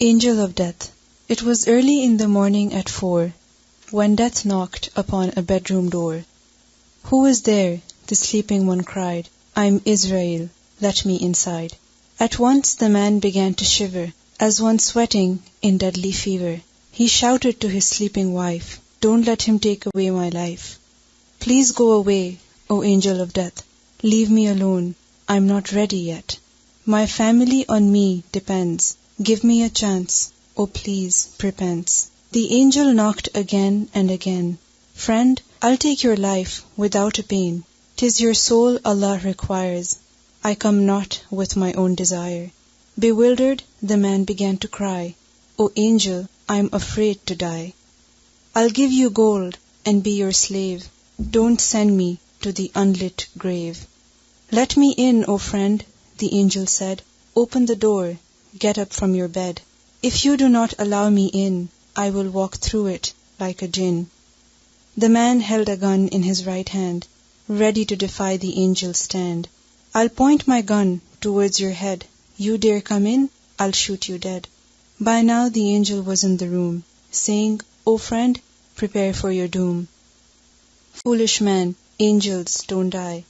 Angel of Death. It was early in the morning at 4, when death knocked upon a bedroom door. Who is there? The sleeping one cried. I'm Israel, let me inside. At once the man began to shiver, as one sweating in deadly fever. He shouted to his sleeping wife, don't let him take away my life. Please go away, O angel of death. Leave me alone, I'm not ready yet. My family on me depends. Give me a chance, oh please, prepence. The angel knocked again and again. Friend, I'll take your life without a pain. 'Tis your soul Allah requires. I come not with my own desire. Bewildered, the man began to cry, O angel, I'm afraid to die. I'll give you gold and be your slave. Don't send me to the unlit grave. Let me in, O friend, the angel said. Open the door, get up from your bed. If you do not allow me in, I will walk through it like a jinn. The man held a gun in his right hand, ready to defy the angel's stand. I'll point my gun towards your head. You dare come in, I'll shoot you dead. By now the angel was in the room, saying, O friend, prepare for your doom. Foolish man, angels don't die.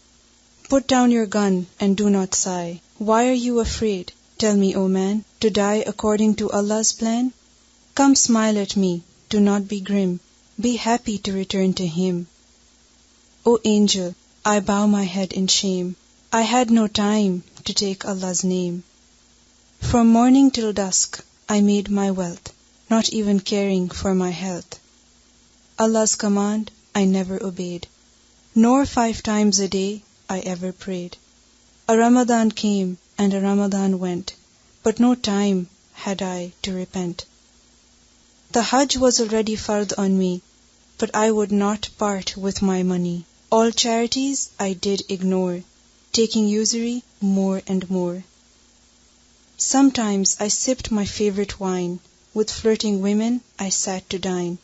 Put down your gun and do not sigh. Why are you afraid? Tell me, O man, to die according to Allah's plan? Come smile at me, do not be grim. Be happy to return to Him. O angel, I bow my head in shame. I had no time to take Allah's name. From morning till dusk, I made my wealth, not even caring for my health. Allah's command I never obeyed, nor 5 times a day I ever prayed. A Ramadan came and a Ramadan went, but no time had I to repent. The Hajj was already fard on me, but I would not part with my money. All charities I did ignore, taking usury more and more. Sometimes I sipped my favorite wine, with flirting women I sat to dine.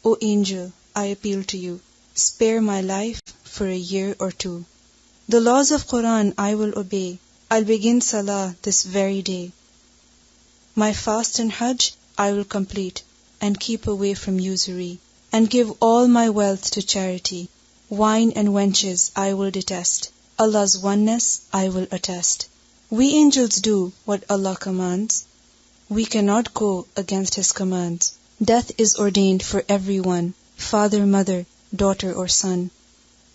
O angel, I appeal to you, spare my life for a year or 2. The laws of Quran I will obey. I'll begin Salah this very day. My fast and Hajj I will complete, and keep away from usury, and give all my wealth to charity. Wine and wenches I will detest. Allah's oneness I will attest. We angels do what Allah commands. We cannot go against His commands. Death is ordained for everyone, father, mother, daughter or son.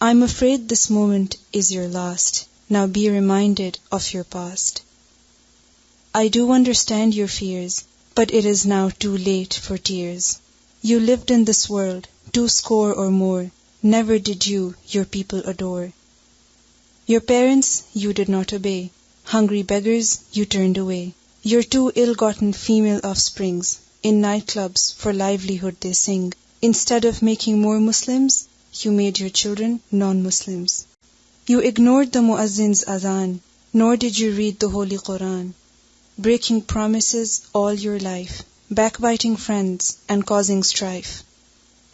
I'm afraid this moment is your last. Now be reminded of your past. I do understand your fears, but it is now too late for tears. You lived in this world 200 or more. Never did you your people adore. Your parents you did not obey. Hungry beggars you turned away. Your 2 ill-gotten female offsprings, in nightclubs for livelihood they sing. Instead of making more Muslims, you made your children non-Muslims. You ignored the Muazzin's adhan, nor did you read the Holy Quran. Breaking promises all your life, backbiting friends and causing strife.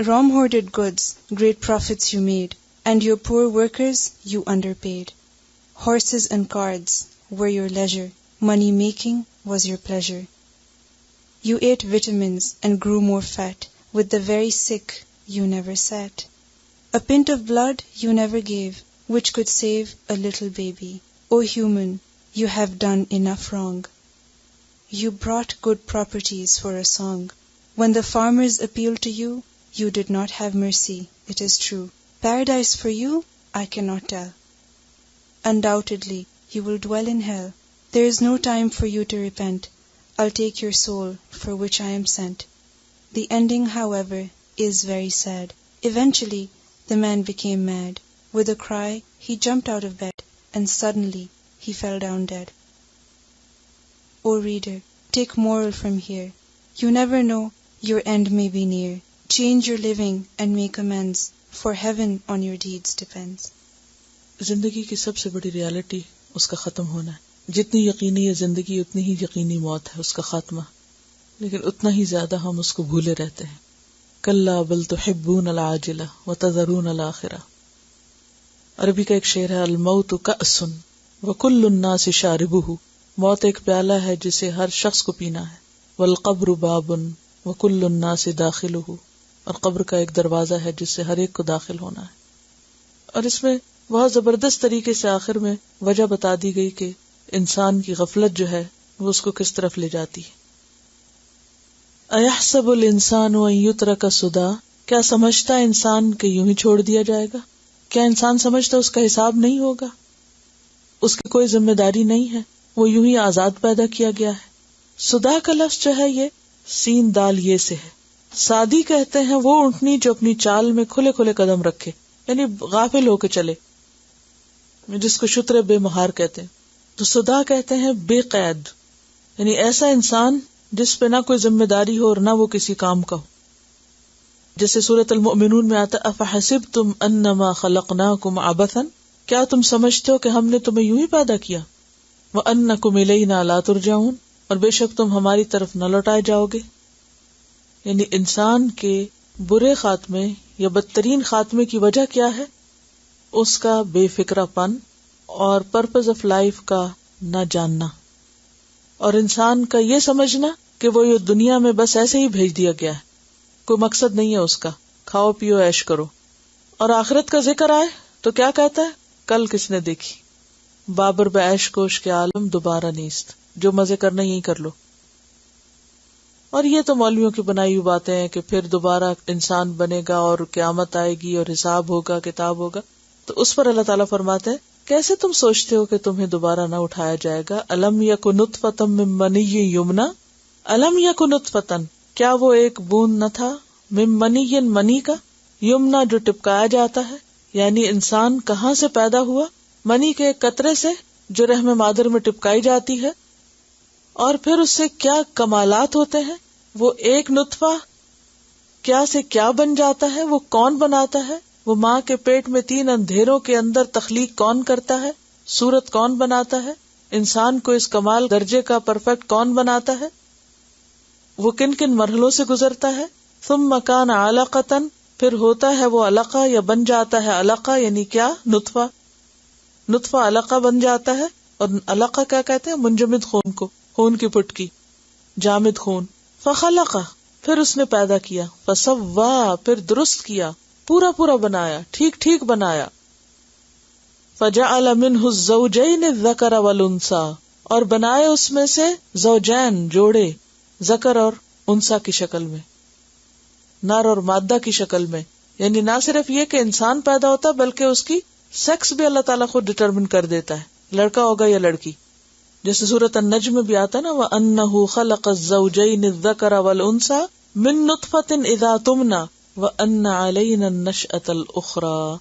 Rom-hoarded goods, great profits you made, and your poor workers you underpaid. Horses and cards were your leisure, money making was your pleasure. You ate vitamins and grew more fat, with the very sick you never sat. A pint of blood you never gave, which could save a little baby. O human, you have done enough wrong. You brought good properties for a song. When the farmers appealed to you, you did not have mercy, it is true. Paradise for you I cannot tell. Undoubtedly, you will dwell in hell. There is no time for you to repent. I'll take your soul, for which I am sent. The ending, however, is very sad. Eventually, the man became mad. With a cry, he jumped out of bed, and suddenly he fell down dead. O reader, take moral from here. You never know, your end may be near. Change your living and make amends, for heaven on your deeds depends. زندگی کی سب سے بڑی reality اس کا ختم ہونا ہے. جتنی یقینی ہے زندگی اتنی ہی یقینی موت ہے، اس کا خاتمہ، لیکن اتنا ہی زیادہ ہم اس کو بھولے رہتے ہیں. کلا بل تحبون العاجلہ وتذرون الآخرہ. عربی کا ایک شعر ہے، الموت کأس وکل الناس شاربہ. موت ایک پیالہ ہے جسے ہر شخص کو پینا ہے. والقبر باب وکل الناس داخلہ. اور قبر کا ایک دروازہ ہے جس سے ہر ایک کو داخل ہونا ہے. اور اس میں بہت زبردست طریقے سے آخر میں وجہ بتا دی گئی کہ انسان کی غفلت جو ہے وہ اس کو کس طرف لے جاتی ہے. اَيَحْسَبُ الْإِنسَانُ أَن يُتْرَكَ سُدًى. کیا سمجھتا ہے انسان کہ یوں ہی چھوڑ دیا جائے گا؟ کیا انسان سمجھتا اس کا حساب نہیں ہوگا، اس کی کوئی ذمہ داری نہیں ہے، وہ یوں ہی آزاد پیدا کیا گیا ہے؟ سدا کا لفظ جو ہے یہ سین دال یہ سے ہے. سادی کہتے ہیں وہ اونٹنی جو اپنی چال میں کھلے کھلے قدم رکھے، یعنی غافل ہو کے چلے، جس کو شتر بے مہار کہتے ہیں. تو سدا کہتے ہیں بے قید، یعنی ایسا انسان جس پہ نہ کوئی ذمہ داری ہو اور نہ وہ کسی کام کا ہو. جیسے سورۃ المؤمنون میں آتا افحسبتم انما خلقناکم عبثا. کیا تم سمجھتے ہو کہ ہم نے تمہیں یوں ہی پیدا کیا؟ وانکم الینا لا ترجعون. اور بے شک تم ہماری طرف نہ لوٹائے جاؤ گے. یعنی انسان کے برے خاتمے یا بدترین خاتمے کی وجہ کیا ہے؟ اس کا بے فکرہ پن اور پرپز آف لائف کا نہ جاننا، اور انسان کا یہ سمجھنا کہ وہ یہ دنیا میں بس ایسے ہی بھیج دیا گیا ہے، کوئی مقصد نہیں ہے اس کا، کھاؤ پیو عیش کرو. اور آخرت کا ذکر آئے تو کیا کہتا ہے؟ کل کس نے دیکھی بابر بعیش کوش کے عالم دوبارہ نیست. جو مزے کرنا یہی کر لو. اور یہ تو مولویوں کی بنائی ہوئی باتیں ہیں کہ پھر دوبارہ انسان بنے گا اور قیامت آئے گی اور حساب ہوگا، کتاب ہوگا. تو اس پر اللہ تعالیٰ فرماتے ہیں کیسے تم سوچتے ہو کہ تمہیں دوبارہ نہ اٹھایا جائے گا؟ الم یک نطفۃ من منی یمنی. الم یک نطفۃ، کیا وہ ایک بوند نہ تھا، من منی منی کا، یمنا جو ٹپکایا جاتا ہے. یعنی انسان کہاں سے پیدا ہوا؟ منی کے ایک قطرے سے جو رحم مادر میں ٹپکائی جاتی ہے. اور پھر اس سے کیا کمالات ہوتے ہیں. وہ ایک نطفہ کیا سے کیا بن جاتا ہے، وہ کون بناتا ہے، وہ ماں کے پیٹ میں 3 اندھیروں کے اندر تخلیق کون کرتا ہے، صورت کون بناتا ہے، انسان کو اس کمال درجے کا پرفیکٹ کون بناتا ہے، وہ کن کن مرحلوں سے گزرتا ہے. ثم کان علقۃ، پھر ہوتا ہے وہ علقہ یا بن جاتا ہے علقہ، یعنی کیا، نطفہ. نطفہ علقہ بن جاتا ہے. اور علقہ کیا کہتے ہیں؟ منجمد خون کو، خون کی پٹکی، جامد خون. فخلق، پھر اس نے پیدا کیا. فسوا، پھر درست کیا، پورا پورا بنایا، ٹھیک ٹھیک بنایا. فجعل منہ الزوجین الذکر والانثی، اور بنائے اس میں سے زوجین، جوڑے، ذکر اور انثی کی شکل میں، نر اور مادہ کی شکل میں. یعنی نہ صرف یہ کہ انسان پیدا ہوتا بلکہ اس کی سیکس بھی اللہ تعالیٰ خود ڈٹرمن کر دیتا ہے، لڑکا ہوگا یا لڑکی. جیسے سورۃ النجم میں بھی آتا نا وَأَنَّهُ خَلَقَ الزَّوْجَيْنِ الذَّكَرَ وَالْأُنثَى مِن نُطْفَةٍ إِذَا تُمْنَى وَأَنَّ عَلَيْنَا النَّشْأَةَ الْأُخْرَى.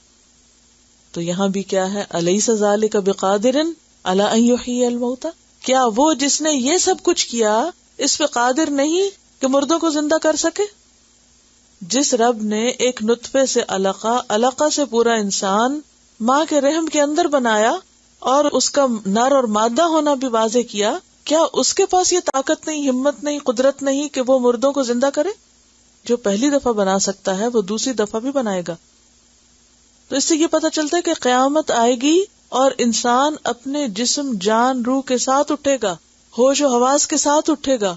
تو یہاں بھی کیا ہے، أَلَيْسَ ذَلِكَ بِقَادِرٍ عَلَىٰ أَن يُحْيِيَ الْمَوْتَى. کیا وہ جس نے یہ سب کچھ کیا اس پہ قادر نہیں کہ مردوں کو زندہ کر سکے؟ جس رب نے ایک نطفے سے علقہ، علقہ سے پورا انسان ماں کے رحم کے اندر بنایا اور اس کا نر اور مادہ ہونا بھی واضح کیا، کیا اس کے پاس یہ طاقت نہیں، ہمت نہیں، قدرت نہیں کہ وہ مردوں کو زندہ کرے؟ جو پہلی دفعہ بنا سکتا ہے وہ دوسری دفعہ بھی بنائے گا. تو اس سے یہ پتہ چلتا ہے کہ قیامت آئے گی اور انسان اپنے جسم، جان، روح کے ساتھ اٹھے گا، ہوش و حواس کے ساتھ اٹھے گا،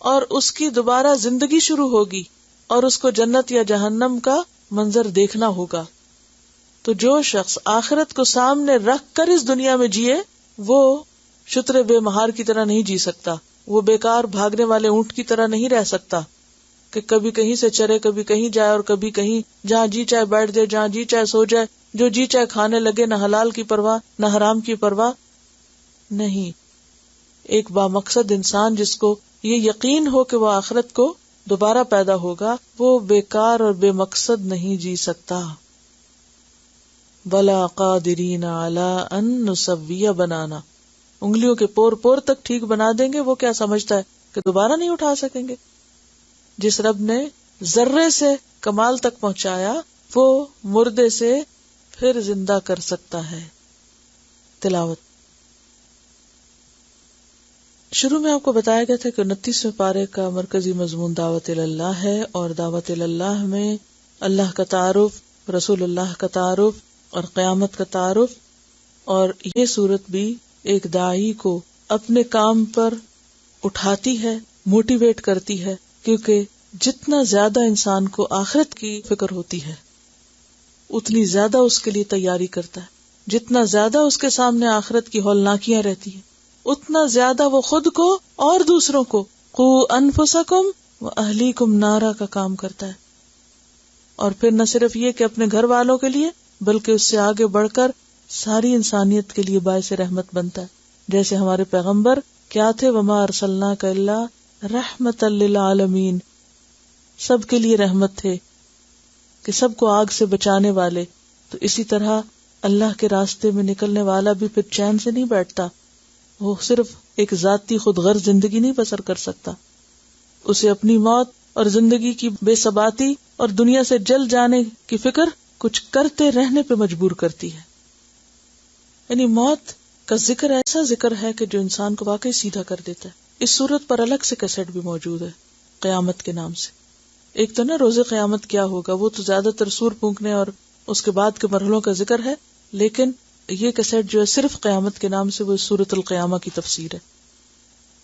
اور اس کی دوبارہ زندگی شروع ہوگی اور اس کو جنت یا جہنم کا منظر دیکھنا ہوگا. تو جو شخص آخرت کو سامنے رکھ کر اس دنیا میں جیے وہ شتر بے مہار کی طرح نہیں جی سکتا، وہ بیکار بھاگنے والے اونٹ کی طرح نہیں رہ سکتا. کہ کبھی کہیں سے چرے، کبھی کہیں جائے اور کبھی کہیں، جہاں جی چاہے بیٹھ جائے، جہاں جی چاہے سو جائے، جو جی چاہے کھانے لگے، نہ حلال کی پرواہ نہ حرام کی پرواہ نہیں. ایک بامقصد انسان جس کو یہ یقین ہو کہ وہ آخرت کو دوبارہ پیدا ہوگا، وہ بیکار اور بے مقصد نہیں جی سکتا. بلا قادرین علی ان نسوی بنانا، انگلیوں کے پور پور تک ٹھیک بنا دیں گے. وہ کیا سمجھتا ہے کہ دوبارہ نہیں اٹھا سکیں گے؟ جس رب نے ذرے سے کمال تک پہنچایا، وہ مردے سے پھر زندہ کر سکتا ہے. تلاوت. شروع میں آپ کو بتایا گیا تھا کہ 29ویں پارے کا مرکزی مضمون دعوت اللہ ہے، اور دعوت اللہ میں اللہ کا تعارف، رسول اللہ کا تعارف اور قیامت کا تعارف. اور یہ صورت بھی ایک داعی کو اپنے کام پر اٹھاتی ہے، موٹیویٹ کرتی ہے، کیونکہ جتنا زیادہ انسان کو آخرت کی فکر ہوتی ہے اتنی زیادہ اس کے لیے تیاری کرتا ہے. جتنا زیادہ اس کے سامنے آخرت کی ہولناکیاں رہتی ہیں اتنا زیادہ وہ خود کو اور دوسروں کو قوا انفسکم واہلیکم نارا کا کام کرتا ہے. اور پھر نہ صرف یہ کہ اپنے گھر والوں کے لیے بلکہ اس سے آگے بڑھ کر ساری انسانیت کے لیے باعث رحمت بنتا ہے. جیسے ہمارے پیغمبر کیا تھے، وما ارسلناک الا رحمتا للعالمین، سب کے لیے رحمت تھے کہ سب کو آگ سے بچانے والے. تو اسی طرح اللہ کے راستے میں نکلنے والا بھی پھر چین سے نہیں بیٹھتا. وہ صرف ایک ذاتی خود غرض زندگی نہیں بسر کر سکتا، اسے اپنی موت اور زندگی کی بے ثباتی اور دنیا سے جل جانے کی فکر کچھ کرتے رہنے پہ مجبور کرتی ہے. یعنی موت کا ذکر ایسا ذکر ہے کہ جو انسان کو واقعی سیدھا کر دیتا ہے. اس صورت پر الگ سے کیسٹ بھی موجود ہے قیامت کے نام سے. ایک تو نا روز قیامت کیا ہوگا، وہ تو زیادہ تر سور پھونکنے اور اس کے بعد کے مرحلوں کا ذکر ہے، لیکن یہ کیسٹ جو ہے صرف قیامت کے نام سے، وہ سورۃ القیامہ کی تفسیر ہے.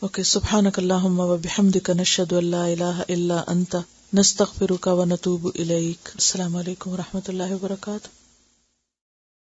اوکے، سبحانک اللہم و بحمدک، نشہد ان لا الہ الا انت، نستغفرک و نتوب الیک. السلام علیکم و رحمۃ اللہ وبرکاتہ.